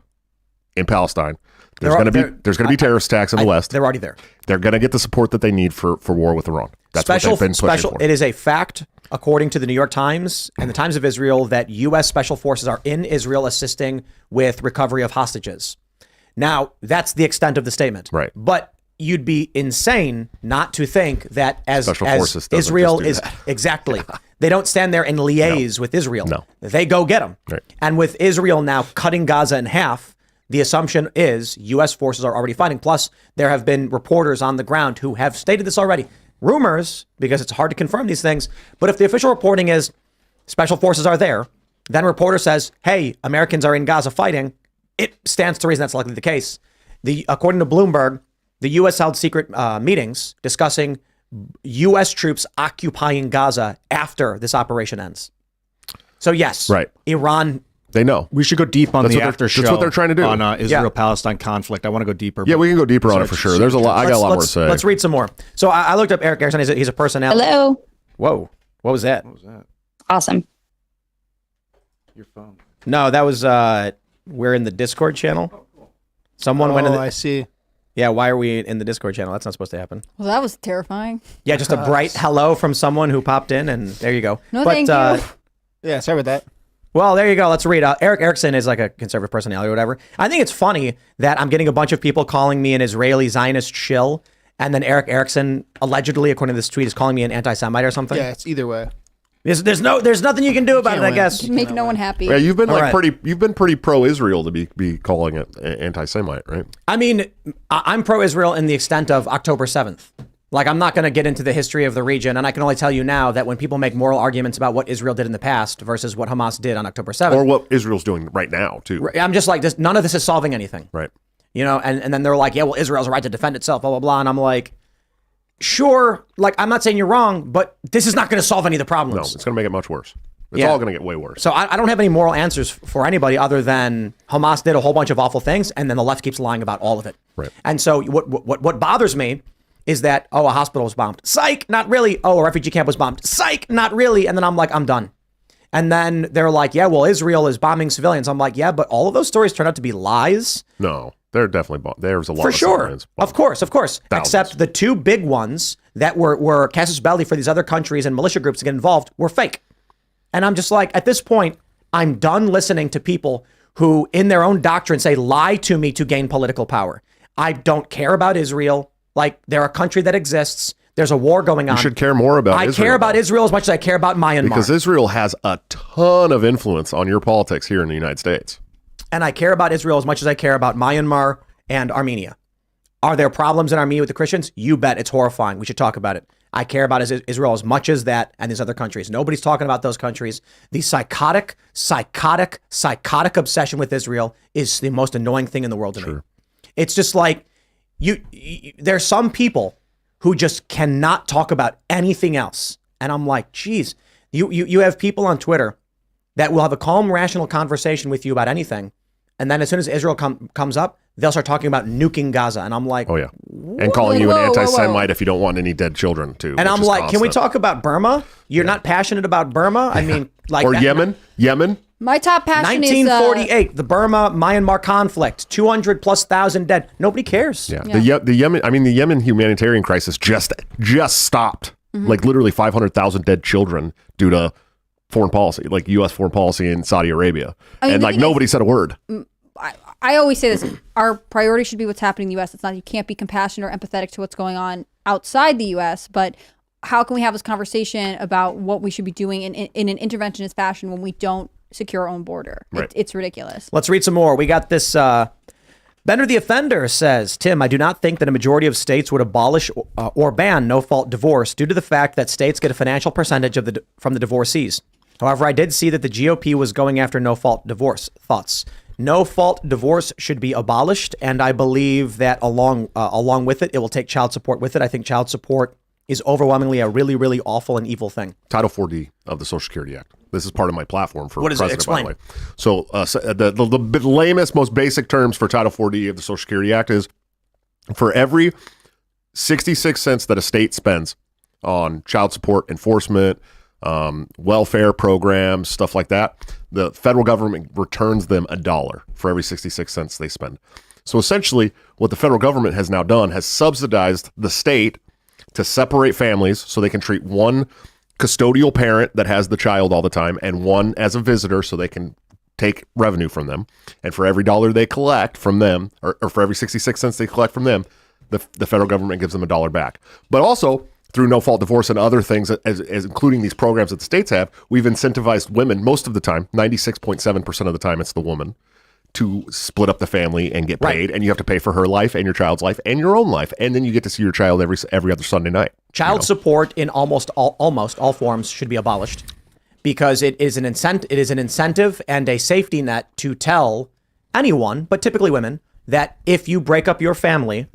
in Palestine, there's going to be terrorist attacks in the West. They're already there. They're going to get the support that they need for war with Iran. That's what they've been pushing for. It is a fact, according to the New York Times and the Times of Israel, that U.S. special forces are in Israel assisting with recovery of hostages. Now, that's the extent of the statement. Right. But you'd be insane not to think that as Israel is exactly. They don't stand there and liaise with Israel. No. They go get them. Right. And with Israel now cutting Gaza in half, the assumption is U.S. forces are already fighting. Plus, there have been reporters on the ground who have stated this already. Rumors, because it's hard to confirm these things. But if the official reporting is special forces are there, then a reporter says, hey, Americans are in Gaza fighting, it stands to reason that's likely the case. According to Bloomberg, the U.S. held secret meetings discussing U.S. troops occupying Gaza after this operation ends. So yes, right. Iran... They know. We should go deep on the after show. That's what they're trying to do on Israel-Palestine conflict. I want to go deeper. Yeah, we can go deeper on it for sure. There's a lot. I got a lot more to say. Let's read some more. So I looked up Eric Erickson. He's a personality. Hello. Whoa. What was that? Awesome. Your phone. No, that was we're in the Discord channel. Someone went in the... I see. Yeah, why are we in the Discord channel? That's not supposed to happen. Well, that was terrifying. Yeah, just a bright hello from someone who popped in, and there you go. No, thank you. Yeah, sorry about that. Well, there you go. Let's read. Eric Erickson is like a conservative personality or whatever. I think it's funny that I'm getting a bunch of people calling me an Israeli Zionist shill, and then Eric Erickson, allegedly, according to this tweet, is calling me an anti-Semite or something. Yeah, it's either way. There's nothing you can do about it, I guess. Make no one happy. Yeah, you've been pretty pro-Israel to be calling it anti-Semite, right? I mean, I'm pro-Israel in the extent of October 7th. Like, I'm not going to get into the history of the region, and I can only tell you now that when people make moral arguments about what Israel did in the past versus what Hamas did on October 7th. Or what Israel's doing right now, too. I'm just like, none of this is solving anything. Right. You know, and then they're like, yeah, well, Israel has a right to defend itself, blah, blah, blah. And I'm like, sure, like, I'm not saying you're wrong, but this is not going to solve any of the problems. No, it's going to make it much worse. It's all going to get way worse. So I don't have any moral answers for anybody other than Hamas did a whole bunch of awful things, and then the left keeps lying about all of it. Right. And so what bothers me is that, a hospital was bombed. Psych, not really. Oh, a refugee camp was bombed. Psych, not really. And then I'm like, I'm done. And then they're like, yeah, well, Israel is bombing civilians. I'm like, yeah, but all of those stories turn out to be lies. No, they're definitely there's a lot for of sure. civilians. Of course. Thousands. Except the two big ones that were casus belli for these other countries and militia groups to get involved were fake. And I'm just like, at this point, I'm done listening to people who in their own doctrine say, lie to me to gain political power. I don't care about Israel. Like, they're a country that exists. There's a war going on. You should care more about Israel. I care about Israel as much as I care about Myanmar. Because Israel has a ton of influence on your politics here in the United States. And I care about Israel as much as I care about Myanmar and Armenia. Are there problems in Armenia with the Christians? You bet. It's horrifying. We should talk about it. I care about Israel as much as that and these other countries. Nobody's talking about those countries. The psychotic obsession with Israel is the most annoying thing in the world to me. It's just like, there's some people who just cannot talk about anything else. And I'm like, geez, you have people on Twitter that will have a calm, rational conversation with you about anything. And then as soon as Israel comes up, they'll start talking about nuking Gaza. And I'm like, oh, yeah. And calling you an anti-Semite if you don't want any dead children, too. And I'm like, can we talk about Burma? You're not passionate about Burma? I mean, like. Or Yemen? My top passion 1948, the Burma-Myanmar conflict, 200,000+ dead. Nobody cares. Yeah. The Yemen humanitarian crisis just stopped. Like literally 500,000 dead children due to foreign policy, like U.S. foreign policy in Saudi Arabia. And like nobody said a word. I always say this, our priority should be what's happening in the U.S. It's not, you can't be compassionate or empathetic to what's going on outside the U.S., but how can we have this conversation about what we should be doing in an interventionist fashion when we don't secure our own border? Right. It's ridiculous. Let's read some more. We got this. Bender the Offender says, Tim, I do not think that a majority of states would abolish or ban no-fault divorce due to the fact that states get a financial percentage from the divorcees. However, I did see that the GOP was going after no-fault divorce. Thoughts? No-fault divorce should be abolished, and I believe that along with it, it will take child support with it. I think child support is overwhelmingly a really, really awful and evil thing. Title 4D of the Social Security Act. This is part of my platform for president, explain. by the way. So the lamest, most basic terms for Title 4D of the Social Security Act is for every 66 cents that a state spends on child support enforcement, welfare programs, stuff like that, the federal government returns them $1 for every 66 cents they spend. So essentially, what the federal government has now done has subsidized the state to separate families so they can treat one custodial parent that has the child all the time and one as a visitor so they can take revenue from them. And for every dollar they collect from them, or for every 66 cents they collect from them, the federal government gives them $1 back. But also, through no-fault divorce and other things, as including these programs that the states have, we've incentivized women most of the time, 96.7% of the time it's the woman, to split up the family and get paid. Right. And you have to pay for her life and your child's life and your own life. And then you get to see your child every other Sunday night. Child support in almost all forms should be abolished because it is an incentive and a safety net to tell anyone, but typically women, that if you break up your family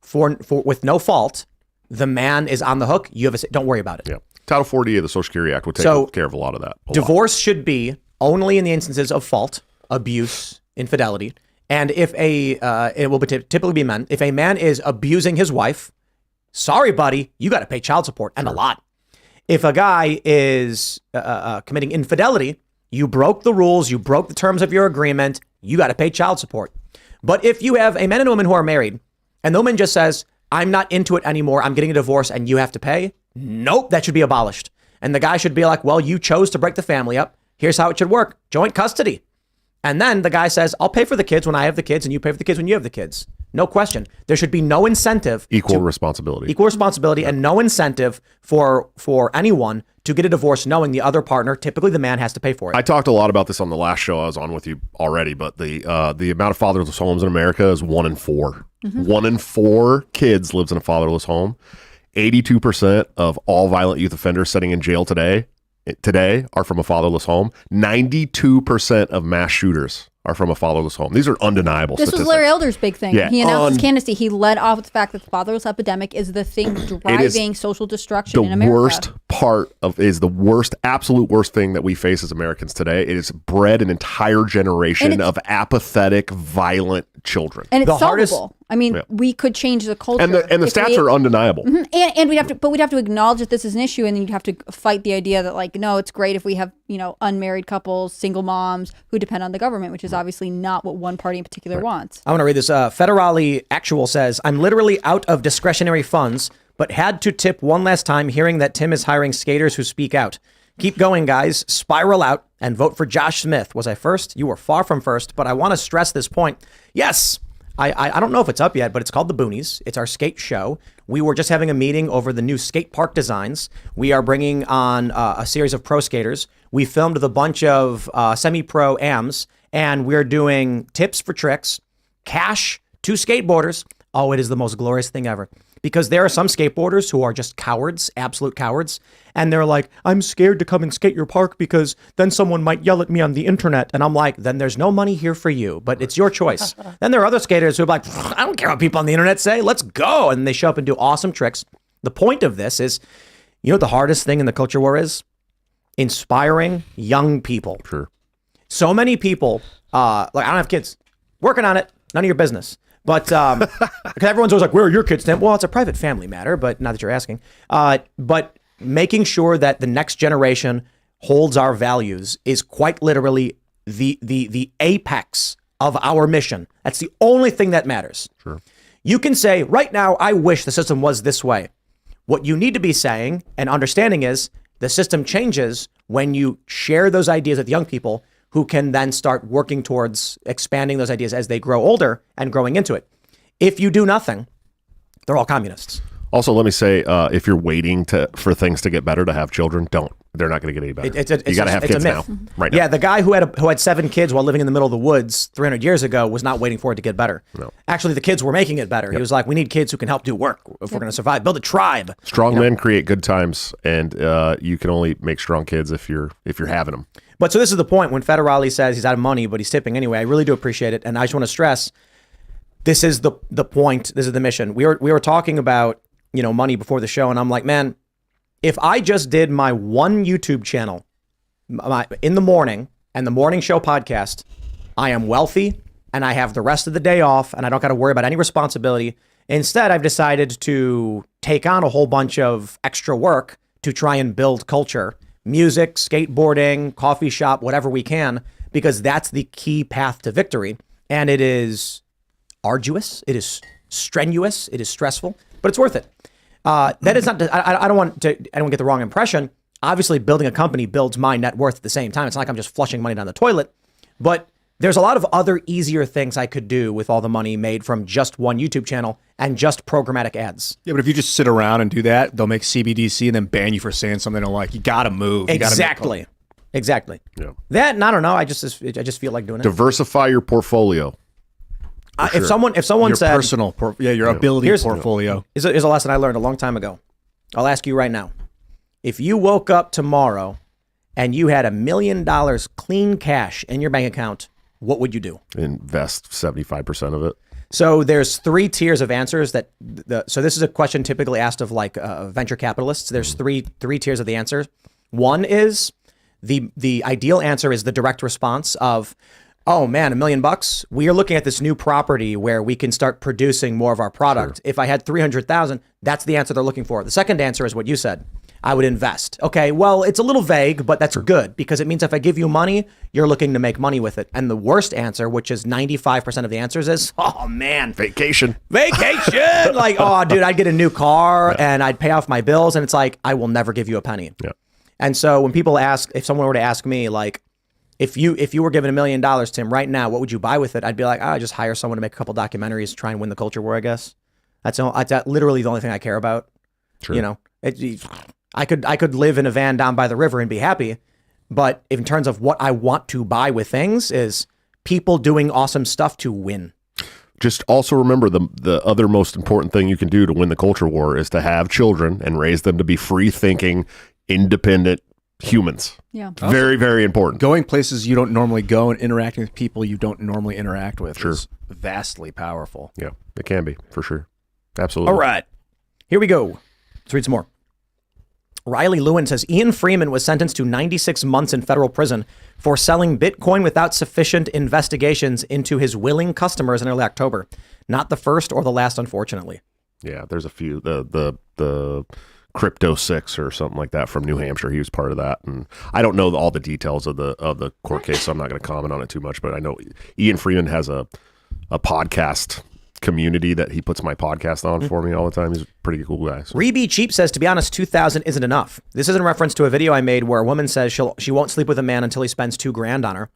for with no fault, the man is on the hook. Don't worry about it. Yeah. Title 40 of the Social Security Act would take care of a lot of that. Divorce should be only in the instances of fault, abuse, infidelity, and if it will typically be men. If a man is abusing his wife, sorry, buddy, you got to pay child support and a lot. If a guy is committing infidelity, you broke the rules, you broke the terms of your agreement, you got to pay child support. But if you have a man and a woman who are married, and the woman just says, I'm not into it anymore, I'm getting a divorce and you have to pay, nope, that should be abolished. And the guy should be like, well, you chose to break the family up. Here's how it should work. Joint custody. And then the guy says, I'll pay for the kids when I have the kids and you pay for the kids when you have the kids. No question. There should be no incentive. Equal responsibility and no incentive for anyone to get a divorce knowing the other partner, typically the man, has to pay for it. I talked a lot about this on the last show I was on with you already, but the amount of fatherless homes in America is 1 in 4. Mm-hmm. 1 in 4 kids lives in a fatherless home. 82% of all violent youth offenders sitting in jail today are from a fatherless home. 92% of mass shooters are from a fatherless home. These are undeniable This statistics. was Larry Elder's big thing. Yeah. He announced his candidacy. He led off with the fact that the fatherless epidemic is the thing driving social destruction in America. The worst part of is the worst, absolute worst thing that we face as Americans today. It has bred an entire generation of apathetic, violent children. And it's The hardest- solvable. I mean, we could change the culture. And the stats are undeniable. And we'd have to acknowledge that this is an issue, and then you'd have to fight the idea that, like, no, it's great if we have, unmarried couples, single moms who depend on the government, which is obviously not what one party in particular wants. I want to read this. Federale Actual says, I'm literally out of discretionary funds, but had to tip one last time hearing that Tim is hiring skaters who speak out. Keep going, guys. Spiral out and vote for Josh Smith. Was I first? You were far from first, but I want to stress this point. Yes. I don't know if it's up yet, but it's called The Boonies. It's our skate show. We were just having a meeting over the new skate park designs. We are bringing on a series of pro skaters. We filmed with a bunch of semi-pro AMs, and we're doing tips for tricks, cash to skateboarders. Oh, it is the most glorious thing ever. Because there are some skateboarders who are just cowards, absolute cowards. And they're like, I'm scared to come and skate your park because then someone might yell at me on the internet. And I'm like, then there's no money here for you, but it's your choice. Then there are other skaters who are like, I don't care what people on the internet say. Let's go. And they show up and do awesome tricks. The point of this is, what the hardest thing in the culture war is? Inspiring young people. Sure. So many people, I don't have kids. Working on it. None of your business. But because everyone's always like, where are your kids, Tim? Well, it's a private family matter, but not that you're asking. But making sure that the next generation holds our values is quite literally the apex of our mission. That's the only thing that matters. Sure. You can say, right now, I wish the system was this way. What you need to be saying and understanding is the system changes when you share those ideas with young people who can then start working towards expanding those ideas as they grow older and growing into it. If you do nothing, they're all communists. Also, let me say, if you're waiting for things to get better to have children, don't. They're not going to get any better. You got to have kids now, right now. Yeah, the guy who had 7 kids while living in the middle of the woods 300 years ago was not waiting for it to get better. No. Actually, the kids were making it better. He was like, we need kids who can help do work if we're going to survive. Build a tribe. Strong men create good times, and you can only make strong kids if you're having them. But so this is the point when Federale says he's out of money, but he's tipping anyway. I really do appreciate it, and I just want to stress this is the point. This is the mission. We were talking about money before the show, and I'm like, man, if I just did my one YouTube channel in the morning and the morning show podcast, I am wealthy and I have the rest of the day off and I don't got to worry about any responsibility. Instead, I've decided to take on a whole bunch of extra work to try and build culture, music, skateboarding, coffee shop, whatever we can, because that's the key path to victory. And it is arduous. It is strenuous. It is stressful, but it's worth it. That is not. I don't want to. I don't get the wrong impression. Obviously, building a company builds my net worth at the same time. It's not like I'm just flushing money down the toilet. But there's a lot of other easier things I could do with all the money made from just one YouTube channel and just programmatic ads. Yeah, but if you just sit around and do that, they'll make CBDC and then ban you for saying something they don't like. You got to move. You Exactly. Exactly. Yeah. That, and I don't know. I just feel like doing it. Diversify your portfolio. If someone your said personal, your ability portfolio. Here's a lesson I learned a long time ago. I'll ask you right now. If you woke up tomorrow and you had $1 million clean cash in your bank account, what would you do? Invest 75% of it. So there's 3 tiers of answers that so this is a question typically asked of like venture capitalists. There's three tiers of the answers. One is the ideal answer is the direct response of, oh man, $1 million. We are looking at this new property where we can start producing more of our product. Sure. If I had 300,000, that's the answer they're looking for. The second answer is what you said. I would invest. Okay, well, it's a little vague, but that's good because it means if I give you money, you're looking to make money with it. And the worst answer, which is 95% of the answers, is, oh man, vacation. Like, oh dude, I'd get a new car and I'd pay off my bills. And it's like, I will never give you a penny. Yeah. And so when people ask, if someone were to ask me, like, if you were given $1 million, Tim, right now, what would you buy with it? I'd be like, I'd just hire someone to make a couple documentaries, try and win the culture war, I guess. That's literally the only thing I care about. Sure. I could live in a van down by the river and be happy. But in terms of what I want to buy with things is people doing awesome stuff to win. Just also remember the other most important thing you can do to win the culture war is to have children and raise them to be free thinking, independent humans. Yeah. Very, very important. Going places you don't normally go and interacting with people you don't normally interact with Sure. is vastly powerful. Yeah, it can be, for sure. Absolutely. All right. Here we go. Let's read some more. Riley Lewin says Ian Freeman was sentenced to 96 months in federal prison for selling Bitcoin without sufficient investigations into his willing customers in early October. Not the first or the last, unfortunately. Yeah, there's a few. The Crypto 6 or something like that from New Hampshire. He was part of that, and I don't know all the details of the court case, so I'm not going to comment on it too much. But I know Ian Freeman has a podcast community that he puts my podcast on for me all the time. He's a pretty cool guy. So. Reby Cheap says, to be honest, 2,000 isn't enough. This is in reference to a video I made where a woman says she won't sleep with a man until he spends $2,000 on her.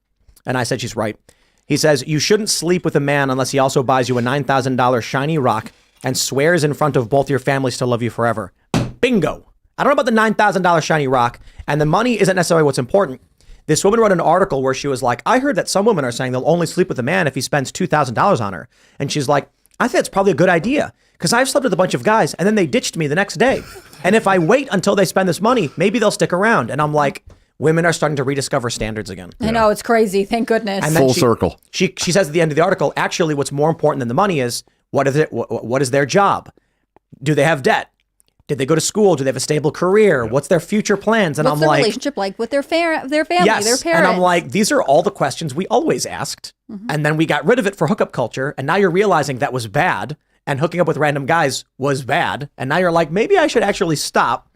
And I said she's right. He says, you shouldn't sleep with a man unless he also buys you a $9,000 shiny rock and swears in front of both your families to love you forever. Bingo. I don't know about the $9,000 shiny rock, and the money isn't necessarily what's important. This woman wrote an article where she was like, I heard that some women are saying they'll only sleep with a man if he spends $2,000 on her. And she's like, I think it's probably a good idea because I've slept with a bunch of guys and then they ditched me the next day. And if I wait until they spend this money, maybe they'll stick around. And I'm like, women are starting to rediscover standards again. I know, it's crazy. Thank goodness. And then Full circle. She says at the end of the article, actually, what's more important than the money is what is their job? Do they have debt? Did they go to school? Do they have a stable career? Yeah. What's their future plans? And What's I'm their like, relationship like with their family, their parents? And I'm like, these are all the questions we always asked. Mm-hmm. And then we got rid of it for hookup culture. And now you're realizing that was bad. And hooking up with random guys was bad. And now you're like, maybe I should actually stop,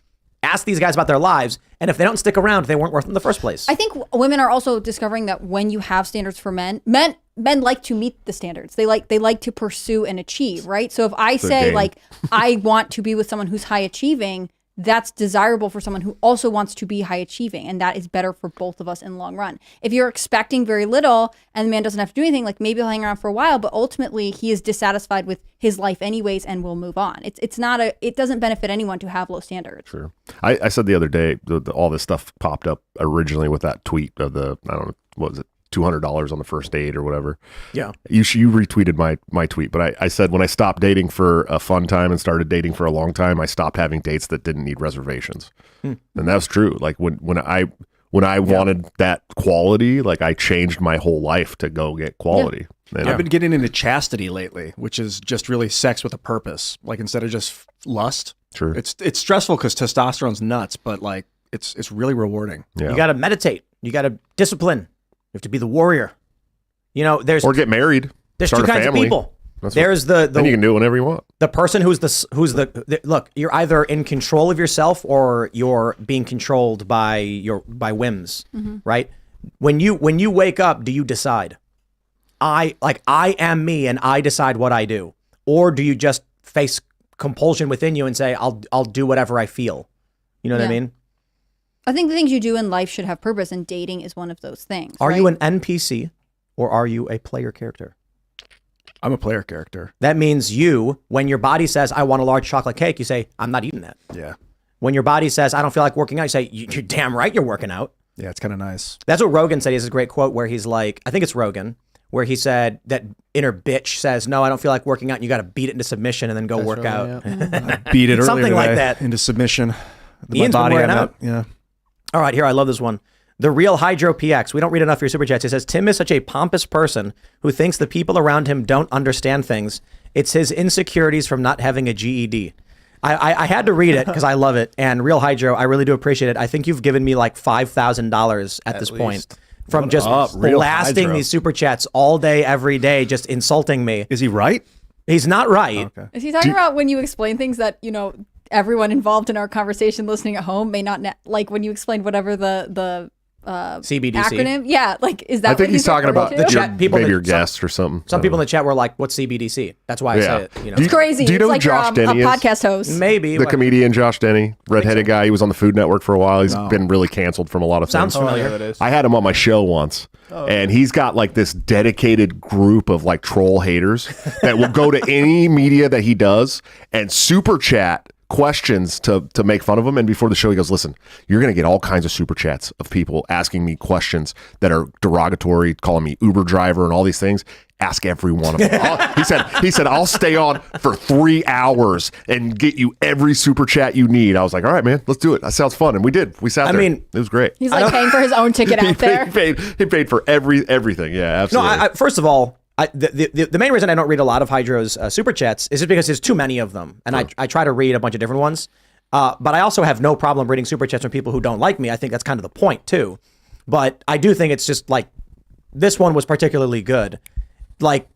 ask these guys about their lives. And if they don't stick around, they weren't worth it in the first place. I think women are also discovering that when you have standards for men like to meet the standards. They like to pursue and achieve, right? So if I say like, I want to be with someone who's high achieving, that's desirable for someone who also wants to be high achieving. And that is better for both of us in the long run. If you're expecting very little and the man doesn't have to do anything, like maybe he'll hang around for a while, but ultimately he is dissatisfied with his life anyways and will move on. It doesn't benefit anyone to have low standards. Sure. I said the other day, all this stuff popped up originally with that tweet of I don't know, what was it? $200 on the first date or whatever. Yeah. You retweeted my tweet, but I said when I stopped dating for a fun time and started dating for a long time, I stopped having dates that didn't need reservations. And that's true. Like when I wanted that quality, like I changed my whole life to go get quality. Yeah. I've been getting into chastity lately, which is just really sex with a purpose. Like instead of just lust. Sure. It's stressful because testosterone's nuts, but like it's really rewarding. Yeah. You got to meditate. You got to discipline. You have to be the warrior. You know, or get married. There's two kinds of people. There's then you can do whatever you want. The person who's the look, you're either in control of yourself or you're being controlled by whims, right? When you wake up, do you decide? I am me and I decide what I do, or do you just face compulsion within you and say I'll do whatever I feel? You know what I mean? I think the things you do in life should have purpose, and dating is one of those things. Are you an NPC or are you a player character? I'm a player character. That means when your body says, I want a large chocolate cake, you say, I'm not eating that. Yeah. When your body says, I don't feel like working out, you say, you're damn right you're working out. Yeah, it's kind of nice. That's what Rogan said. He has a great quote where he's like, I think it's Rogan, where he said that inner bitch says, no, I don't feel like working out. And you got to beat it into submission and then go work out. I beat it something like that into submission. Ian's been working out. Yeah. All right, here, I love this one. The Real Hydro PX. We don't read enough of your super chats. It says, Tim is such a pompous person who thinks the people around him don't understand things. It's his insecurities from not having a GED. I had to read it because I love it. And Real Hydro, I really do appreciate it. I think you've given me like $5,000 at this point from just blasting these super chats all day, every day, just insulting me. Is he right? He's not right. Okay. Is he talking about when you explain things that, everyone involved in our conversation listening at home may not like when you explained whatever the CBDC acronym? Yeah, like is that? I think he's talking about the chat people. Maybe your guests or something. Some people in the chat were like, "What's CBDC?" That's why I say it. It's crazy. Do you know it's like Josh Denny a podcast host? Maybe the comedian Josh Denny, redheaded guy. He was on the Food Network for a while. He's been really canceled from a lot of Sounds things. familiar. I had him on my show once, and he's got like this dedicated group of like troll haters that will go to any media that he does and super chat questions to make fun of him. And before the show, he goes, listen, you're going to get all kinds of super chats of people asking me questions that are derogatory, calling me Uber driver and all these things. Ask every one of them. He said, I'll stay on for 3 hours and get you every super chat you need. I was like, all right, man, let's do it. That sounds fun. And we did. We sat there. I mean, it was great. He's like paying for his own ticket out there. He paid for everything. Yeah, absolutely. No, first of all, the main reason I don't read a lot of Hydro's super chats is just because there's too many of them. And I try to read a bunch of different ones. But I also have no problem reading super chats from people who don't like me. I think that's kind of the point, too. But I do think it's just like this one was particularly good. Like,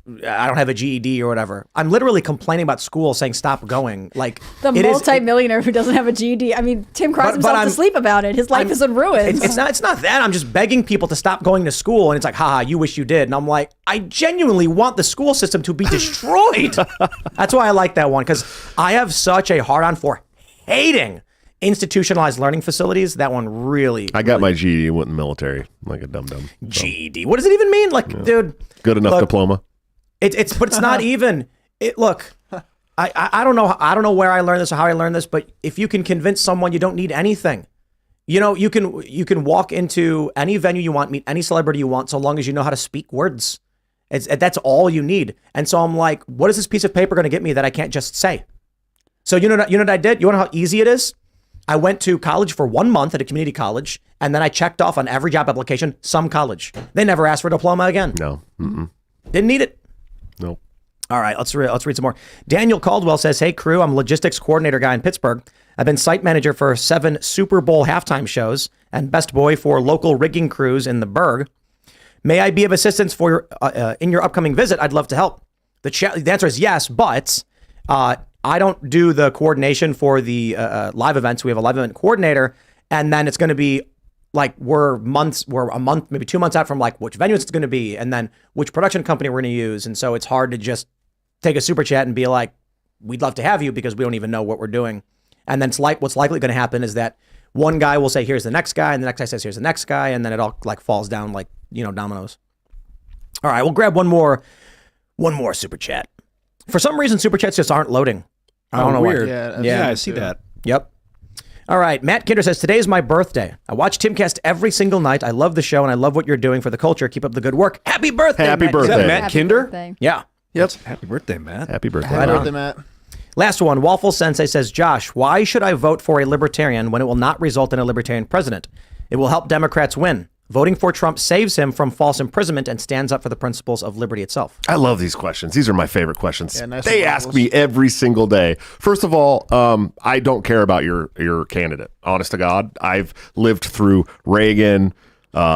I don't have a GED or whatever. I'm literally complaining about school, saying stop going. Like the multimillionaire who doesn't have a GED. I mean, Tim cries himself to sleep about it. His life is in ruins. It's not that. I'm just begging people to stop going to school, and it's like, haha, you wish you did. And I'm like, I genuinely want the school system to be destroyed. That's why I like that one, because I have such a hard on for hating institutionalized learning facilities. That one really. I got my GED and went in the military like a dum-dum. So. GED. What does it even mean? Like, dude. Good enough diploma. But it's not even. Look, I don't know. I don't know where I learned this or how I learned this. But if you can convince someone you don't need anything, you know, you can walk into any venue you want, meet any celebrity you want, so long as you know how to speak words. That's all you need. And so I'm like, what is this piece of paper going to get me that I can't just say? So you know what I did? You want to know how easy it is? I went to college for 1 month at a community college, and then I checked off on every job application, some college. They never asked for a diploma again. No. Mm-mm. Didn't need it. Nope. All right, let's read some more. Daniel Caldwell says, hey, crew, I'm logistics coordinator guy in Pittsburgh. I've been site manager for 7 Super Bowl halftime shows and best boy for local rigging crews in the Berg. May I be of assistance for in your upcoming visit? I'd love to help. The answer is yes, but I don't do the coordination for the live events. We have a live event coordinator, and then it's going to be like we're a month, maybe 2 months out from like which venue it's going to be, and then which production company we're going to use. And so it's hard to just take a super chat and be like, we'd love to have you, because we don't even know what we're doing. And then it's like what's likely going to happen is that one guy will say, here's the next guy, and the next guy says, here's the next guy, and then it all like falls down like, dominoes. All right, we'll grab one more super chat. For some reason, super chats just aren't loading. I don't know weird. Why. Yeah, I see that. Yep. All right. Matt Kinder says, today's my birthday. I watch Timcast every single night. I love the show, and I love what you're doing for the culture. Keep up the good work. Happy birthday, Happy Matt. birthday. Is that Matt Happy Kinder? birthday. Yeah. Yep. Happy birthday, Matt. Happy birthday. Happy birthday, Matt. Last one. Waffle Sensei says, Josh, why should I vote for a libertarian when it will not result in a libertarian president? It will help Democrats win. Voting for Trump saves him from false imprisonment and stands up for the principles of liberty itself. I love these questions. These are my favorite questions. Yeah, nice they ask me every single day. First of all, I don't care about your candidate. Honest to God, I've lived through Reagan,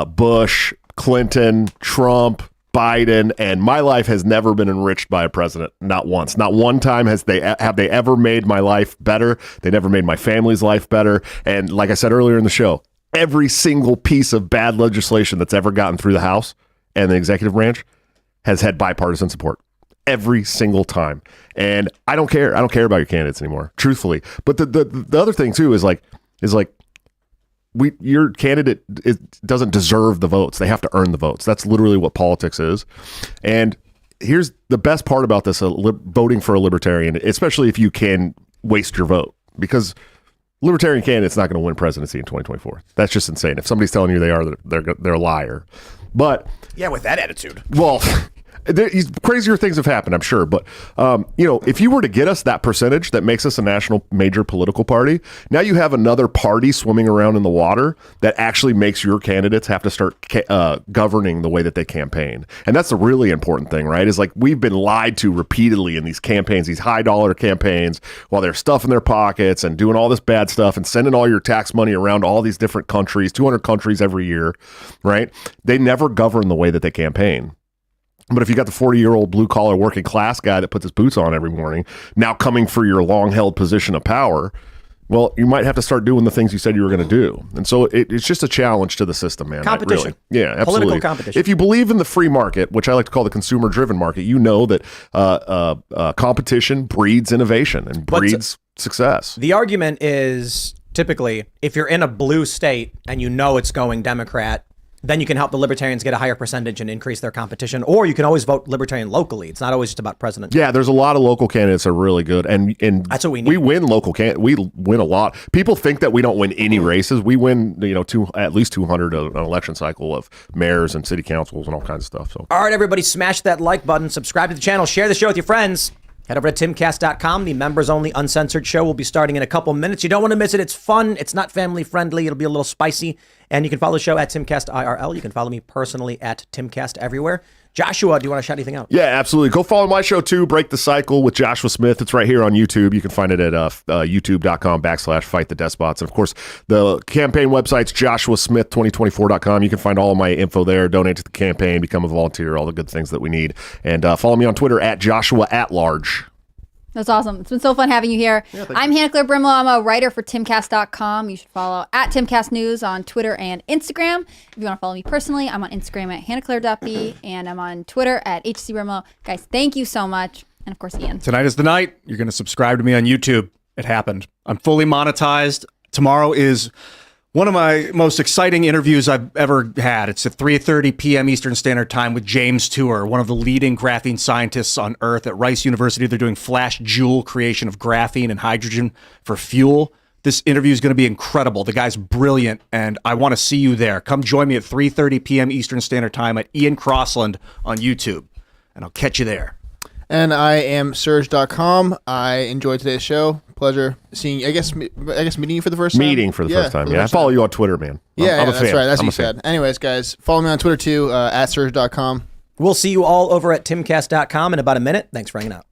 Bush, Clinton, Trump, Biden, and my life has never been enriched by a president. Not once. Not one time have they ever made my life better. They never made my family's life better. And like I said earlier in the show, every single piece of bad legislation that's ever gotten through the House and the executive branch has had bipartisan support every single time. And I don't care. I don't care about your candidates anymore, truthfully. But the other thing too is your candidate doesn't deserve the votes. They have to earn the votes. That's literally what politics is. And here's the best part about this: voting for a libertarian, especially if you can waste your vote, because libertarian candidate's not going to win presidency in 2024. That's just insane. If somebody's telling you they are, they're a liar. But yeah, with that attitude. Well, crazier things have happened, I'm sure. But, if you were to get us that percentage that makes us a national major political party, now you have another party swimming around in the water that actually makes your candidates have to start governing the way that they campaign. And that's the really important thing, right? Is like we've been lied to repeatedly in these campaigns, these high dollar campaigns, while they're stuffing their pockets and doing all this bad stuff and sending all your tax money around all these different countries, 200 countries every year, right? They never govern the way that they campaign. But if you got the 40-year-old blue-collar working class guy that puts his boots on every morning, now coming for your long-held position of power, well, you might have to start doing the things you said you were going to do. And so it's just a challenge to the system, man. Competition. Really. Yeah, absolutely. Political competition. If you believe in the free market, which I like to call the consumer-driven market, you know that competition breeds innovation and breeds success. The argument is typically if you're in a blue state and you know it's going Democrat, then you can help the Libertarians get a higher percentage and increase their competition. Or you can always vote Libertarian locally. It's not always just about president. Yeah, there's a lot of local candidates that are really good, and that's what we need. We win local we win a lot. People think that we don't win any races. We win, at least 200 an election cycle of mayors and city councils and all kinds of stuff. So, all right, everybody, smash that like button, subscribe to the channel, share the show with your friends. Head over to timcast.com. The members-only uncensored show will be starting in a couple minutes. You don't want to miss it. It's fun. It's not family-friendly. It'll be a little spicy. And you can follow the show at Timcast IRL. You can follow me personally at Timcast everywhere. Joshua, do you want to shout anything out? Yeah, absolutely. Go follow my show, too, Break the Cycle with Joshua Smith. It's right here on YouTube. You can find it at youtube.com/FightTheDespots. And, of course, the campaign website's joshuasmith2024.com. You can find all of my info there. Donate to the campaign, become a volunteer, all the good things that we need. And follow me on Twitter at JoshuaAtLarge. That's awesome. It's been so fun having you here. Yeah, I'm Hannah Claire Brimlow. I'm a writer for Timcast.com. You should follow at Timcast News on Twitter and Instagram. If you want to follow me personally, I'm on Instagram at HannahClaire.b and I'm on Twitter at HCBrimlow. Guys, thank you so much. And of course, Ian. Tonight is the night. You're going to subscribe to me on YouTube. It happened. I'm fully monetized. Tomorrow is one of my most exciting interviews I've ever had. It's at 3:30 p.m. Eastern Standard Time with James Tour, one of the leading graphene scientists on Earth at Rice University. They're doing flash joule creation of graphene and hydrogen for fuel. This interview is going to be incredible. The guy's brilliant, and I want to see you there. Come join me at 3:30 p.m. Eastern Standard Time at Ian Crossland on YouTube, and I'll catch you there. And I am Serge.com. I enjoyed today's show. Pleasure seeing you. I guess meeting you for the first time. Meeting for the first time. Yeah, I follow you on Twitter, man. I'm a fan. That's right. That's what you said. Anyways, guys, follow me on Twitter too, at Serge.com. We'll see you all over at timcast.com in about a minute. Thanks for hanging out.